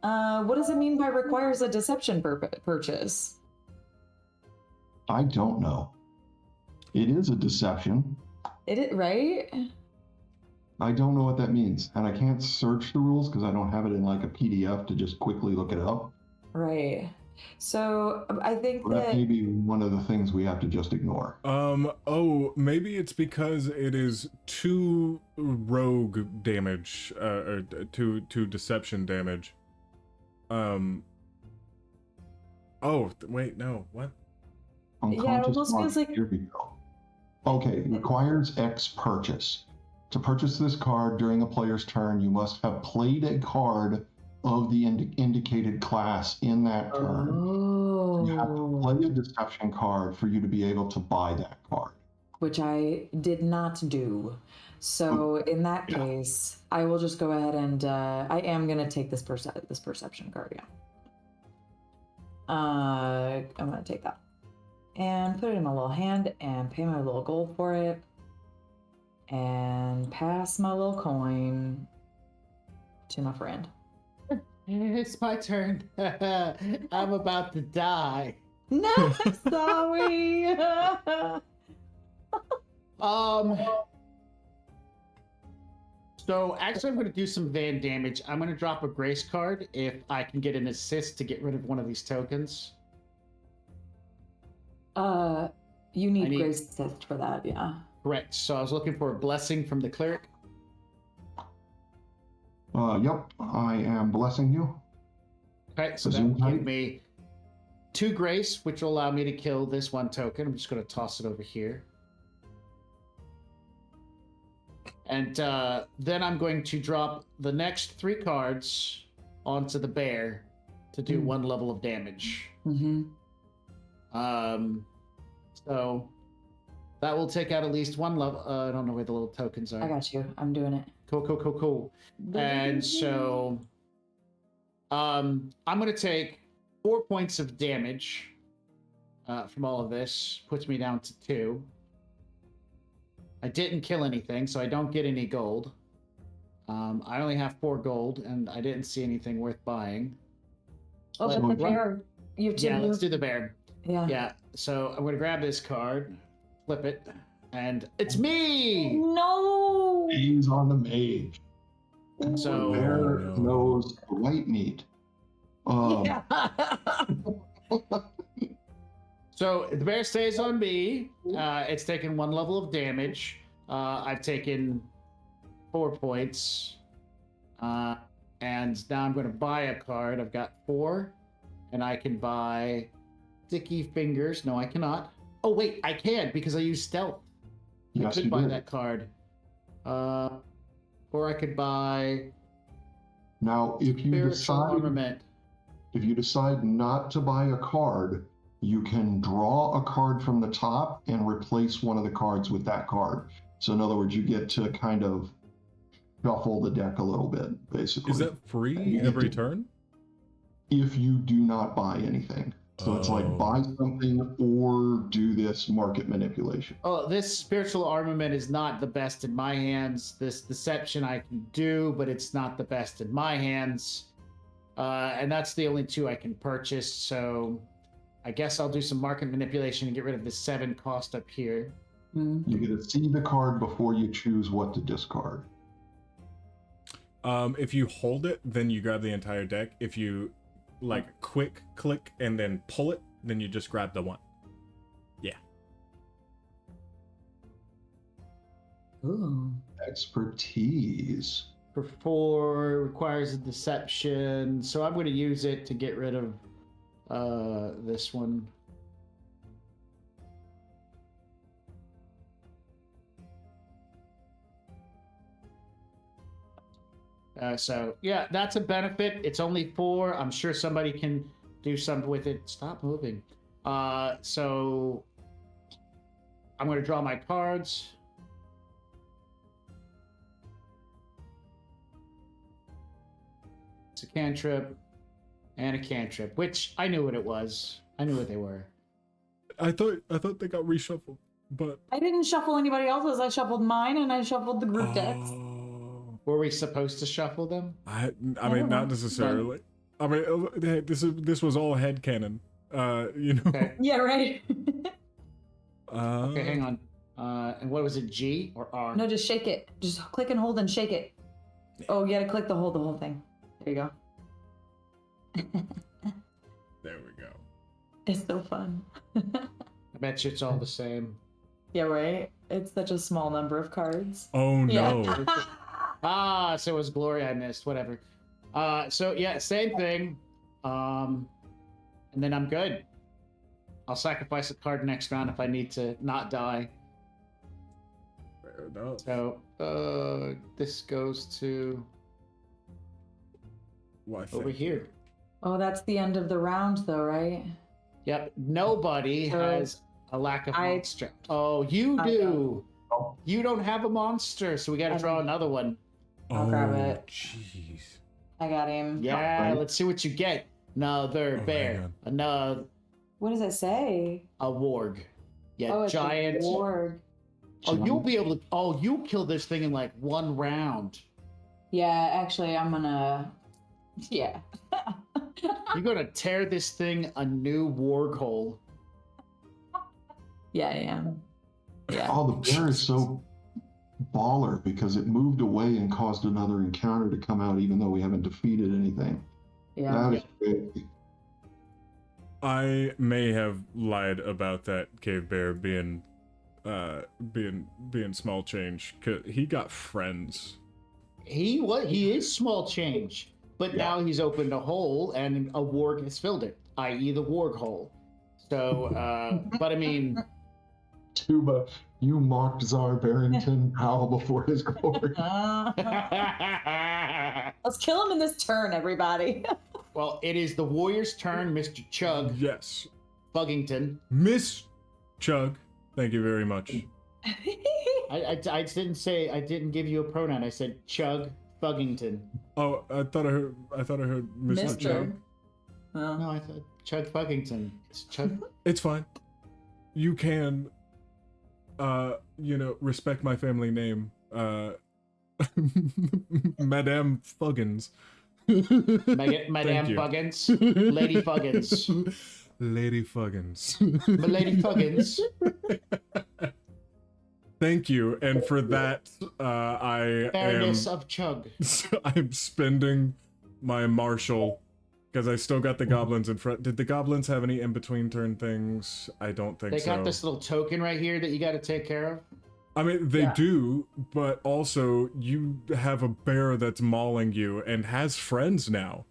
What does it mean by requires a deception purchase? I don't know. It is a deception. Right? I don't know what that means. And I can't search the rules because I don't have it in like a PDF to just quickly look it up. Right. So I think That that may be one of the things we have to just ignore. Oh, maybe it's because it is 2 rogue damage, or 2 deception damage. Oh, wait, no, what? Yeah, it Unconscious almost feels mark. like- Here we go. Okay, requires X purchase. To purchase this card during a player's turn, you must have played a card of the indicated class in that turn. You have to play a deception card for you to be able to buy that card. which I did not do. So in that case, I will just go ahead and I am gonna take this perception card. Yeah. I'm gonna take that and put it in my little hand and pay my little gold for it, and pass my little coin to my friend. It's my turn. I'm about to die. No, I'm sorry. So actually I'm going to do some van damage. I'm going to drop a grace card if I can get an assist to get rid of one of these tokens. You need I need- grace assist for that, yeah. Correct. So I was looking for a blessing from the cleric. Yep, I am blessing you. Okay, so that will give me 2 grace, which will allow me to kill this 1 token. I'm just going to toss it over here. And then I'm going to drop the next 3 cards onto the bear to do 1 level of damage. Mm-hmm. So that will take out at least 1 level. I don't know where the little tokens are. I got you. I'm doing it. Cool. And so I'm going to take 4 points of damage from all of this. Puts me down to 2. I didn't kill anything, so I don't get any gold. I only have 4 gold, and I didn't see anything worth buying. Oh, Let- but the run- bear. You have to Yeah, let's do the bear. Yeah. Yeah, so I'm going to grab this card, flip it, and it's me! No. He's on the mage. So Bear no. knows the white meat. Yeah. So the bear stays on me. It's taken 1 level of damage. I've taken 4 points. And now I'm going to buy a card. I've got 4. And I can buy Sticky Fingers. No, I cannot. Oh, wait, I can because I use stealth. I Yes, could you buy did. that card. Or I could buy Now, if you Spiritual Armament. if you decide not to buy a card, you can draw a card from the top and replace one of the cards with that card. So in other words, you get to kind of shuffle the deck a little bit, basically. Is that free every turn? If you do not buy anything. So it's like Oh. buy something or do this market manipulation. Oh, this Spiritual Armament is not the best in my hands. This Deception I can do, but it's not the best in my hands. And that's the only 2 I can purchase, so I guess I'll do some market manipulation and get rid of the 7 cost up here. Mm. You get to see the card before you choose what to discard. If you hold it, then you grab the entire deck. If you like quick click and then pull it, then you just grab the 1. Yeah. Ooh. Expertise. For 4 requires a Deception, so I'm going to use it to get rid of this one. So yeah, that's a benefit. It's only 4. I'm sure somebody can do something with it. Stop moving. So I'm going to draw my cards. It's a cantrip and a cantrip, which I knew what it was. I knew what they were. I thought they got reshuffled, but I didn't shuffle anybody else's. I shuffled mine and I shuffled the group decks. Were we supposed to shuffle them? I don't mean, not know. necessarily. I mean, this was all headcanon. You know. Okay. Yeah, right. Okay, hang on. And what was it, G or R? No, just shake it. Just click and hold and shake it. Oh, you gotta click the whole thing. There you go. There we go. It's so fun. I bet you it's all the same. Yeah, right? It's such a small number of cards. Oh no. Ah, so it was Glory I missed. Whatever. So yeah, same thing. And then I'm good. I'll sacrifice a card next round if I need to not die. Fair enough. So this goes to Why, over thank here. Oh, that's the end of the round, though, right? Yep. Nobody So has a lack of I- monster. Oh, you I do. Oh. You don't have a monster, so we got to I draw don't. another one. I'll grab it. Jeez. I got him. Yeah, Right. let's see what you get. Another Oh, bear. hang on. Another What does it say? a warg. Yeah, Oh, it's giant. a ward. Oh, you'll be able to. Oh, you'll kill this thing in like one round. Yeah, actually, I'm gonna. Yeah. You're gonna tear this thing a new warg hole. Yeah, I am. Yeah. Oh, the bear is so baller because it moved away and caused another encounter to come out, even though we haven't defeated anything. Yeah. That is big. I may have lied about that cave bear being small change. 'Cause he got friends. He is small change, but Yeah. now he's opened a hole and a warg has filled it, i.e., the warg hole. So, but I mean, Tuba, you mocked Czar Barrington Powell before his glory. Let's kill him in this turn, everybody. well, it is the warrior's turn, Mr. Chug Yes. Buggington. Miss Chug, thank you very much. I didn't say I didn't give you a pronoun. I said Chug Buggington. Oh, I thought I heard Mr. Chug. Oh. No, I thought Chug Buggington. It's Chug. It's fine. You can respect my family name. Madame Fuggins. Madame you. Fuggins. Lady Fuggins. Lady Fuggins. Lady Fuggins. Thank you, and for that, I Fairness of Chug. I'm spending my marshal because I still got the goblins in front. Did the goblins have any in-between turn things? I don't think They so. got this little token right here that you got to take care of. I mean, they Yeah. do, but also you have a bear that's mauling you and has friends now.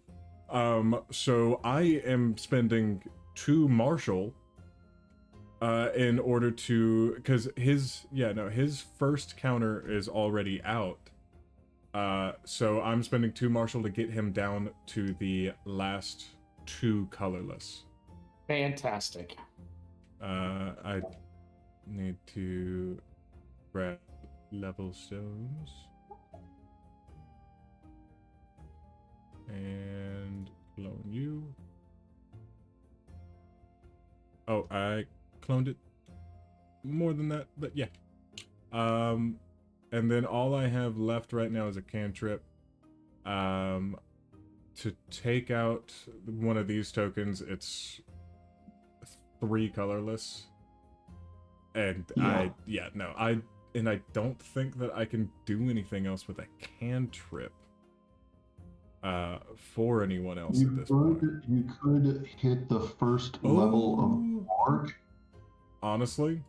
So I am spending 2 marshal in order to, because his first counter is already out. So I'm spending 2 marshal to get him down to the last 2 colorless. Fantastic. I need to grab level stones and clone you. Oh, I cloned it more than that, but yeah. And then all I have left right now is a cantrip. To take out one of these tokens, it's 3 colorless. And I don't think that I can do anything else with a cantrip for anyone else at this point. You could hit the first level of Arc. Honestly,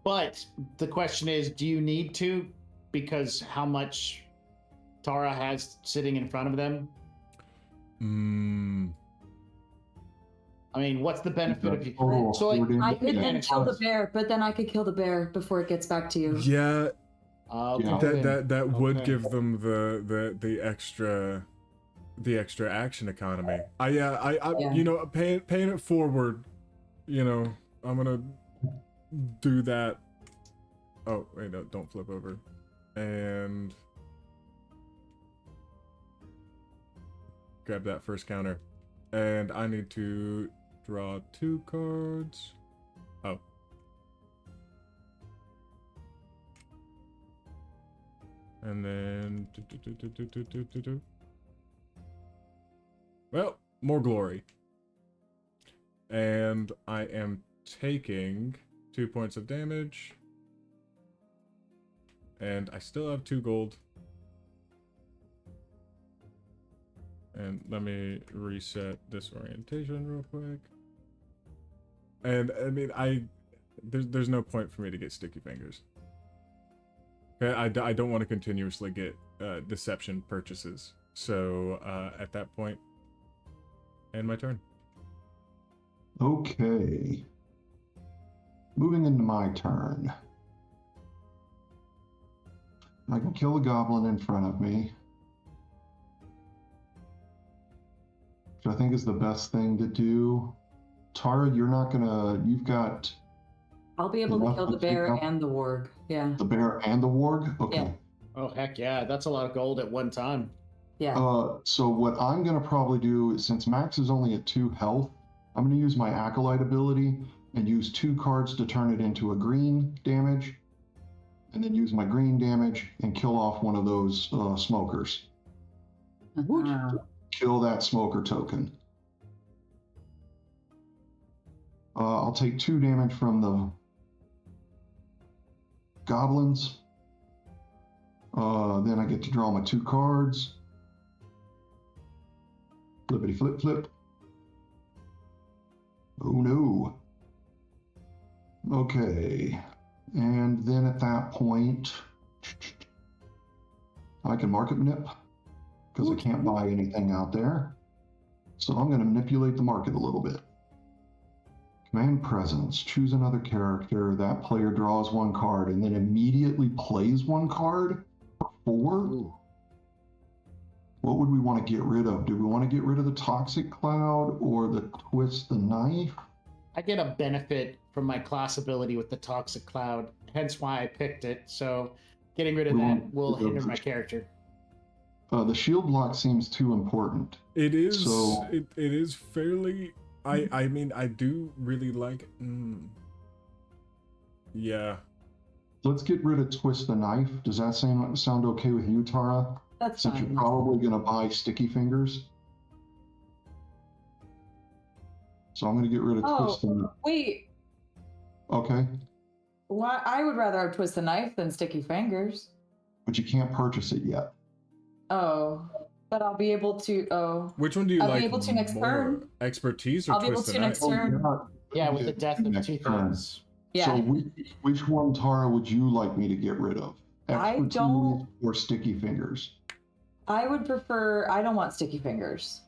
But the question is, do you need to? Because how much Tara has sitting in front of them? I mean, what's the benefit of you? Total So, like, 40 I could then advantage kill the was- bear, but then I could kill the bear before it gets back to you. yeah, Okay. that would Okay. give them the extra action economy. Yeah. You know, paying it forward. You know, I'm gonna do that. Oh wait, no, don't flip over. And grab that first counter. And I need to draw 2 cards. Oh. And then well, more glory. And I am taking 2 points of damage. And I still have 2 gold. And let me reset this orientation real quick. And I mean, there's no point for me to get sticky fingers. Okay, I don't want to continuously get deception purchases. So at that point, end my turn. Okay. Moving into my turn. I can kill a goblin in front of me, which I think is the best thing to do. Tara, you're not gonna. You've got I'll be able to enough kill the to take bear out and the warg. Yeah. the bear and the warg. Okay. Yeah. Oh heck yeah, that's a lot of gold at one time. Yeah. So what I'm gonna probably do is, since Max is only at 2 health, I'm gonna use my acolyte ability and use 2 cards to turn it into a green damage, and then use my green damage and kill off one of those smokers. Uh-huh. Kill that smoker token. I'll take 2 damage from the goblins. Then I get to draw my 2 cards. Flippity flip flip. Oh no. Okay. And then at that point, I can market manip because I can't buy anything out there. So I'm going to manipulate the market a little bit. Command presence. Choose another character. That player draws 1 card and then immediately plays 1 card for 4. Ooh. What would we want to get rid of? Do we want to get rid of the toxic cloud or the twist the knife? I get a benefit from my class ability with the toxic cloud, hence why I picked it. So getting rid of that will hinder my character. The shield block seems too important. It is. So- it is fairly. I mean, I do really like. Yeah. Let's get rid of twist the knife. Does that sound okay with you, Tara? That's Since fine. you're probably going to buy sticky fingers. So I'm going to get rid of twist the knife. Wait. Okay. Why? I would rather have twist the knife than sticky fingers. But you can't purchase it yet. Oh, but I'll be able to. Oh, Which one do you I'll be like able to next more? turn. Expertise or I'll be able twist to the knife? next turn. you're not- Yeah, with the death of Next 2 turn. things. yeah. So which one, Tara, would you like me to get rid of? I Expertise don't- or sticky fingers? I would prefer. I don't want sticky fingers.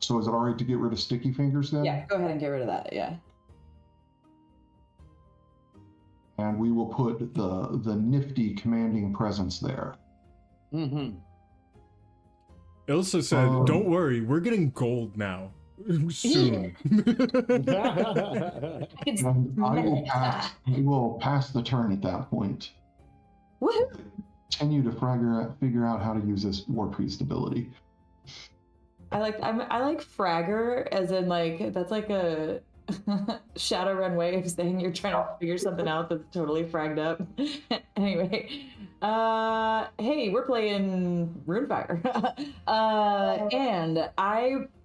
So is it all right to get rid of sticky fingers then? Yeah, go ahead and get rid of that. Yeah. And we will put the nifty commanding presence there. Mm-hmm. Ilsa said, "Don't worry, we're getting gold now soon." And I will pass the turn at that point. Woohoo! Continue to figure out how to use this war priest ability. I like Fragger as in like that's like a Shadowrun way of saying you're trying to figure something out that's totally fragged up. Anyway, hey, we're playing Runefire, and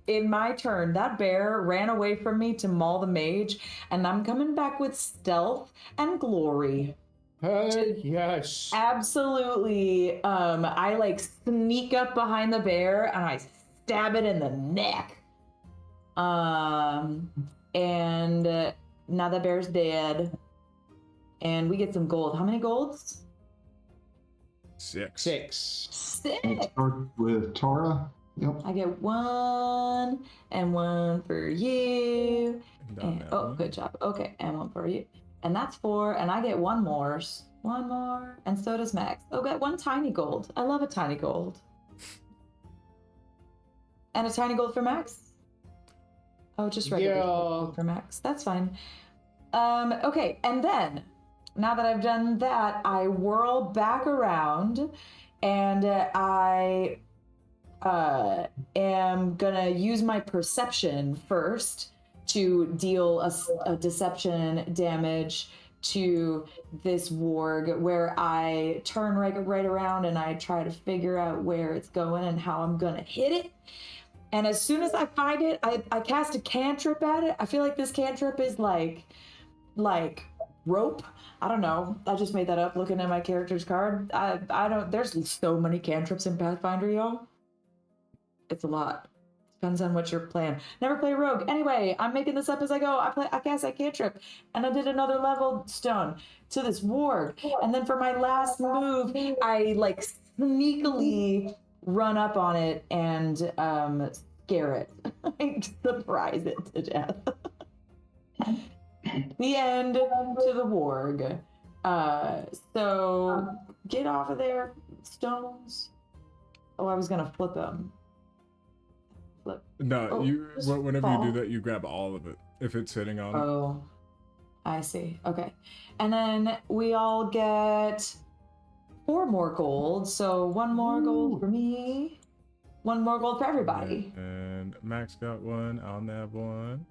in my turn, that bear ran away from me to maul the mage, and I'm coming back with stealth and glory. Yes. Absolutely. I like sneak up behind the bear and I stab it in the neck. And now the bear's dead. And we get some gold. How many golds? 6. 6. Six. Let's start with Tara. Yep. I get 1 and 1 for you. And, oh, good job. Okay, and 1 for you. And that's 4, and I get 1 more. 1 more, and so does Max. Oh, got 1 tiny gold. I love a tiny gold. And a tiny gold for Max? Oh, just regular gold for Max. That's fine. Okay, and then, now that I've done that, I whirl back around, and I am gonna use my perception first to deal a deception damage to this warg, where I turn right around and I try to figure out where it's going and how I'm gonna hit it. And as soon as I find it, I cast a cantrip at it. I feel like this cantrip is like rope. I don't know. I just made that up looking at my character's card. I don't. There's so many cantrips in Pathfinder, y'all. It's a lot. Depends on what your plan. Never play rogue. Anyway, I'm making this up as I go. I guess I can't trip. And I did another level stone to this warg. And then for my last move, I like sneakily run up on it and scare it. I surprise it to death. The end to the warg. So get off of there, stones. Oh, I was gonna flip them. Flip. No, Oh, whenever fall. you do that, you grab all of it if it's sitting on it. Oh, I see. Okay. And then we all get 4 more gold. So 1 more gold for me, 1 more gold for everybody. And Max got 1. I'll nab 1.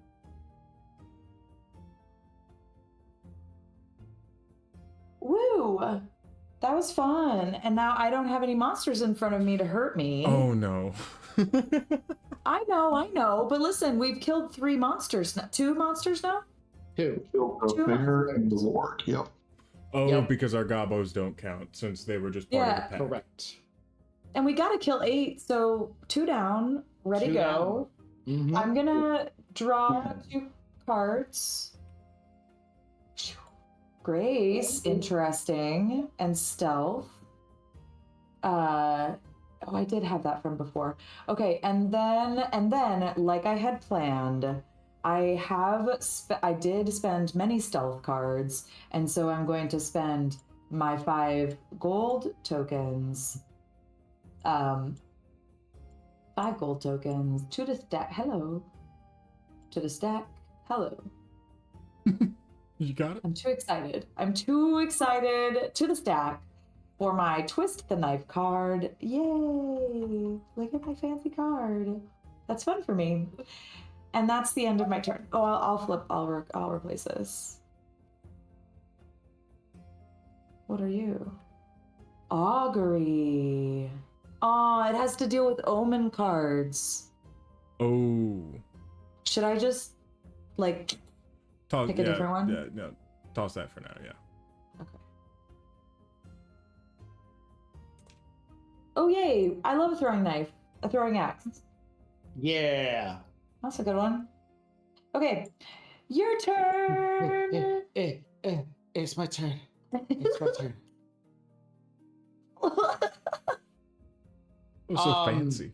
Woo! That was fun. And now I don't have any monsters in front of me to hurt me. Oh no. I know. But listen, we've killed 3 monsters now. 2 monsters now? 2. Killed the Two bear and the monsters. warg. Yep. Oh, Yep. because our gobos don't count since they were just part of the pack. Correct. And we gotta kill 8, so 2 down, ready 2 go. Mhm. I'm gonna draw 2 cards. Grace, interesting, and stealth. Oh, I did have that from before. Okay, and then, like I had planned, I did spend many stealth cards, and so I'm going to spend my 5 gold tokens. 5 gold tokens to the stack. Hello. To the stack. Hello. You got it? I'm too excited. To the stack for my twist the knife card. Yay! Look at my fancy card. That's fun for me. And that's the end of my turn. Oh, I'll flip. I'll replace this. What are you? Augury. Oh, it has to deal with omen cards. Oh. Should I just like Toss, pick a different one? Yeah, no. Toss that for now, yeah. Okay. Oh yay! I love a throwing knife. A throwing axe. Yeah. That's a good one. Okay. Your turn. It's my turn. It's my turn. Oh, so fancy.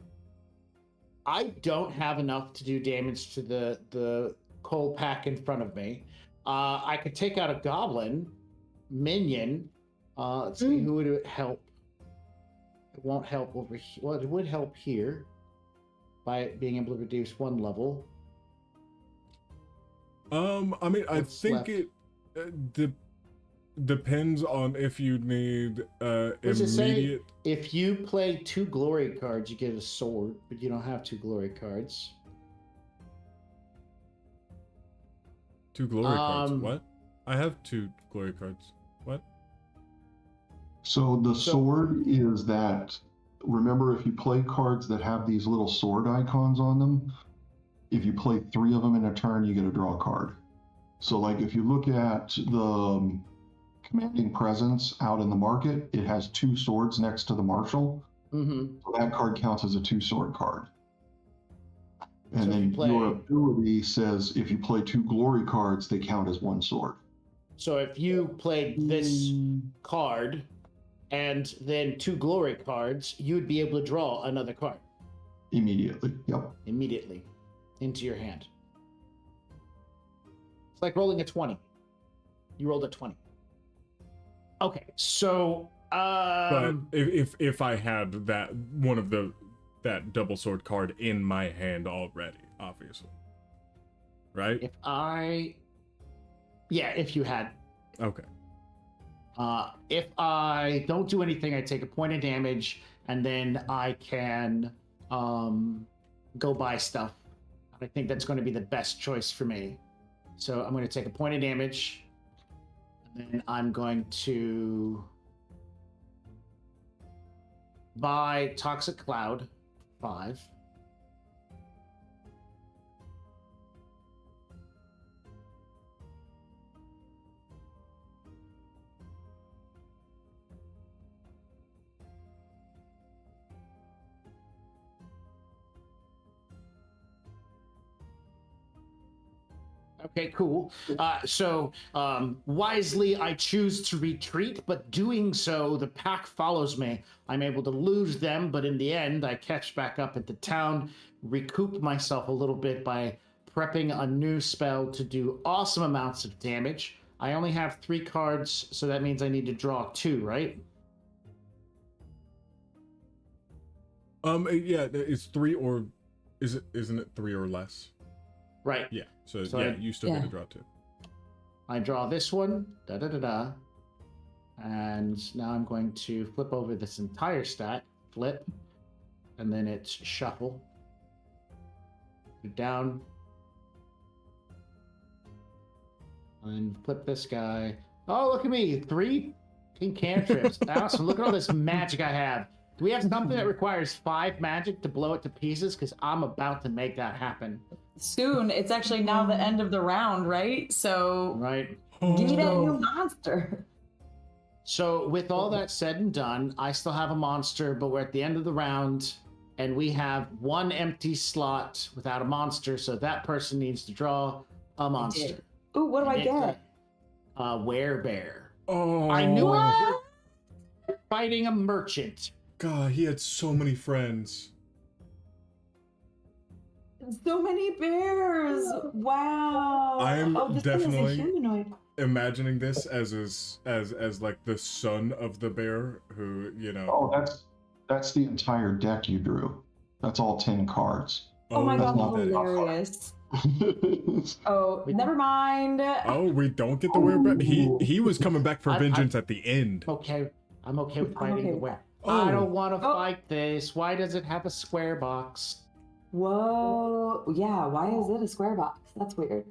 I don't have enough to do damage to the coal pack in front of me. I could take out a goblin minion. Let's see, who would it help? It won't help over here. Well, it would help here by it being able to reduce 1 level. I mean, I What's think left? it depends on if you need Does it say immediate. if you play 2 glory cards, you get a sword, but you don't have 2 glory cards. 2 glory cards. Um, What? I have 2 glory cards. What? So the sword is that. Remember, if you play cards that have these little sword icons on them, if you play 3 of them in a turn, you get to draw a card. So, like, if you look at the commanding presence out in the market, it has 2 swords next to the marshal. Mm-hmm. So that card counts as a 2-sword card. And So if then you play- your ability says if you play 2 glory cards, they count as 1 sword. So if you played this card and then 2 glory cards, you'd be able to draw another card Immediately. Yep. immediately into your hand. It's like rolling a 20. You rolled a 20. Okay, so But if I had that one of that double sword card in my hand already, obviously, right? if you had. Okay. If I don't do anything, I take a point of damage, and then I can go buy stuff. I think that's going to be the best choice for me. So I'm going to take a point of damage, and then I'm going to buy Toxic Cloud 5. Okay, cool. Wisely, I choose to retreat, but doing so, the pack follows me. I'm able to lose them, but in the end, I catch back up at the town, recoup myself a little bit by prepping a new spell to do awesome amounts of damage. I only have 3 cards, so that means I need to draw 2, right? Yeah, it's 3 or isn't it 3 or less? Right. Yeah. So So you still get to draw 2. I draw this one, and now I'm going to flip over this entire stack, flip, and then it's shuffle. Down, and flip this guy. Oh, look at me, 3 cantrips. Awesome, look at all this magic I have. Do we have something that requires 5 magic to blow it to pieces? Because I'm about to make that happen. Soon. It's actually now the end of the round, right? So Right. give me that new monster. So with all that said and done, I still have a monster, but we're at the end of the round, and we have 1 empty slot without a monster, so that person needs to draw a monster. Ooh, what do I And get? it's a werebear. Oh, I knew it. What? We're fighting a merchant. God, he had so many friends. So many bears! Wow! I am this thing is a definitely humanoid. imagining this as like the son of the bear who, you know. Oh, that's the entire deck you drew. That's all 10 cards. Oh my god, that is- hilarious. Oh, never mind. Oh, we don't get the werebear. He was coming back for vengeance at the end. Okay, I'm okay with I'm fighting okay the with were. Oh. I don't want to Oh. fight this. Why does it have a square box? Whoa. Yeah, why is it a square box? That's weird.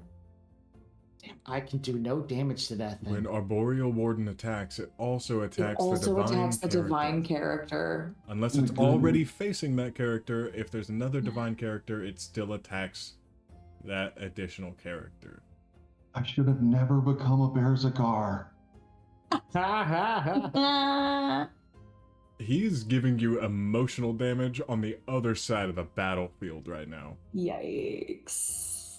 Damn, I can do no damage to that thing. When Arboreal Warden attacks, it also attacks It also the divine attacks the character. divine character. Unless it's Mhm. already facing that character, if there's another divine character, it still attacks that additional character. I should have never become a Berserker. Ha ha ha. He's giving you emotional damage on the other side of the battlefield right now. Yikes.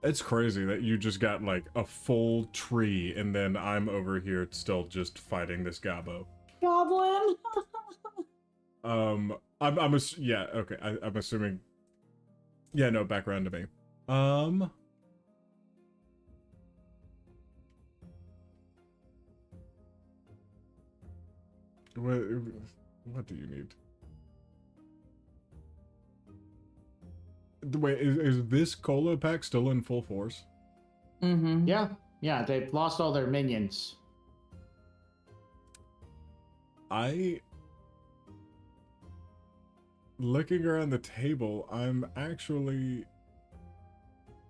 It's crazy that you just got like a full tree and then I'm over here still just fighting this Gabo. Goblin. I'm yeah, okay. I'm assuming. Yeah, no, back around to me. What do you need? Wait, is this Cola pack still in full force? Mm-hmm. Yeah, they've lost all their minions. Looking around the table, I'm actually...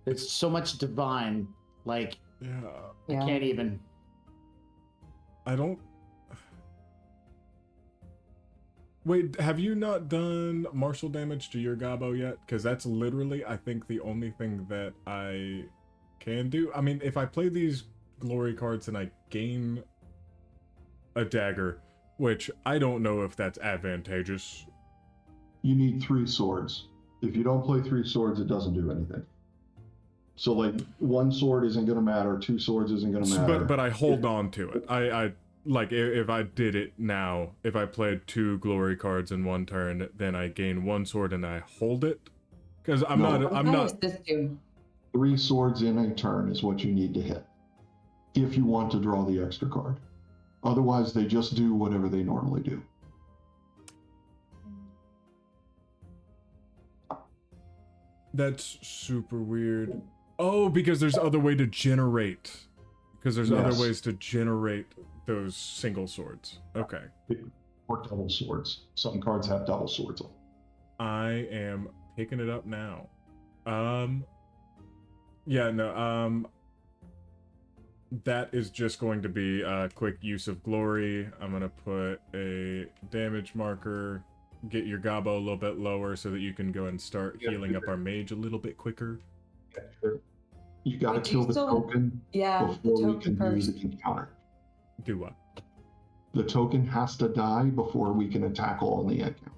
It's so much divine. Like, Yeah, I can't even. I don't... Wait, have you not done martial damage to your Gabo yet? Because that's literally, I think, the only thing that I can do. I mean, if I play these glory cards and I gain a dagger, which I don't know if that's advantageous. You need 3 swords. If you don't play 3 swords, it doesn't do anything. So, like, 1 sword isn't going to matter, 2 swords isn't going to matter. But I hold on to it. I like, if I did it now, if I played 2 glory cards in 1 turn, then I gain 1 sword and I hold it. Because I'm not... 3 swords in a turn is what you need to hit. If you want to draw the extra card. Otherwise, they just do whatever they normally do. That's super weird. Oh, because there's other way to generate. Because there's other Yes. ways to generate those single swords. Okay. Or double swords. Some cards have double swords on them. I am picking it up now. Yeah, no, that is just going to be a quick use of glory. I'm gonna put a damage marker, get your Gabo a little bit lower so that you can go and start healing up our mage a little bit quicker. You gotta Wait, do kill you the still- token Yeah, the before we token can first. use the encounter. Do what? The token has to die before we can attack all in the encounter.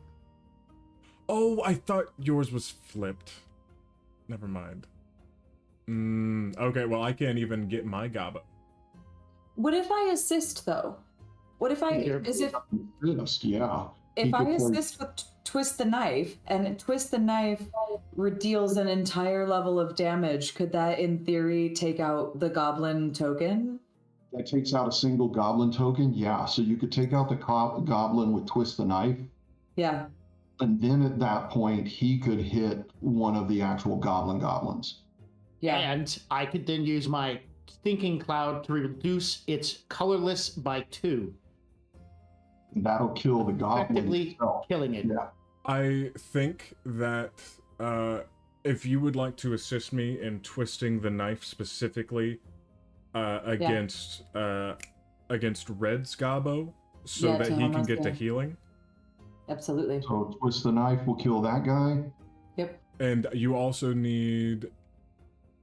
Oh, I thought yours was flipped. Never mind. Okay, well, I can't even get my gobbo. What if I assist though? What if I You're- as if Yeah. He if I could play- assist with twist the knife and twist the knife deals an entire level of damage, could that in theory take out the goblin token? That takes out a single goblin token. Yeah, so you could take out the goblin with twist the knife, Yeah. and then at that point he could hit one of the actual goblins. Yeah. And I could then use my thinking cloud to reduce its colorless by 2, That'll kill the goblin effectively itself. killing it. Yeah. I think that if you would like to assist me in twisting the knife specifically against Red's gobbo, so Yeah, that to he can almost, get the yeah. healing. Absolutely. So twist the knife will kill that guy. Yep. And you also need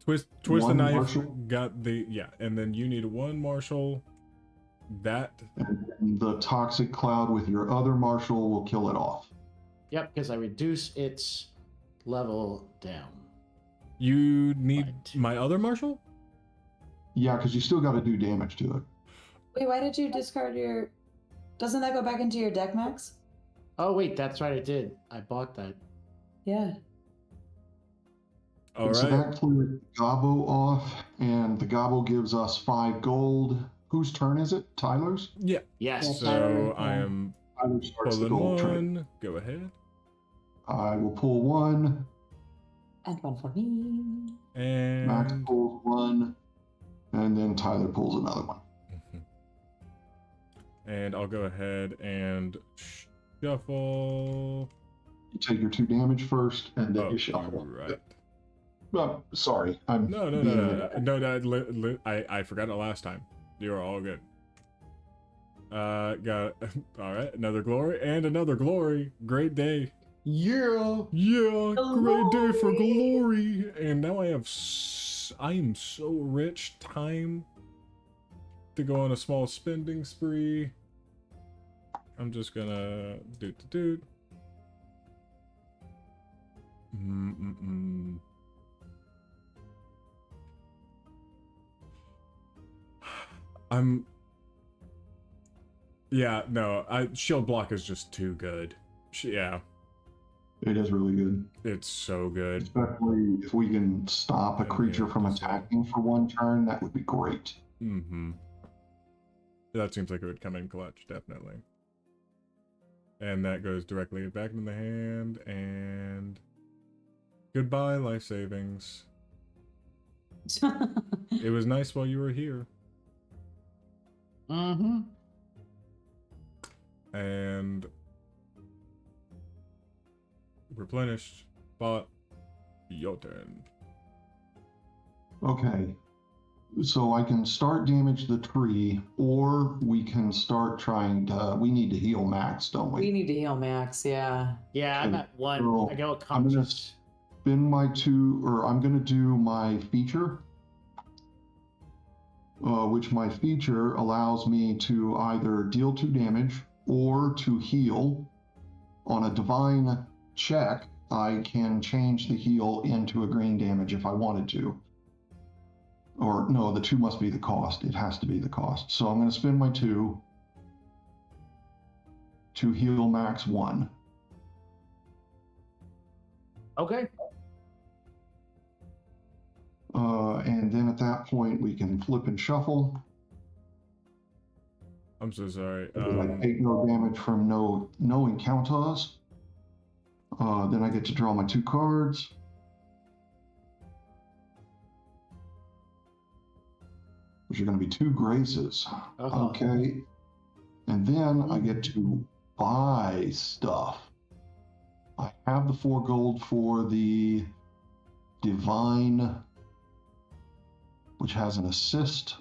twist the One knife. martial? Got the and then you need one martial. That And the toxic cloud with your other martial will kill it off. Yep, because I reduce its level down. you need Right. my other martial. Yeah, because you still got to do damage to it. Wait, why did you discard your? Doesn't that go back into your deck, Max? Oh wait, that's right, I did. I bought that. Yeah. All And so right. that cleared Gobbo off, and the Gobbo gives us 5 gold. Whose turn is it? Tyler's? Yeah. Yes. So I am Tyler starts the pulling gold trade. one. Go ahead. I will pull 1. And one for me. Max And pulls 1. And then Tyler pulls another one. and I'll go ahead and shuffle. You take your 2 damage first, and then Oh, you shuffle. right. Sorry. I'm No. I forgot it last time. You're all good. Got all right. Another glory and another glory. Great day. Yeah. Yeah, great day for Glory. glory. And now I have. I am so rich. Time to go on a small spending spree. I'm just gonna do. Yeah, no, shield block is just too good. Yeah, It is really good. it's so good. Especially if we can stop a creature from attacking for 1 turn, that would be great. That seems like it would come in clutch, definitely. And that goes directly back into the hand, and goodbye, life savings. It was nice while you were here. Mm-hmm. And replenished. Bought. Your turn. Okay. So I can start damage the tree, or we can start trying to. We need to heal Max, don't We we? need to heal Max, yeah. Yeah, I'm Okay, at 1. so I go I'm gonna conscious. spin my 2, or I'm going to do my feature, which my feature allows me to either deal 2 damage or to heal. On a divine check, I can change the heal into a green damage if I wanted to. Or no, the 2 must be the cost. It has to be the cost. So I'm going to spend my 2 to heal Max 1. Okay. And then at that point, we can flip and shuffle. I'm so sorry. I take no damage from no encounters. Then I get to draw my 2 cards. Which are going to be 2 graces. Uh-huh. Okay. And then I get to buy stuff. I have the 4 gold for the divine, which has an assist.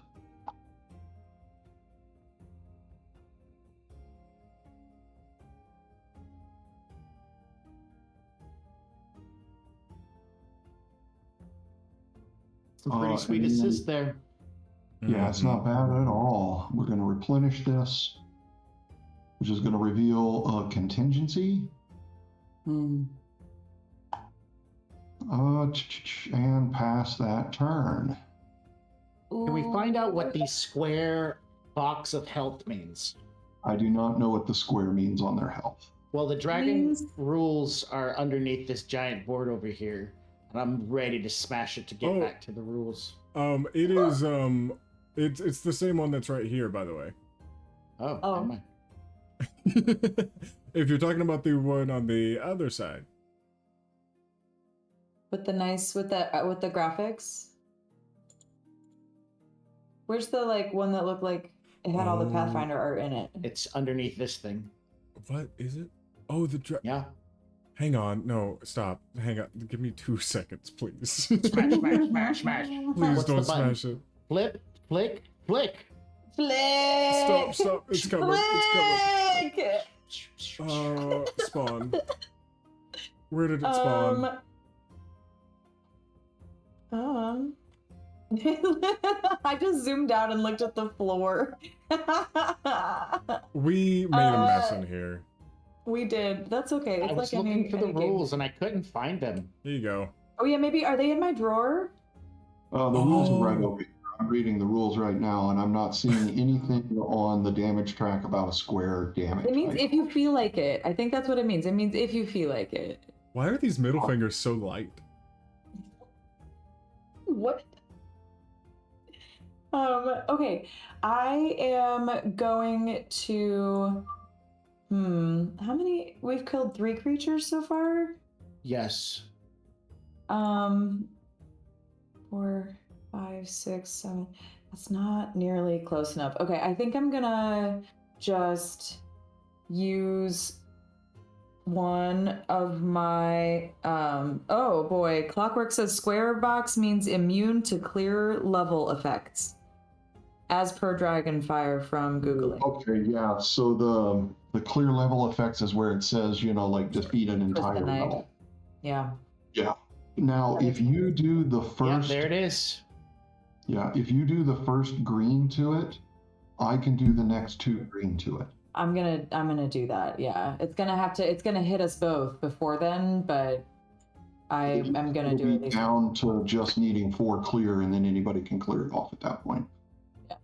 Some pretty sweet and then- assist there. Yeah, it's not bad at all. We're going to replenish this, which is going to reveal a contingency. Hmm. And pass that turn. Can we find out what the square box of health means? I do not know what the square means on their health. Well, the dragon Means- rules are underneath this giant board over here, and I'm ready to smash it to get back to the rules. It is it's the same one that's right here, by the way. Oh, Oh. never mind. If you're talking about the one on the other side. with the graphics. Where's the like one that looked like it had all the Pathfinder art in it? It's underneath this thing. What is it? Oh, Yeah. Hang on. No, stop. Hang on. Give me 2 seconds, please. Smash, smash, smash, smash. Please What's the don't button? smash it. Flip, flick, flick. Flick! Stop. It's coming. It's Flick! coming. Spawn. Where did it spawn? I just zoomed out and looked at the floor. We made a mess in here. We did. That's okay. It's I was like looking for the any game. rules and I couldn't find them. Here you go. Oh yeah, maybe are they in my drawer? The rules are right Oh. over here. I'm reading the rules right now, and I'm not seeing anything on the damage track about a square damage. It means if you feel like it. I think that's what it means. It means if you feel like it. Why are these middle fingers so light? What? Okay. I am going to how many? We've killed 3 creatures so far? Yes. 4, 5, 6, 7. That's not nearly close enough. Okay, I think I'm gonna just use one of my oh boy, Clockwork says square box means immune to clear level effects, as per Dragonfire from Googling. Okay, yeah. So the clear level effects is where it says, like defeat an entire Kryptonite. level. Yeah. Yeah. Now, if you do the Yeah, first, there it is. yeah, if you do the first green to it, I can do the next 2 green to it. I'm gonna do that. Yeah, it's gonna hit us both before then, but I'm gonna It'll do be at least. down to just needing 4 clear, and then anybody can clear it off at that point.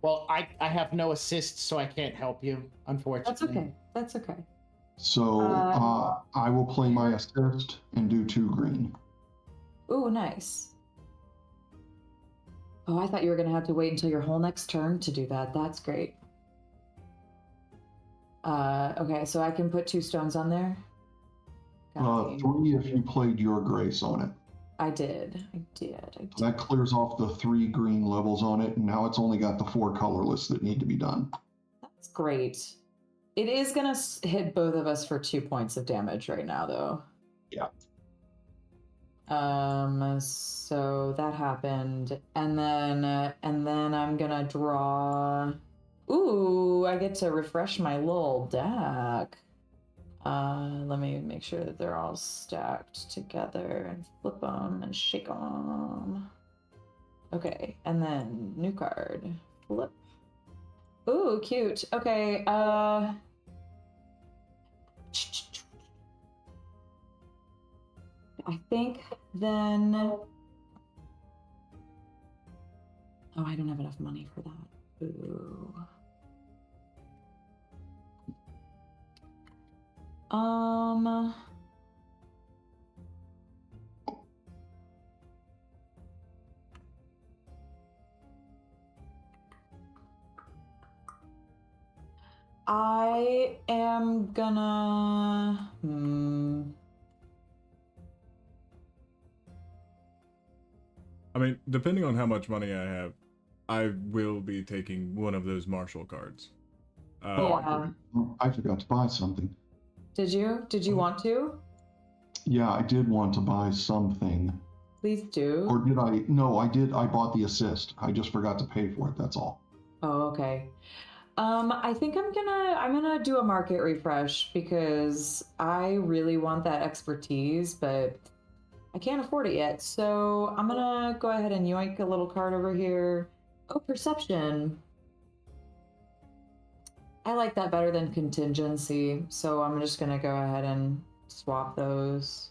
Well, I have no assist, so I can't help you, unfortunately. That's okay. That's okay. So I will play my assist and do 2 green. Ooh, nice. Oh, I thought you were gonna have to wait until your whole next turn to do that. That's great. Okay, so I can put 2 stones on there. Got you. 3 if you played your grace on it. I did. That clears off the 3 green levels on it, and now it's only got the 4 colorless that need to be done. That's great. It is gonna hit both of us for 2 points of damage right now, though. Yeah. So that happened, and then I'm gonna draw. Ooh, I get to refresh my little deck. Let me make sure that they're all stacked together and flip them and shake them. Okay, and then new card. Flip. Ooh, cute. Okay, I think then... Oh, I don't have enough money for that. Ooh. I am gonna... I mean, depending on how much money I have, I will be taking one of those martial cards. Yeah. I forgot to buy something. Did you? Did you want to? Yeah, I did want to buy something. Please do. Or did I? No, I did. I bought the assist. I just forgot to pay for it. That's all. Oh, okay. I think I'm gonna do a market refresh because I really want that expertise, but I can't afford it yet. So I'm gonna go ahead and yoink a little card over here. Oh, perception. I like that better than contingency, so I'm just gonna go ahead and swap those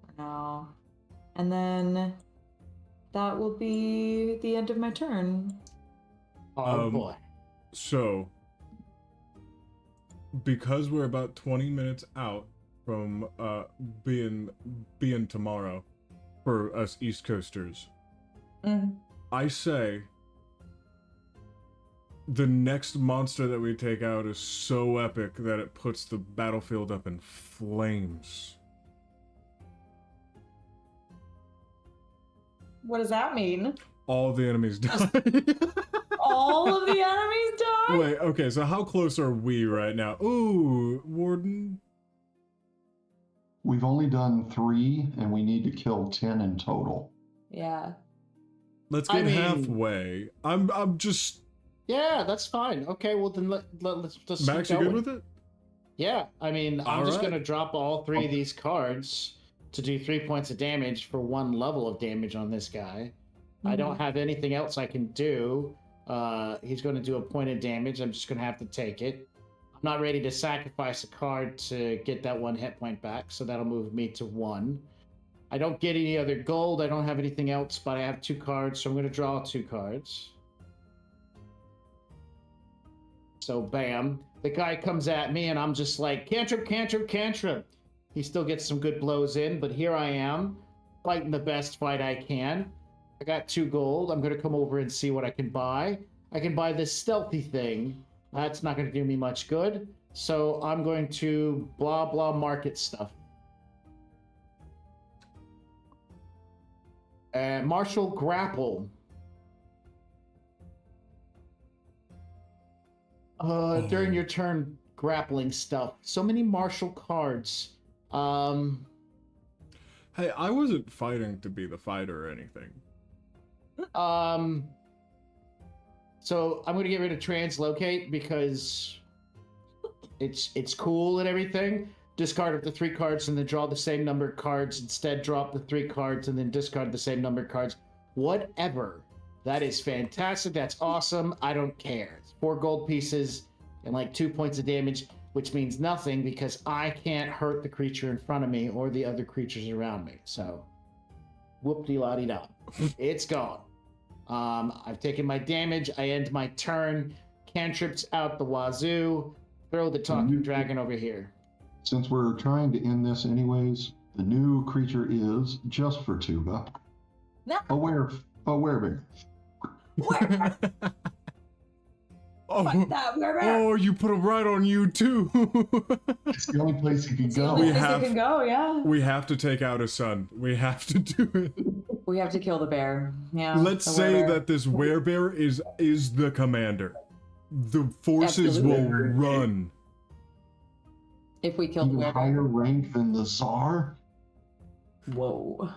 for now. And then that will be the end of my turn. Oh boy. So, because we're about 20 minutes out from being tomorrow for us East Coasters, I say the next monster that we take out is so epic that it puts the battlefield up in flames. What does that mean? All the enemies die. All of the enemies die? Wait, okay, so how close are we right now? Ooh, Warden. We've only done 3, and we need to kill 10 in total. Yeah. Let's I get mean- halfway. I'm just. Yeah, that's fine. Okay, well then let's just Max, keep you going. good with it? Yeah, I mean, I'm All just right. gonna drop all 3 of these cards to do 3 points of damage for 1 level of damage on this guy. I don't have anything else I can do. He's going to do a point of damage. I'm just going to have to take it. I'm not ready to sacrifice a card to get that 1 hit point back, so that'll move me to 1. I don't get any other gold. I don't have anything else, but I have 2 cards, so I'm going to draw 2 cards. So, bam. The guy comes at me, and I'm just like, cantrip, cantrip, cantrip. He still gets some good blows in, but here I am, fighting the best fight I can. I got 2 gold. I'm going to come over and see what I can buy. I can buy this stealthy thing. That's not going to do me much good. So I'm going to blah, blah, market stuff. Martial grapple. During your turn, grappling stuff. So many martial cards. Hey, I wasn't fighting to be the fighter or anything. So I'm gonna get rid of translocate because it's cool and everything. Discard up to 3 cards and then draw the same number of cards. Instead, drop the 3 cards and then discard the same number of cards. Whatever. That is fantastic. That's awesome. I don't care. It's 4 gold pieces and like 2 points of damage, which means nothing because I can't hurt the creature in front of me or the other creatures around me. So, whoop-de-la-de-da. It's gone. I've taken my damage. I end my turn. Cantrips out the wazoo. Throw the talking dragon over here. Since we're trying to end this anyways, the new creature is, just for Tuba, No. a werebear. Oh, Fuck that, werebear. oh, you put him right on you too. It's the only place he can It's the go. only We place have- it can go, yeah. We have to take out his son. We have to do it. We have to kill the bear. Yeah. Let's the say werebear. that this werebear is the commander. The forces will Absolutely. run. If we kill the Even werebear. higher rank than the Tsar? Whoa.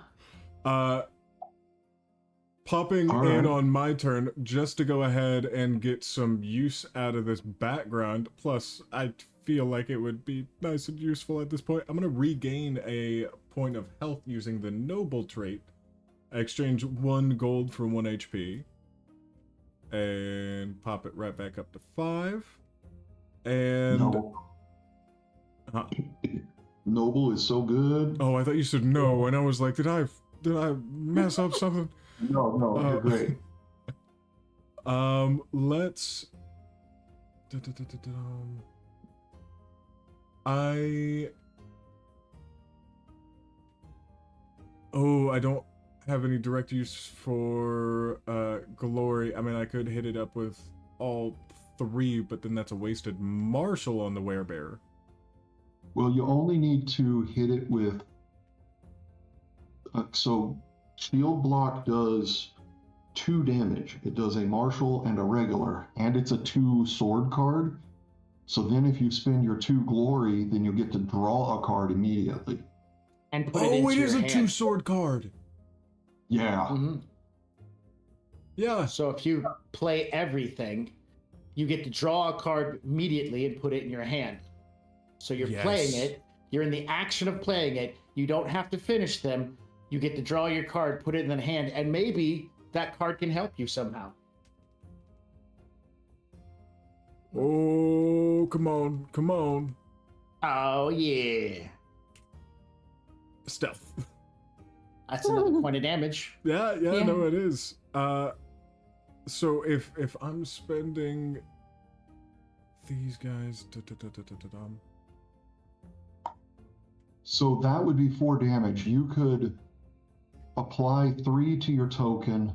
Popping All in right. on my turn just to go ahead and get some use out of this background. Plus, I feel like it would be nice and useful at this point. I'm going to regain a point of health using the noble trait. I exchange 1 gold for 1 HP. And pop it right back up to 5. And... No. Huh? Noble is so good. Oh, I thought you said no, and I was like, did I mess up something? No, you're great. Let's. I don't have any direct use for glory. I mean, I could hit it up with all 3, but then that's a wasted martial on the werebear. Well, you only need to hit it with. So, shield block does 2 damage. It does a martial and a regular, and it's a 2 sword card. So then, if you spend your 2 glory, then you'll get to draw a card immediately. And put it Oh, into it is your a hand. 2-sword card. Yeah. Mhm. Yeah. So if you play everything, you get to draw a card immediately and put it in your hand. So you're Yes. playing it. You're in the action of playing it. You don't have to finish them. You get to draw your card, put it in the hand, and maybe that card can help you somehow. Oh, come on, come on. Oh, yeah. stealth. That's another point of damage. Yeah, Yeah. no, it is. So if I'm spending these guys, So that would be 4 damage. You could apply 3 to your token,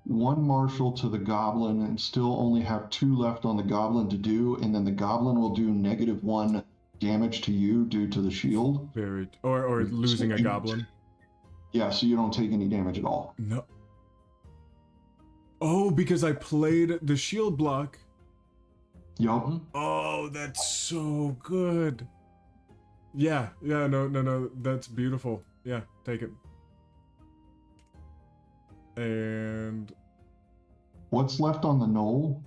1 martial to the goblin, and still only have 2 left on the goblin to do, and then the goblin will do -1 damage to you due to the shield. or losing a goblin. Yeah, so you don't take any damage at all. No. Oh, because I played the shield block. Yup. Oh, that's so good. Yeah, no, that's beautiful. Yeah, take it. And What's left on the knoll?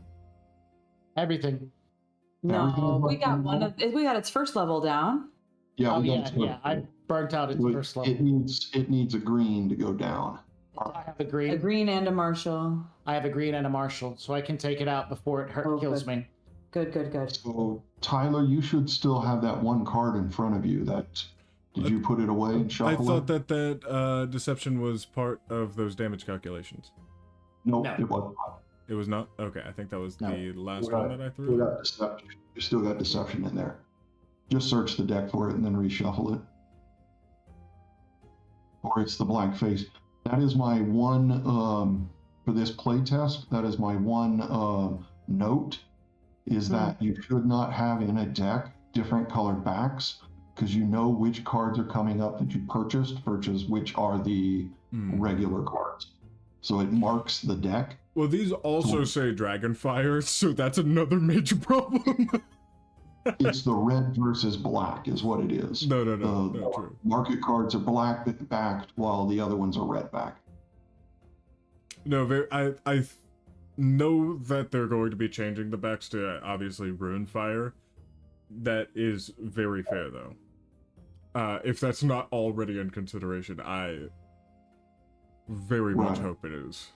Everything. Everything No, is we left got on one the of we got its first level down. Yeah, Oh we yeah, got yeah. I burnt out its first level. It needs a green to go down. I have a green. A green and a martial. I have a green and a martial, so I can take it out before it kills good. me. Good. So Tyler, you should still have that 1 card in front of you. Did you put it away and I shuffle thought it? that deception was part of those damage calculations. No, No. it wasn't. It was not? Okay, I think that was No. the last Still one got- that I still threw. got deception. You still got deception in there. Just search the deck for it and then reshuffle it. Or it's the blank face. That is my one for this playtest. That is my one note. Is that you should not have in a deck different colored backs, because you know which cards are coming up that you purchased versus which are the regular cards. So it marks the deck. Well, these also say Dragonfire, so that's another major problem. It's the red versus black is what it is. No, The not true. market cards are black backed while the other ones are red backed. No, I know that they're going to be changing the backs to obviously Runefire. That is very fair, though. If that's not already in consideration, I very much Right. hope it is.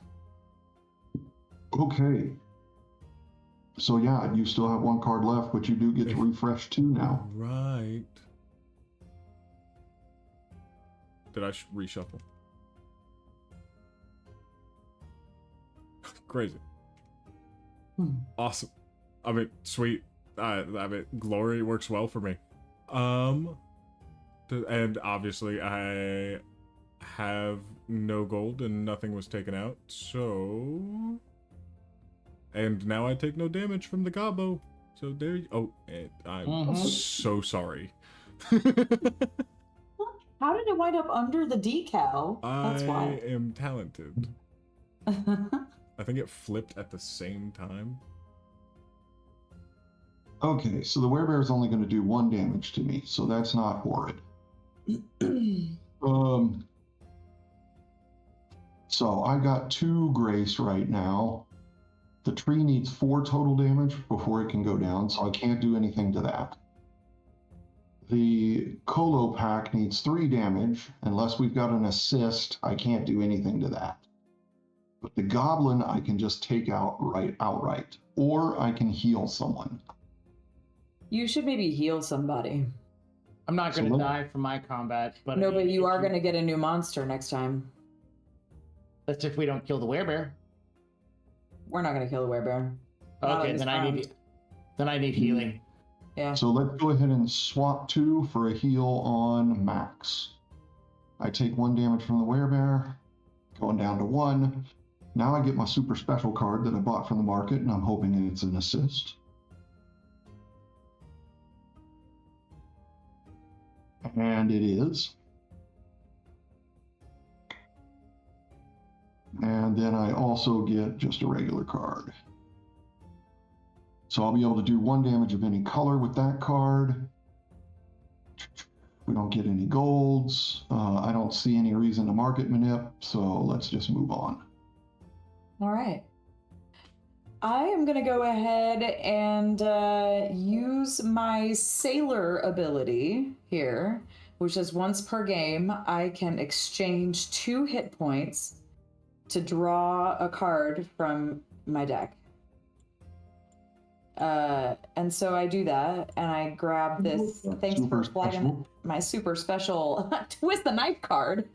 Okay. So yeah, you still have 1 card left, but you do get to refresh 2 now. Right. Did I reshuffle? Crazy. Awesome. I mean, sweet. I mean, glory works well for me. And obviously I have no gold and nothing was taken out, so... And now I take no damage from the gobbo. So there you... Oh, and I'm so sorry. How did it wind up under the decal? That's I why. am talented. I think it flipped at the same time. Okay, so the werebear is only going to do 1 damage to me, so that's not horrid. So I got 2 grace right now. The tree needs 4 total damage before it can go down, so I can't do anything to that. The Colo pack needs 3 damage. Unless we've got an assist, I can't do anything to that. But the goblin I can just take out outright, or I can heal someone. You should maybe heal somebody. I'm not going to So die from my combat, but No, I mean, but you if are going to get a new monster next time. That's if we don't kill the werebear. We're not going to kill the werebear. Not on Okay, this then round. I need healing. Yeah. So let's go ahead and swap 2 for a heal on Max. I take 1 damage from the werebear, going down to 1. Now I get my super special card that I bought from the market, and I'm hoping it's an assist. And it is. And then I also get just a regular card. So I'll be able to do 1 damage of any color with that card. We don't get any golds. I don't see any reason to market manip, so let's just move on. All right. I am going to go ahead and use my sailor ability here, which is once per game, I can exchange 2 hit points to draw a card from my deck. And so I do that, and I grab this. Thanks Super for flagging special. my super special twist the knife card,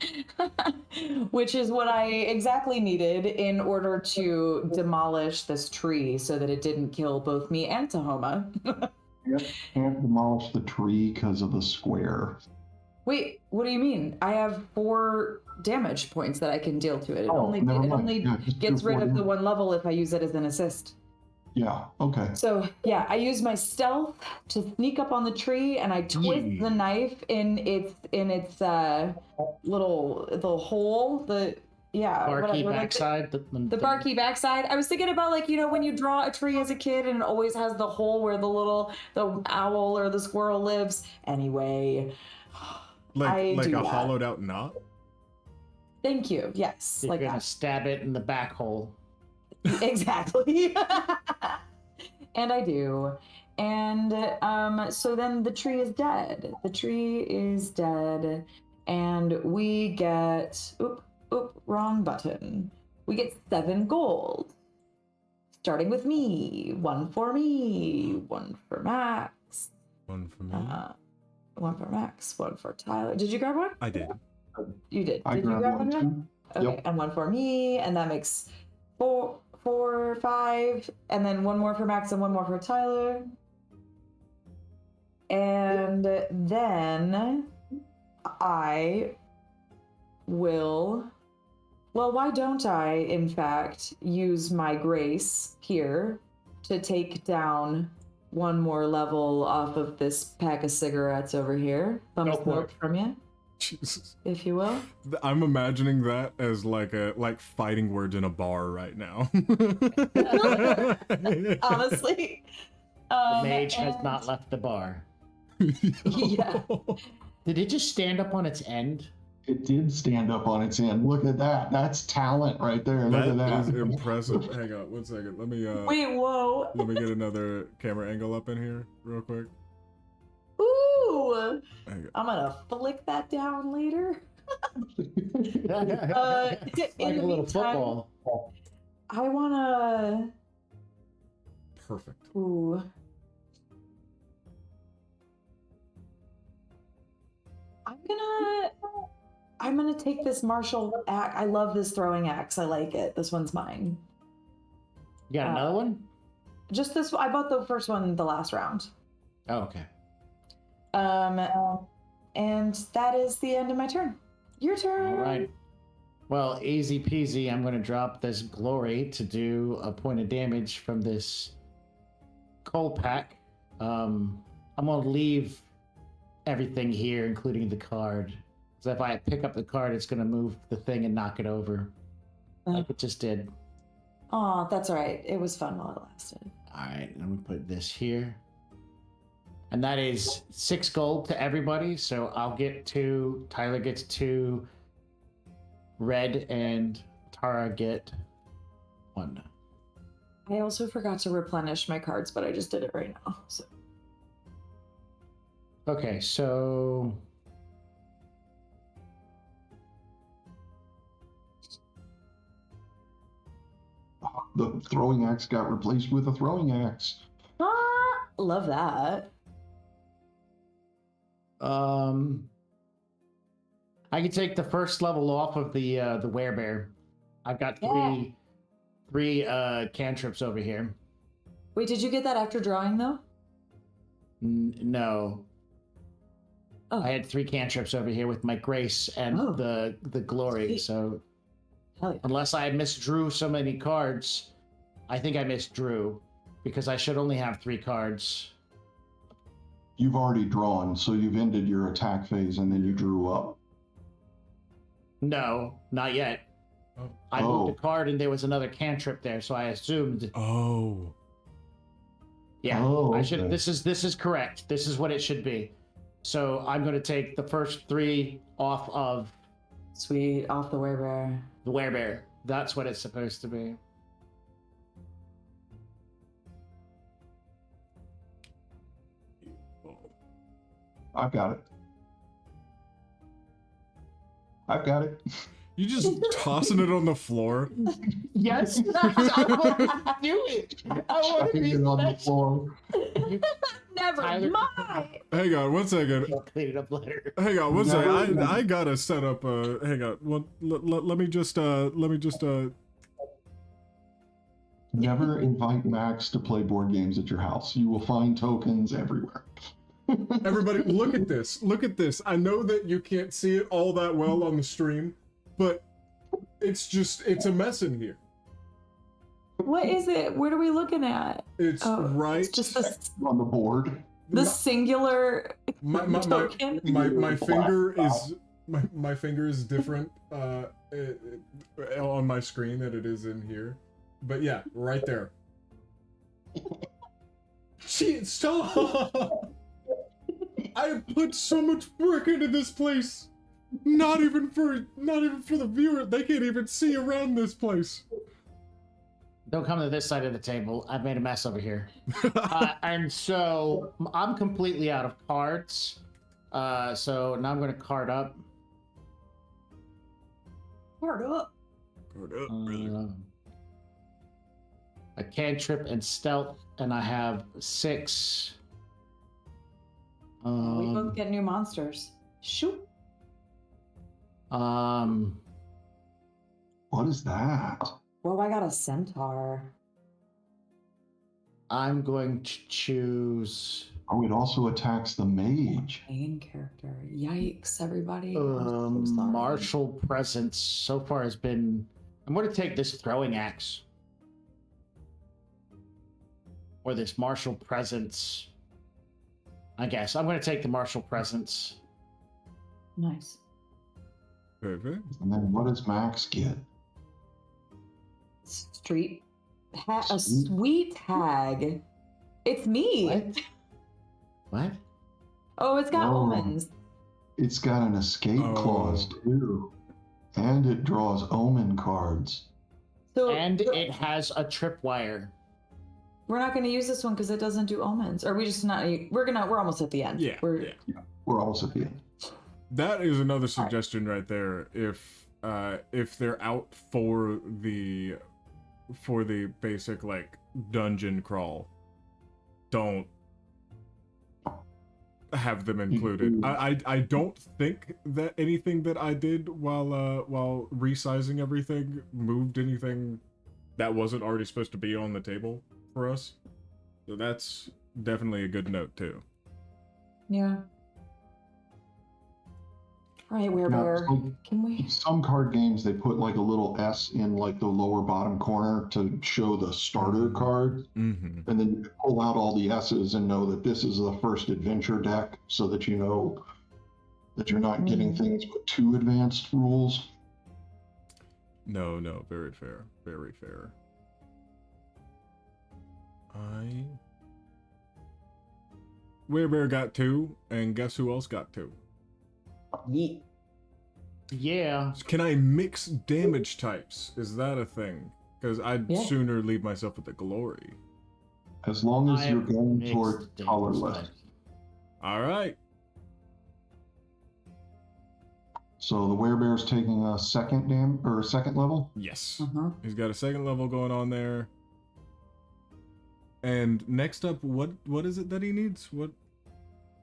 which is what I exactly needed in order to demolish this tree so that it didn't kill both me and Tahoma. Yep. Can't demolish the tree because of the square. Wait, what do you mean? I have 4 damage points that I can deal to it. It Oh, never mind. only Yeah, just gets do rid 4 of the damage. 1 level if I use it as an assist. Yeah, okay. So yeah, I use my stealth to sneak up on the tree, and I twist the knife in its little hole. Barky whatever, backside. the barky backside. I was thinking about, like, when you draw a tree as a kid and it always has the hole where the owl or the squirrel lives. Anyway, Like do a that. hollowed out knot. Thank you. Yes, You're like gonna that. stab it in the back hole. Exactly. And I do. And so then the tree is dead. The tree is dead. And we get, wrong button. We get 7 gold. Starting with me. 1 for me. 1 for Max. 1 for me. 1 for Max. 1 for Tyler. Did you grab one? I did. You did. I Did you grabbed grab one one? too. Okay, Yep. and 1 for me, and that makes 4, 5, and then 1 more for Max and 1 more for Tyler. And then I will. Well, why don't I, in fact, use my grace here to take down 1 more level off of this pack of cigarettes over here? Bum Go for smoke it. from you, Jesus. if you will. I'm imagining that as like fighting words in a bar right now. Honestly. The mage has and- not left the bar. Yeah. Did it just stand up on its end? It did stand up on its end. Look at that. That's talent right there. Look at That is that. impressive. Hang on 1 second. Let me Wait, whoa. let me get another camera angle up in here real quick. Ooh. Hang on. I'm gonna flick that down later. It's like in a the little meantime, football. I wanna. Perfect. Ooh. I'm gonna take this martial axe. I love this throwing axe. I like it. This one's mine. You got another one? Just this. I bought the first one the last round. Oh, okay. And that is the end of my turn. Your turn. All right. Well, easy peasy. I'm going to drop this glory to do a point of damage from this coal pack. I'm going to leave everything here, including the card. So if I pick up the card, it's going to move the thing and knock it over, like it just did. Oh, that's all right. It was fun while it lasted. All right, I'm going to put this here. And that is 6 gold to everybody. So I'll get 2. Tyler gets 2. Red and Tara get 1. I also forgot to replenish my cards, but I just did it right now. So Okay, so The throwing axe got replaced with a throwing axe. love that. I can take the first level off of the werebear. I've got three cantrips over here. Wait, did you get that after drawing though? No. Oh. I had 3 cantrips over here with my grace and Oh. the glory. Sweet. So Hell yeah. unless I misdrew so many cards, I think I misdrew because I should only have 3 cards. You've already drawn, so you've ended your attack phase and then you drew up. No, not yet. Oh. I moved a card and there was another cantrip there, so I assumed. Oh. Yeah, Oh, I should. okay. This is correct. This is what it should be. So I'm going to take the first 3 off of Sweet, off the werebear. the werebear. That's what it's supposed to be. I've got it. I've got it. You just tossing it on the floor. Yes, I want to do it. I want to Chucking be it on the special. floor. Never Tyler- mind. Hang on, one second. I'll clean it up later. Hang on, one second. Never- I gotta set up. Hang on. Let me just. Never invite Max to play board games at your house. You will find tokens everywhere. Everybody, look at this. Look at this. I know that you can't see it all that well on the stream, but it's a mess in here. What is it? What are we looking at? It's right. It's just On the board. the singular my token. finger is my finger is different on my screen than it is in here. But yeah, right there. See, stop! I have put so much work into this place. Not even for the viewer. They can't even see around this place. Don't come to this side of the table. I've made a mess over here. And so I'm completely out of cards. So now I'm going to card up. Card up. Card up, brother. A cantrip and stealth, and I have 6. We both get new monsters. Shoot. What is that? Well, I got a centaur. I'm going to choose Oh, it also attacks the mage. Main character. Yikes, everybody. I'm so sorry. martial presence. So far has been. I'm going to take this throwing axe. Or this martial presence. I guess. I'm going to take the martial presence. Nice. Perfect. And then what does Max get? Street. A sweet hag. It's me. What? What? Oh, it's got Oh. omens. It's got an escape Oh. clause too. And it draws omen cards. So And it has a tripwire. we're not going to use this one because it doesn't do omens. Or we just not? We're almost at the end. Yeah. We're, Yeah. We're almost at the end. That is another suggestion right there. If they're out for the basic like dungeon crawl, don't have them included. I don't think that anything that I did while resizing everything moved anything that wasn't already supposed to be on the table for us. So that's definitely a good note too. Yeah. All right, Now, Werebear. Can we? some card games they put like a little S in like the lower bottom corner to show the starter card, Mm-hmm. and then you pull out all the S's and know that this is the first adventure deck, so that you know that you're not getting things with too advanced rules. No, very fair. Very fair. Werebear got 2, and guess who else got 2? Yeet. Yeah. Can I mix damage types? Is that a thing? Because I'd Yeah. sooner leave myself with the glory. As long as I you're have going mixed toward damage colorless. types. All right. So the werebear's taking a second level. Yes. Uh-huh. He's got a second level going on there. And next up, what is it that he needs? What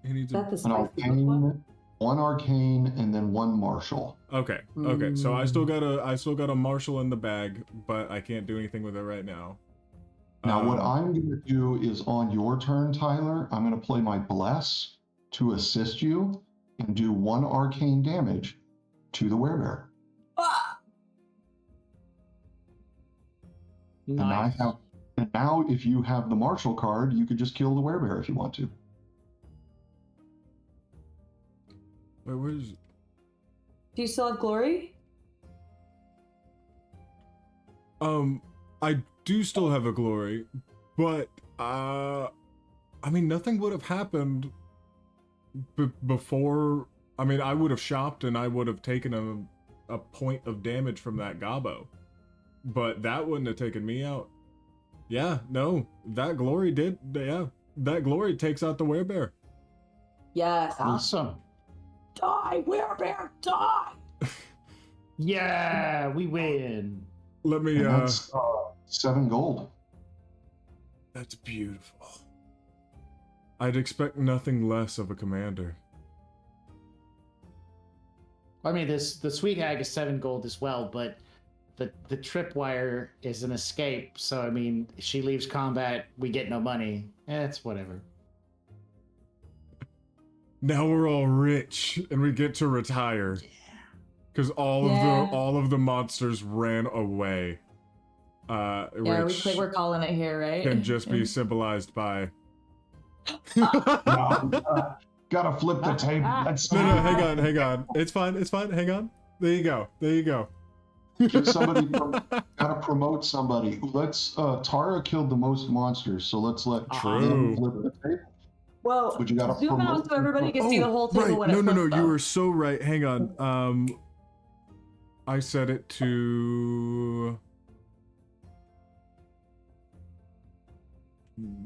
he needs? Is that the An spicy one? arcane, one arcane, and then one martial. Okay. So I still got a marshal in the bag, but I can't do anything with it right now. Now, what I'm going to do is on your turn, Tyler, I'm going to play my Bless to assist you and do 1 arcane damage to the werebear. Ah! Nice. And now, if you have the martial card, you could just kill the werebear if you want to. Wait, where's? Do you still have glory? I do still have a glory, but I mean, nothing would have happened before. I mean, I would have shopped and I would have taken a point of damage from that gobbo, but that wouldn't have taken me out. Yeah, no, that glory did. Yeah, that glory takes out the werebear. Yes. Awesome. Die, Werebear, die! Yeah, we win. Let me. And that's 7 gold. That's beautiful. I'd expect nothing less of a commander. I mean, the sweet hag is 7 gold as well, but the tripwire is an escape. So I mean, she leaves combat, we get no money. It's whatever. Now we're all rich and we get to retire. Because all of the monsters ran away. Which we're calling it here, right? can just be symbolized by. Gotta flip the table. That's No, hang on. It's fine. Hang on. There you go. Get somebody. Gotta promote somebody. Let's. Tara killed the most monsters, so let's let True. them flip the table. Well, But you gotta zoom out promote so everybody can see the whole table right. when it No, flips, you though. were so right. Hang on. I set it to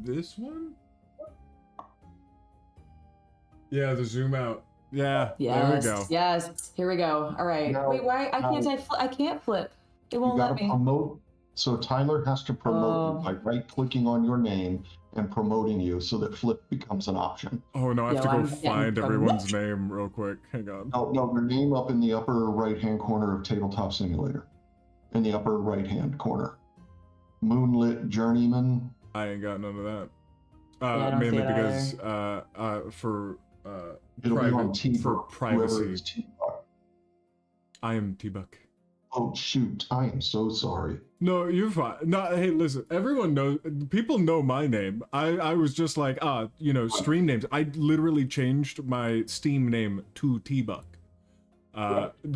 this one. Yeah, the zoom out. Yeah, there we go. Yes, here we go. All right. Now- Wait, why? I can't flip. It won't You let gotta me. promote. So Tyler has to promote you Oh. by right-clicking on your name and promoting you, so that flip becomes an option. Oh no, I have Yo, to go I'm getting find everyone's promoted. name real quick. Hang on. No, your name up in the upper right-hand corner of Tabletop Simulator, in the upper right-hand corner. Moonlit Journeyman. I ain't got none of that. I don't see Mainly it because It'll be on private T for whoever privacy. is T-Buck. I am T-Buck. Oh shoot! I am so sorry. No, you're fine. No, hey, listen. Everyone knows. People know my name. I was just like, stream names. I literally changed my Steam name to T-Buck,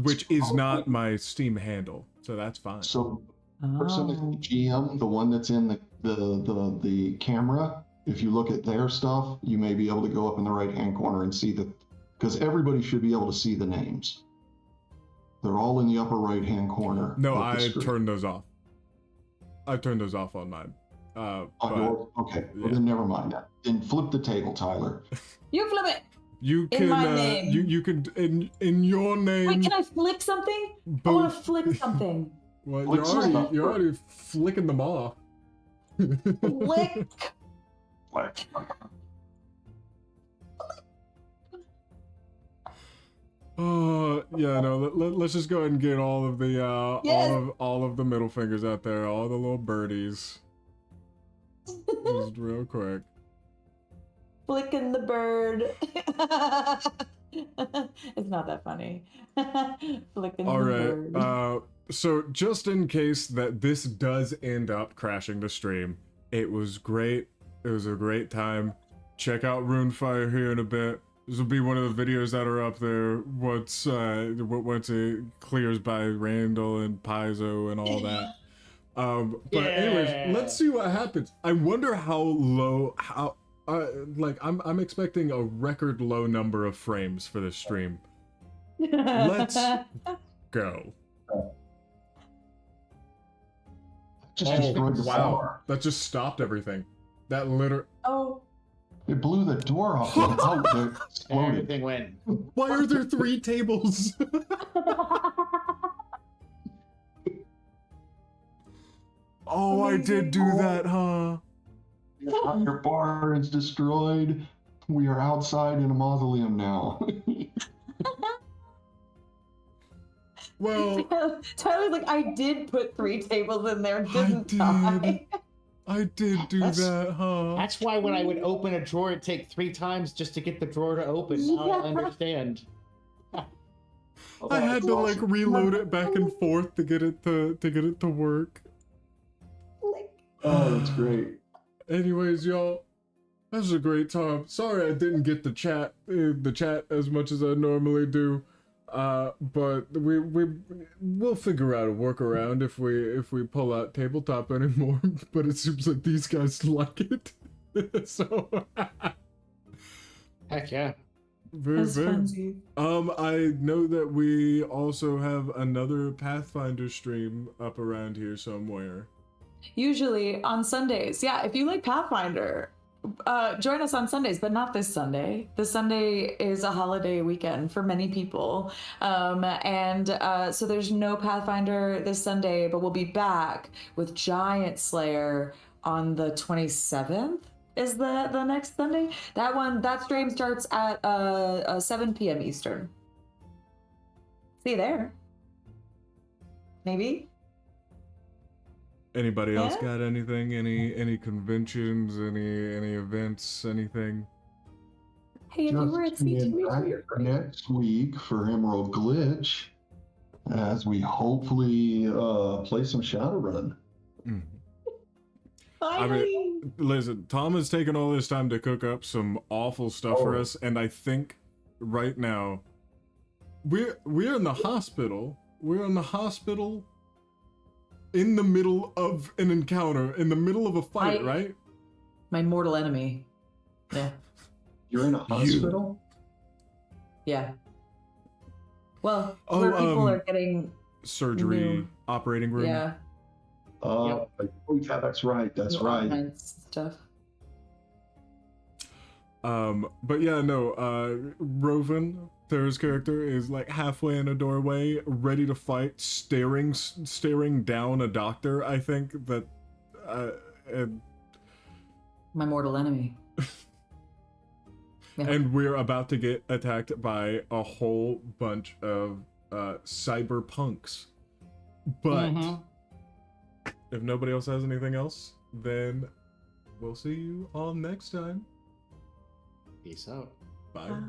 which is not my Steam handle. So that's fine. So the person is the GM, the one that's in the camera. If you look at their stuff, you may be able to go up in the right-hand corner and see because everybody should be able to see the names. They're all in the upper right-hand corner. No, of the I screen. turned those off. I turned those off on mine. On But yours? Okay, well, yeah. then never mind that. Then flip the table, Tyler. You flip it. you In can my name. you can in your name. Wait, can I flip something? I want to flip something. Well, Flick some you're stuff. already flicking them off. Flick. Like, Oh yeah, no. Let's just go ahead and get all of the Yes. all of the middle fingers out there, all the little birdies, just real quick. Flicking the bird. It's not that funny. Flicking All the right. bird. So just in case that this does end up crashing the stream, it was great. It was a great time. Check out Runefire here in a bit. This will be one of the videos that are up there once it clears by Randall and Paizo and all that. But anyways, let's see what happens. I wonder I'm expecting a record low number of frames for this stream. Let's go. just destroyed the floor. That just stopped everything. That literally. Oh. It blew the door off. Oh, it exploded. Everything went. Why are there 3 tables? Oh, I did do that, huh? Your bar is destroyed. We are outside in a mausoleum now. Well, Tyler's like, I did put 3 tables in there, I didn't I? I did do That's- that, huh? That's why when I would open a drawer, it'd take 3 times just to get the drawer to open. Now I Yeah. understand. I had to like reload it back and forth to get it to work. Oh, that's great. Anyways, y'all, that was a great time. Sorry I didn't get the chat as much as I normally do. But we'll figure out a workaround if we pull out tabletop anymore. But it seems like these guys like it. So Heck yeah. very That's very. funny. I know that we also have another Pathfinder stream up around here somewhere. Usually on Sundays. Yeah, if you like Pathfinder, join us on Sundays, but not this Sunday. This Sunday is a holiday weekend for many people. So there's no Pathfinder this Sunday, but we'll be back with Giant Slayer on the 27th. Is the next Sunday? That stream starts at 7 p.m. Eastern. See you there. Maybe. Anybody else Yeah? got anything? Any conventions? Any events? Anything? Hey, if you were at Just tune in C2, you're back great. next week for Emerald Glitch as we hopefully play some Shadowrun. Mm. Finally. Listen, Tom has taken all this time to cook up some awful stuff for Oh. us, and I think right now we're in the hospital. We're in the hospital in the middle of an encounter, in the middle of a fight, right? My mortal enemy. Yeah. You're in a hospital? Yeah. Well, Oh, where people are getting Surgery, new- operating room. yeah, Oh, yeah, that's right. That's new right. online stuff. But yeah, no, Rovan, Thera's character, is like halfway in a doorway, ready to fight, staring down a doctor, I think, that, and My mortal enemy. Yeah. And we're about to get attacked by a whole bunch of cyberpunks. But if nobody else has anything else, then we'll see you all next time. Peace out. Bye. Bye.